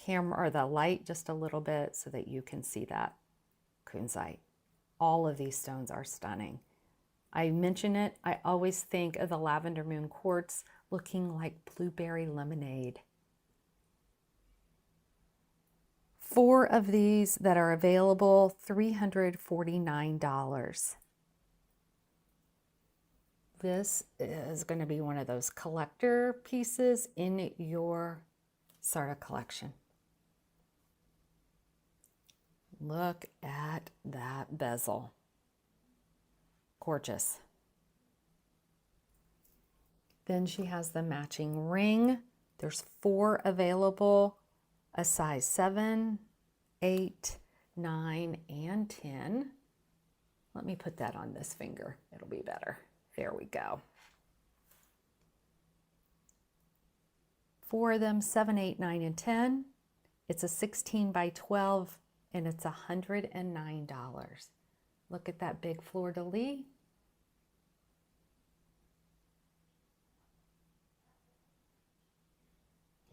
[SPEAKER 1] camera or the light just a little bit so that you can see that kunzite. All of these stones are stunning. I mention it, I always think of the lavender moon quartz looking like blueberry lemonade. 4 of these that are available, $349. This is going to be one of those collector pieces in your Sarda collection. Look at that bezel. Gorgeous. Then she has the matching ring. There's 4 available, a size 7, 8, 9, and 10. Let me put that on this finger. It'll be better. There we go. 4 of them, 7, 8, 9, and 10. It's a 16 by 12 and it's $109. Look at that big fleur-de-lis.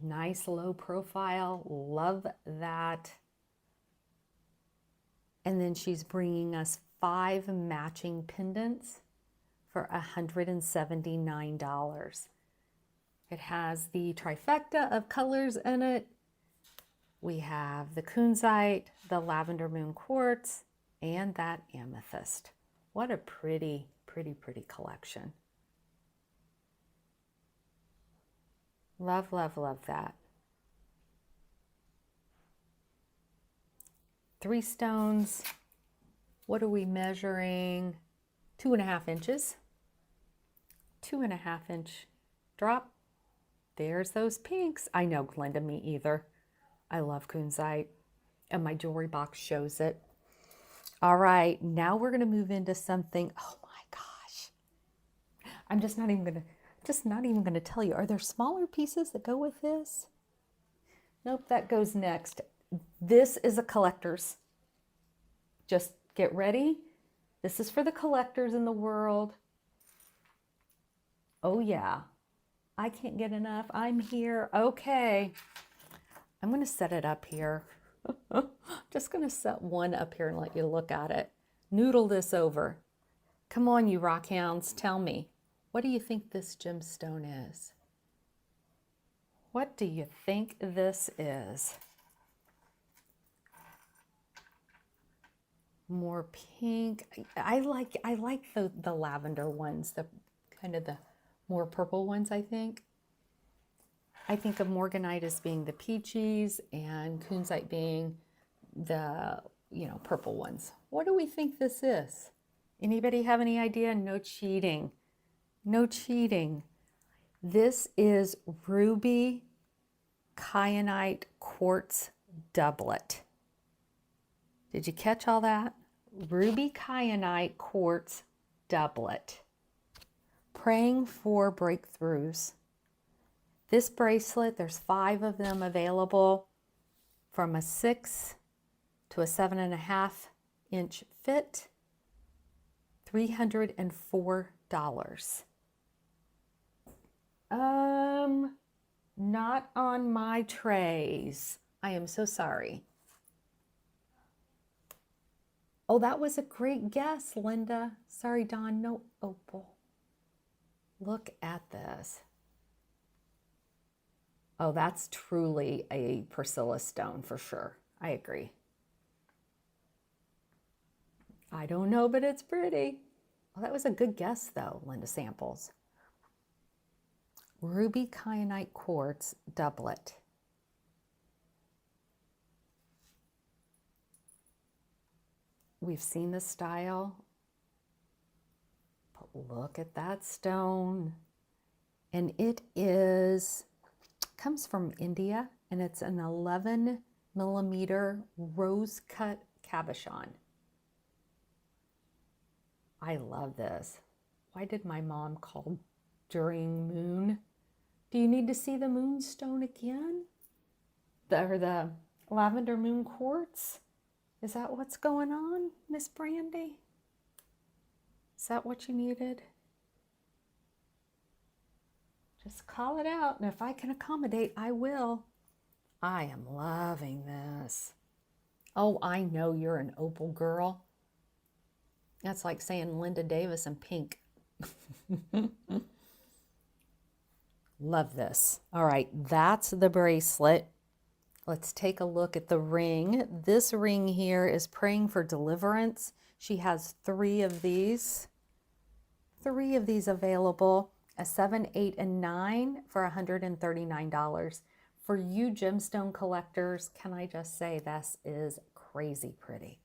[SPEAKER 1] Nice low profile, love that. And then she's bringing us 5 matching pendants for $179. It has the trifecta of colors in it. We have the kunzite, the lavender moon quartz, and that amethyst. What a pretty, pretty, pretty collection. Love, love, love that. 3 stones. What are we measuring? 2.5 inches. 2.5 inch drop. There's those pinks. I know, Glenda, me either. I love kunzite, and my jewelry box shows it. All right, now we're going to move into something. Oh my gosh. I'm just not even going to tell you. Are there smaller pieces that go with this? Nope, that goes next. This is a collector's. Just get ready. This is for the collectors in the world. Oh yeah. I can't get enough. I'm here. Okay. I'm going to set it up here. Just going to set one up here and let you look at it. Noodle this over. Come on, you rock hounds. Tell me. What do you think this gemstone is? What do you think this is? More pink. I like the lavender ones, the kind of the more purple ones, I think. I think of morganite as being the peaches and kunzite being the, purple ones. What do we think this is? Anybody have any idea? No cheating. No cheating. This is ruby kyanite quartz doublet. Did you catch all that? Ruby kyanite quartz doublet. Praying for breakthroughs. This bracelet, there's 5 of them available from a 6 to a 7.5 inch fit. $304. Not on my trays. I am so sorry. Oh, that was a great guess, Linda. Sorry, Dawn, no opal. Look at this. Oh, that's truly a Priscilla stone for sure. I agree. I don't know, but it's pretty. Well, that was a good guess though, Linda Samples. Ruby kyanite quartz doublet. We've seen the style, but look at that stone. And it comes from India. and it's an 11mm rose cut cabochon. I love this. Why did my mom call during moon? Do you need to see the moonstone again? Or the lavender moon quartz? Is that what's going on, Miss Brandy? Is that what you needed? Just call it out, and if I can accommodate, I will. I am loving this. Oh, I know you're an opal girl. That's like saying Linda Davis in pink. Love this. All right, that's the bracelet. Let's take a look at the ring. This ring here is praying for deliverance. She has 3 of these. 3 of these available, a 7, 8, and 9 for $139. For you gemstone collectors, can I just say this is crazy pretty.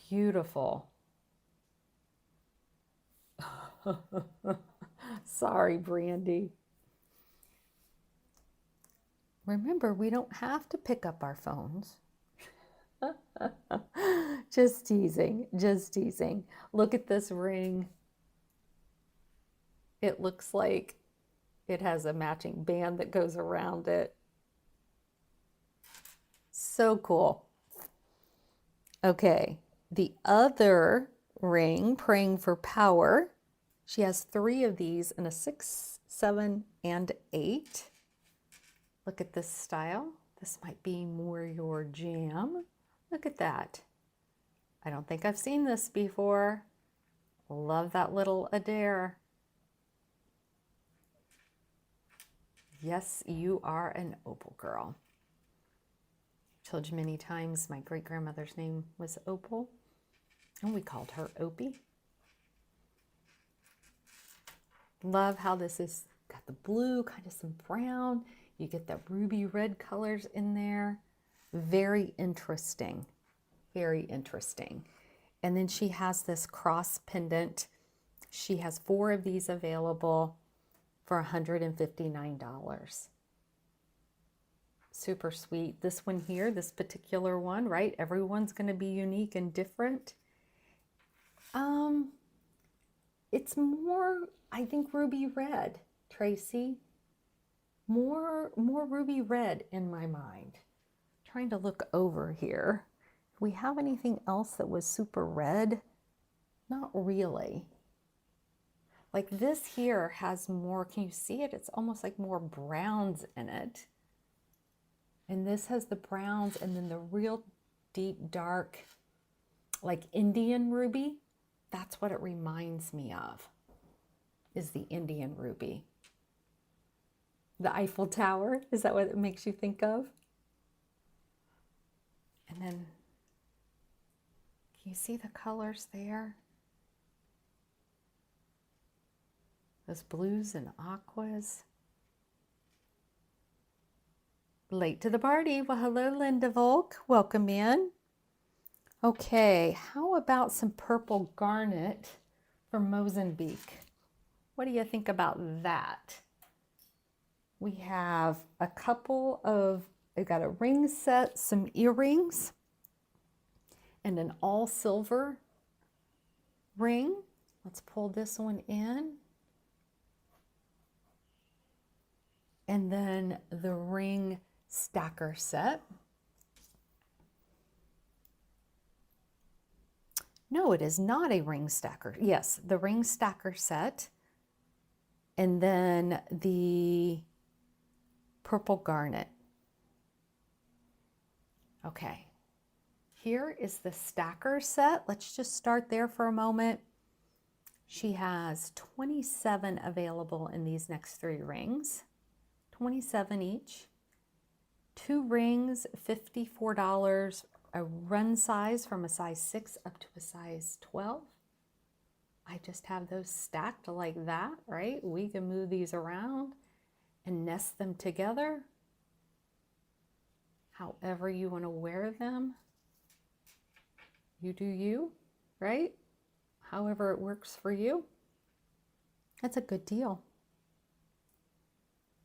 [SPEAKER 1] Beautiful. Sorry, Brandy. Remember, we don't have to pick up our phones. Just teasing, just teasing. Look at this ring. It looks like it has a matching band that goes around it. So cool. Okay, the other ring, praying for power. She has 3 of these in a 6, 7, and 8. Look at this style. This might be more your jam. Look at that. I don't think I've seen this before. Love that little Adair. Yes, you are an opal girl. Told you many times my great-grandmother's name was Opal, and we called her Opie. Love how this is got the blue, kind of some brown. You get the ruby red colors in there. Very interesting, very interesting. And then she has this cross pendant. She has 4 of these available for $159. Super sweet. This one here, this particular one, right? Everyone's going to be unique and different. It's more, I think, ruby red, Tracy. More ruby red in my mind. Trying to look over here. Do we have anything else that was super red? Not really. Like this here has more, can you see it? It's almost like more browns in it. And this has the browns and then the real deep dark, like Indian ruby. That's what it reminds me of, is the Indian ruby. The Eiffel Tower, is that what it makes you think of? And then, can you see the colors there? Those blues and aquas. Late to the party. Well, hello, Linda Volk. Welcome in. Okay, how about some purple garnet from Mozambique? What do you think about that? We have a couple of, we've got a ring set, some earrings, and an all silver ring. Let's pull this one in. And then the ring stacker set. No, it is not a ring stacker. Yes, the ring stacker set. And then the purple garnet. Okay, here is the stacker set. Let's just start there for a moment. She has 27 available in these next 3 rings, 27 each. 2 rings, $54, a run size from a size 6 up to a size 12. I just have those stacked like that, right? We can move these around and nest them together however you want to wear them. You do you, right? However it works for you. That's a good deal.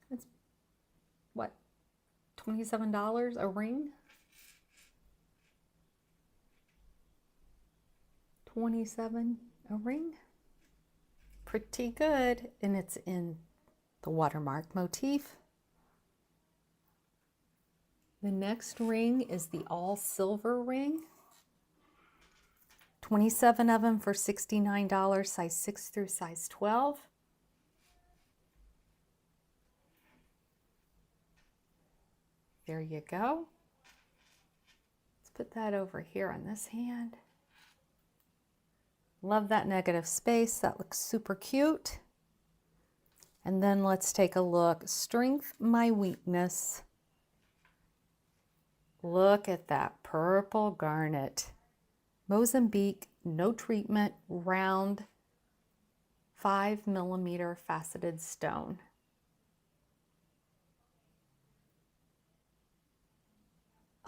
[SPEAKER 1] It's what, $27 a ring? 27 a ring? Pretty good. And it's in the watermark motif. The next ring is the all silver ring. 27 of them for $69, size 6 through size 12. There you go. Let's put that over here on this hand. Love that negative space. That looks super cute. And then let's take a look. Strength, my weakness. Look at that purple garnet. Mozambique, no treatment, round, 5mm faceted stone.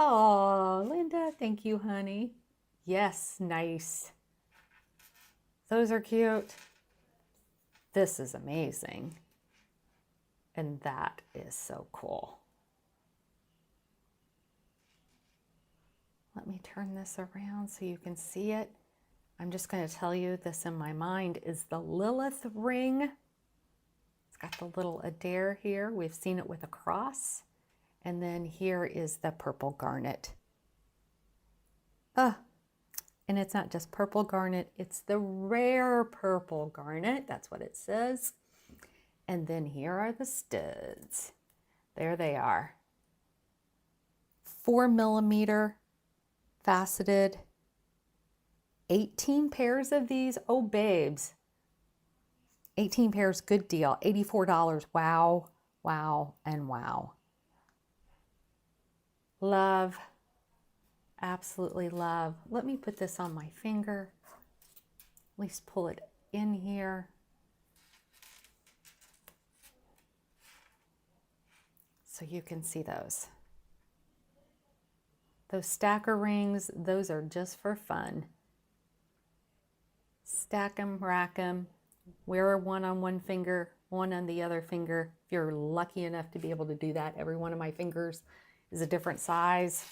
[SPEAKER 1] Oh, Linda, thank you, honey. Yes, nice. Those are cute. This is amazing. And that is so cool. Let me turn this around so you can see it. I'm just going to tell you this in my mind is the Lilith ring. It's got the little Adair here. We've seen it with a cross. And then here is the purple garnet. And it's not just purple garnet, it's the rare purple garnet. That's what it says. And then here are the studs. There they are. 4mm faceted. 18 pairs of these. Oh, babes. 18 pairs, good deal. $84. Wow, wow, and wow. Love. Absolutely love. Let me put this on my finger. At least pull it in here. So you can see those. Those stacker rings, those are just for fun. Stack them, rack them, wear one on one finger, one on the other finger. If you're lucky enough to be able to do that, every one of my fingers is a different size.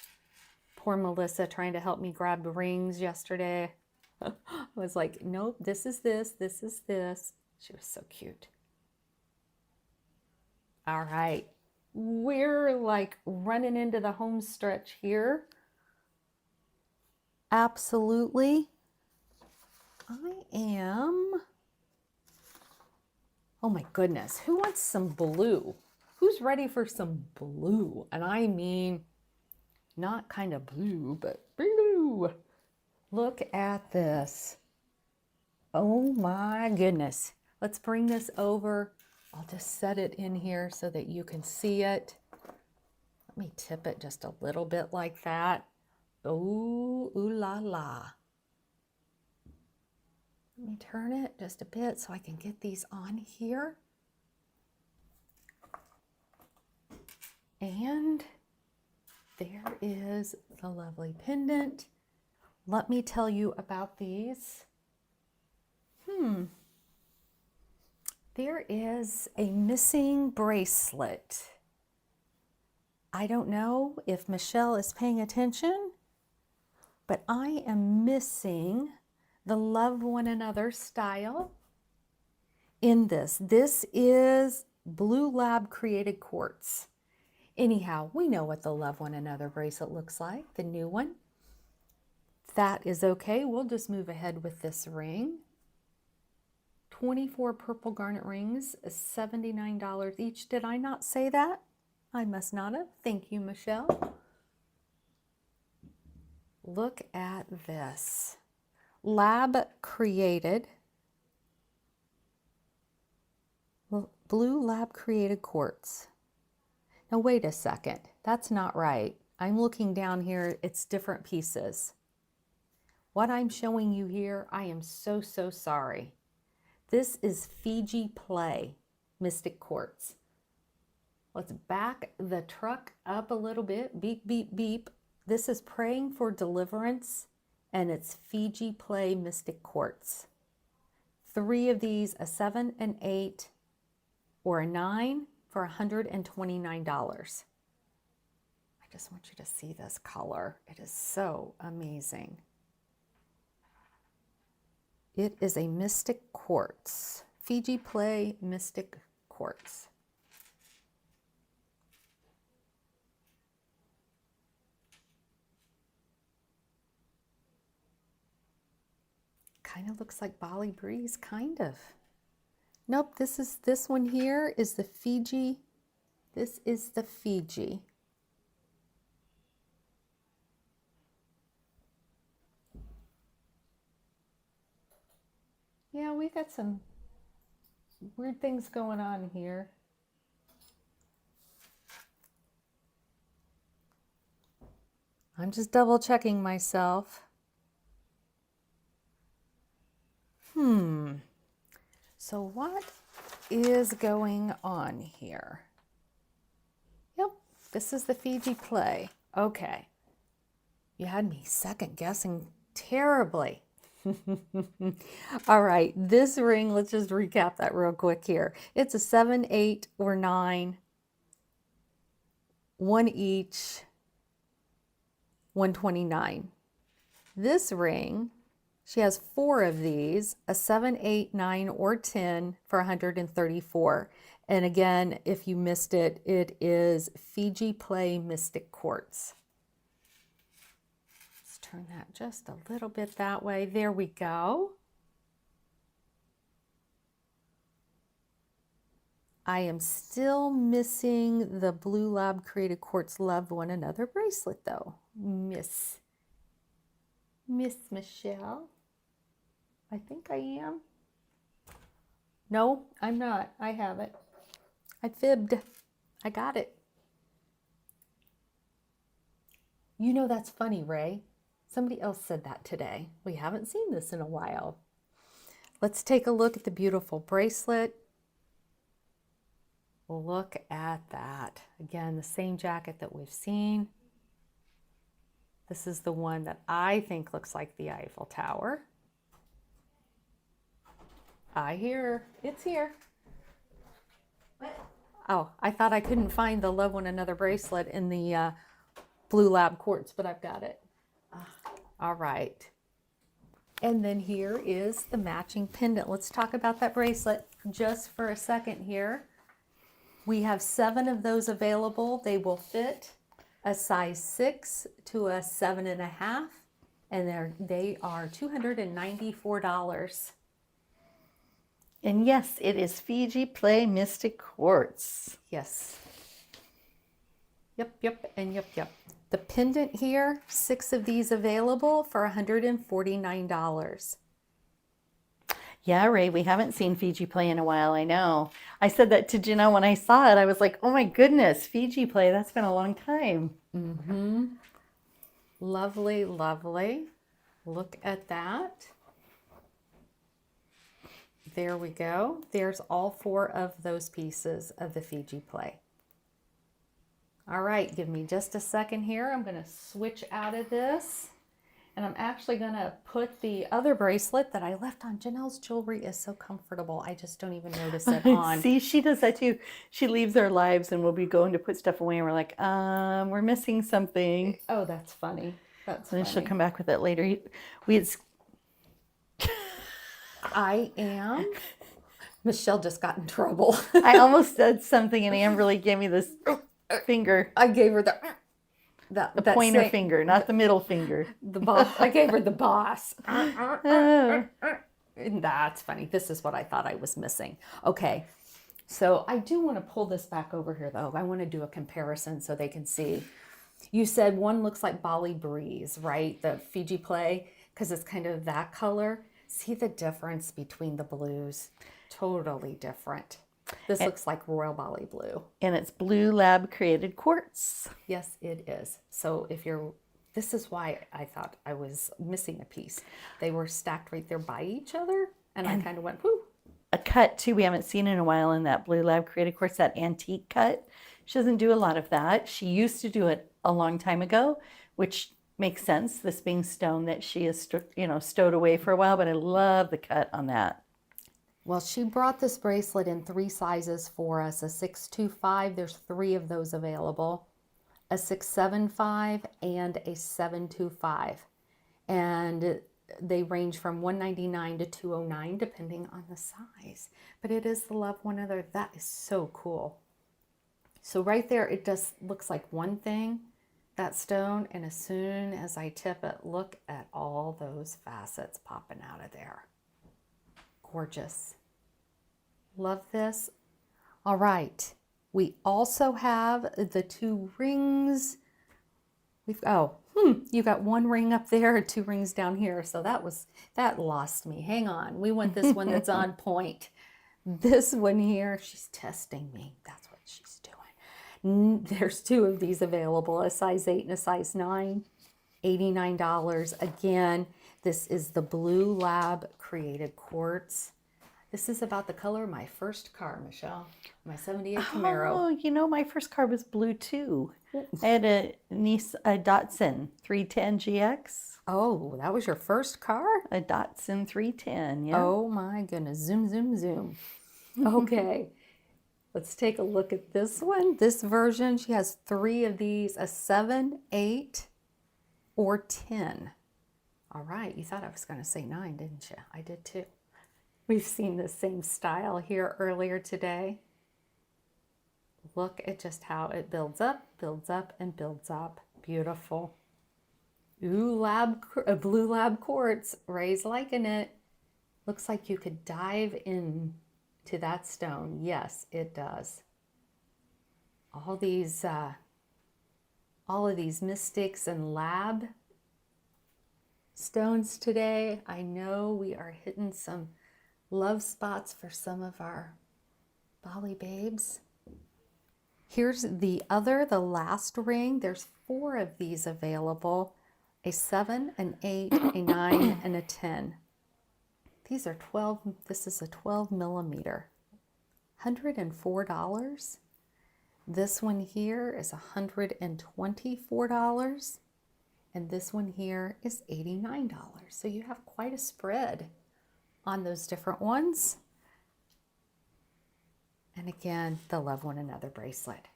[SPEAKER 1] Poor Melissa trying to help me grab the rings yesterday. I was like, nope, this is this, this is this. She was so cute. All right. We're like running into the home stretch here. Absolutely. I am. Oh my goodness. Who wants some blue? Who's ready for some blue? And I mean, not kind of blue, but blue. Look at this. Oh my goodness. Let's bring this over. I'll just set it in here so that you can see it. Let me tip it just a little bit like that. Oh, ooh la la. Let me turn it just a bit so I can get these on here. And there is the lovely pendant. Let me tell you about these. There is a missing bracelet. I don't know if Michelle is paying attention, but I am missing the Love One Another style in this. This is Blue Lab created quartz. Anyhow, we know what the Love One Another bracelet looks like, the new one. That is okay. We'll just move ahead with this ring. 24 purple garnet rings, $79 each. Did I not say that? I must not have. Thank you, Michelle. Look at this. Lab created, Blue Lab created quartz. Now wait a second, that's not right. I'm looking down here, it's different pieces. What I'm showing you here, I am so sorry. This is Fiji Play Mystic Quartz. Let's back the truck up a little bit. Beep, beep, beep. This is Praying for Deliverance, and it's Fiji Play Mystic Quartz. 3 of these, a 7, an 8, or a 9 for $129. I just want you to see this color. It is so amazing. It is a Mystic Quartz, Fiji Play Mystic Quartz. Kind of looks like Bali Breeze, kind of. Nope, this one here is the Fiji. This is the Fiji. Yeah, we got some weird things going on here. I'm just double checking myself. So what is going on here? Yep, this is the Fiji Play. Okay. You had me second guessing terribly. All right, this ring, let's just recap that real quick here. It's a 7, 8, or 9, one each, 129. This ring, she has 4 of these, a 7, 8, 9, or 10 for 134. And again, if you missed it, it is Fiji Play Mystic Quartz. Let's turn that just a little bit that way. There we go. I am still missing the Blue Lab Created Quartz Love One Another bracelet though. Miss Michelle. I think I am. No, I'm not. I have it. I fibbed. I got it. You know, that's funny, Ray. Somebody else said that today. We haven't seen this in a while. Let's take a look at the beautiful bracelet. Look at that. Again, the same jacket that we've seen. This is the one that I think looks like the Eiffel Tower. I hear it's here.
[SPEAKER 2] What?
[SPEAKER 1] Oh, I thought I couldn't find the Love One Another bracelet in the Blue Lab Quartz, but I've got it. All right. And then here is the matching pendant. Let's talk about that bracelet just for a second here. We have 7 of those available. They will fit a size 6 to a 7.5, and they are $294.
[SPEAKER 2] And yes, it is Fiji Play Mystic Quartz.
[SPEAKER 1] Yes. Yep, and yep. The pendant here, 6 of these available for $149.
[SPEAKER 2] Yeah, Ray, we haven't seen Fiji Play in a while, I know. I said that to Jenna when I saw it. I was like, oh my goodness, Fiji Play, that's been a long time.
[SPEAKER 1] Mm-hmm. Lovely, lovely. Look at that. There we go. There's all 4 of those pieces of the Fiji Play. All right, give me just a second here. I'm going to switch out of this. And I'm actually going to put the other bracelet that I left on. Janelle's jewelry is so comfortable. I just don't even notice it on.
[SPEAKER 2] See, she does that too. She leaves our lives and we'll be going to put stuff away and we're like, we're missing something.
[SPEAKER 1] Oh, that's funny. That's
[SPEAKER 2] And then
[SPEAKER 1] funny.
[SPEAKER 2] she'll come back with it later.
[SPEAKER 1] I am. Michelle just got in trouble.
[SPEAKER 2] I almost said something and Amberly gave me this finger.
[SPEAKER 1] I gave her the
[SPEAKER 2] Pointer finger, not the middle finger.
[SPEAKER 1] The boss. I gave her the boss.
[SPEAKER 2] Oh.
[SPEAKER 1] And that's funny. This is what I thought I was missing. Okay. So I do want to pull this back over here though. I want to do a comparison so they can see. You said one looks like Bali Breeze, right? The Fiji Play, because it's kind of that color. See the difference between the blues? Totally different. This looks like Royal Bali Blue.
[SPEAKER 2] And it's Blue Lab Created Quartz.
[SPEAKER 1] Yes, it is. So this is why I thought I was missing a piece. They were stacked right there by each other, and I kind of went, whoo.
[SPEAKER 2] A cut too we haven't seen in a while in that Blue Lab Created Quartz, that antique cut. She doesn't do a lot of that. She used to do it a long time ago, which makes sense, this being stone that she is stowed away for a while, but I love the cut on that.
[SPEAKER 1] Well, she brought this bracelet in 3 sizes for us. A 625, there's 3 of those available. A 675 and a 725. And they range from $199 to $209 depending on the size. But it is the Love One Another. That is so cool. So right there, it just looks like one thing, that stone, and as soon as I tip it, look at all those facets popping out of there. Gorgeous. Love this. All right. We also have the 2 rings. You got 1 ring up there and 2 rings down here. So that lost me. Hang on. We want this one that's on point. This one here, she's testing me. That's what she's doing. There's 2 of these available, a size 8 and a size 9, $89. Again, this is the Blue Lab Created Quartz. This is about the color of my first car, Michelle. My 78 Camaro.
[SPEAKER 2] Oh, you know, my first car was blue too. I had a Datsun 310 GX.
[SPEAKER 1] Oh, that was your first car?
[SPEAKER 2] A Datsun 310, yeah.
[SPEAKER 1] Oh my goodness. Zoom, zoom, zoom. Okay. Let's take a look at this one. This version, she has 3 of these, a 7, 8, or 10. All right. You thought I was going to say 9, didn't you? I did too. We've seen the same style here earlier today. Look at just how it builds up, and builds up. Beautiful. Ooh, Blue Lab Quartz. Ray's liking it. Looks like you could dive in to that stone. Yes, it does. All of these mystics and lab stones today. I know we are hitting some love spots for some of our Bali babes. Here's the last ring. There's 4 of these available. A 7, an 8, a 9, and a 10. These are 12, this is a 12 millimeter. $104. This one here is $124. And this one here is $89. So you have quite a spread on those different ones. And again, the Love One Another bracelet.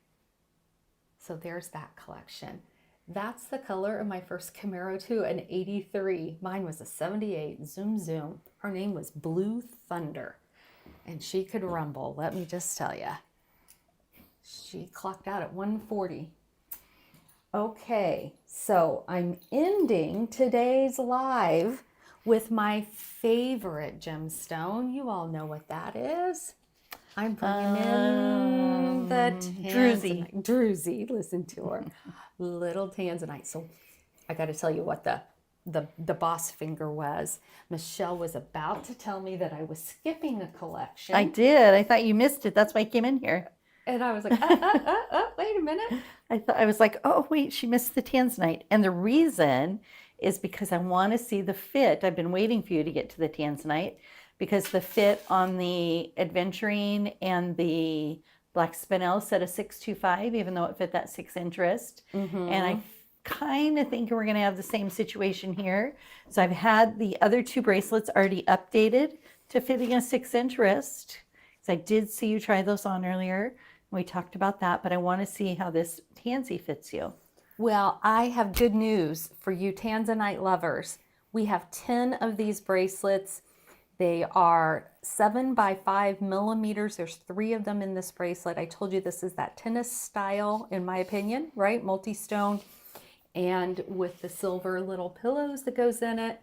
[SPEAKER 1] So there's that collection. That's the color of my first Camaro too, an 83. Mine was a 78, zoom, zoom. Her name was Blue Thunder, and she could rumble, let me just tell you. She clocked out at 140. Okay, so I'm ending today's live with my favorite gemstone. You all know what that is. I'm bringing in the
[SPEAKER 2] Druzy.
[SPEAKER 1] Druzy, listen to her. Little Tanzanite. So I got to tell you what the boss finger was. Michelle was about to tell me that I was skipping a collection.
[SPEAKER 2] I did. I thought you missed it. That's why I came in here.
[SPEAKER 1] And I was like, wait a minute.
[SPEAKER 2] I was like, oh, wait, she missed the Tanzanite. And the reason is because I want to see the fit. I've been waiting for you to get to the Tanzanite because the fit on the Adventurine and the Black Spinel said a 625, even though it fit that 6-inch wrist. Mm-hmm. And I kind of think we're going to have the same situation here. So I've had the other 2 bracelets already updated to fitting a 6-inch wrist. So I did see you try those on earlier. We talked about that, but I want to see how this Tanzy fits you.
[SPEAKER 1] Well, I have good news for you Tanzanite lovers. We have 10 of these bracelets. They are 7 by 5 millimeters. There's 3 of them in this bracelet. I told you this is that tennis style, in my opinion, right? Multi-stone, and with the silver little pillows that goes in it.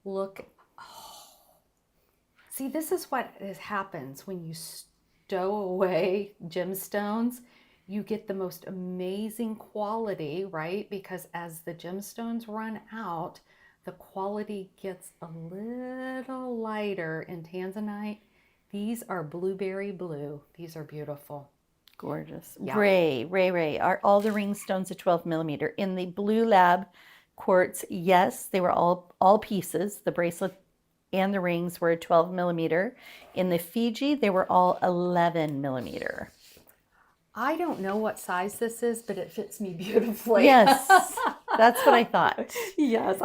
[SPEAKER 1] Look. Oh. See, this is what happens when you stow away gemstones. You get the most amazing quality, right? Because as the gemstones run out, the quality gets a little lighter in Tanzanite. These are blueberry blue. These are beautiful.
[SPEAKER 2] Gorgeous.
[SPEAKER 1] Yeah.
[SPEAKER 2] Ray. Are all the ring stones a 12 millimeter? In the Blue Lab Quartz, yes, they were all pieces. The bracelet and the rings were 12 millimeter. In the Fiji, they were all 11 millimeter.
[SPEAKER 1] I don't know what size this is, but it fits me beautifully.
[SPEAKER 2] Yes, that's what I thought.
[SPEAKER 1] Yes,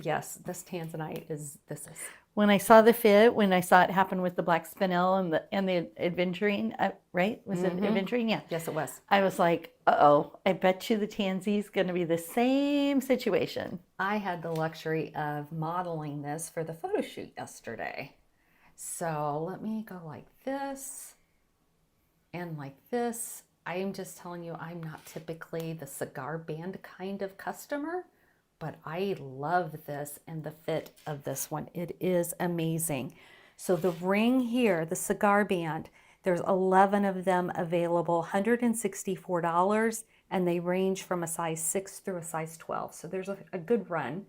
[SPEAKER 1] yes, this Tanzanite is, this is.
[SPEAKER 2] When I saw the fit, when I saw it happen with the black spinel and the aventurine, right? Was it aventurine? Yeah.
[SPEAKER 1] Yes, it was.
[SPEAKER 2] I was like, uh-oh, I bet you the Tansy's going to be the same situation.
[SPEAKER 1] I had the luxury of modeling this for the photo shoot yesterday. So let me go like this and like this. I am just telling you, I'm not typically the cigar band kind of customer, but I love this and the fit of this one. It is amazing. So the ring here, the cigar band, there's 11 of them available, $164, and they range from a size 6 through a size 12. So there's a good run.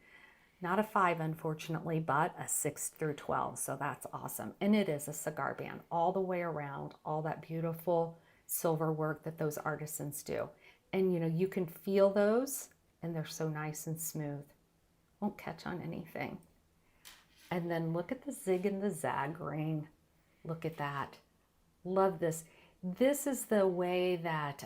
[SPEAKER 1] Not a 5, unfortunately, but a 6 through 12. So that's awesome. And it is a cigar band all the way around, all that beautiful silver work that those artisans do. And you know, you can feel those, and they're so nice and smooth. Won't catch on anything. And then look at the zig and the zag ring. Look at that. Love this. This is the way that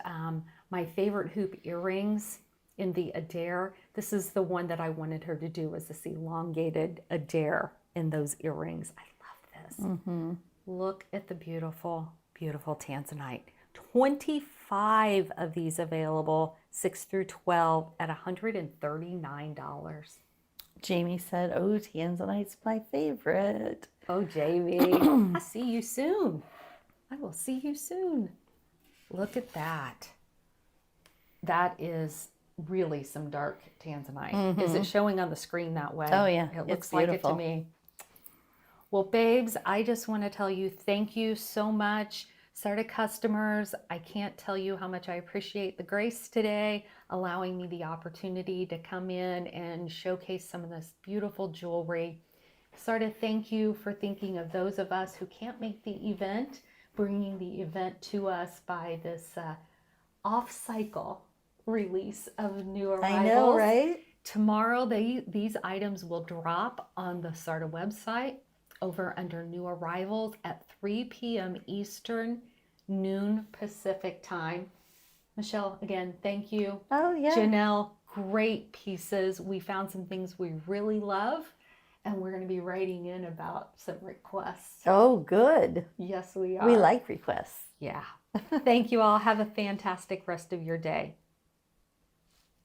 [SPEAKER 1] my favorite hoop earrings in the Adair, this is the one that I wanted her to do, was this elongated Adair in those earrings. I love this.
[SPEAKER 2] Mm-hmm.
[SPEAKER 1] Look at the beautiful, beautiful Tanzanite. 25 of these available, 6 through 12 at $139.
[SPEAKER 2] Jamie said, oh, Tanzanite's my favorite.
[SPEAKER 1] Oh, Jamie, I see you soon. I will see you soon. Look at that. That is really some dark Tanzanite. Is it showing on the screen that way?
[SPEAKER 2] Oh, yeah.
[SPEAKER 1] It looks
[SPEAKER 2] It's
[SPEAKER 1] like it
[SPEAKER 2] beautiful.
[SPEAKER 1] to me. Well, babes, I just want to tell you thank you so much. Sarda customers, I can't tell you how much I appreciate the grace today, allowing me the opportunity to come in and showcase some of this beautiful jewelry. Sarda, thank you for thinking of those of us who can't make the event, bringing the event to us by this off-cycle release of new arrivals.
[SPEAKER 2] I know, right?
[SPEAKER 1] Tomorrow, these items will drop on the Sarda website over under new arrivals at 3 p.m. Eastern, noon Pacific time. Michelle, again, thank you.
[SPEAKER 2] Oh, yeah.
[SPEAKER 1] Janelle, great pieces. We found some things we really love, and we're going to be writing in about some requests.
[SPEAKER 2] Oh, good.
[SPEAKER 1] Yes, we are.
[SPEAKER 2] We like requests.
[SPEAKER 1] Yeah. Thank you all. Have a fantastic rest of your day.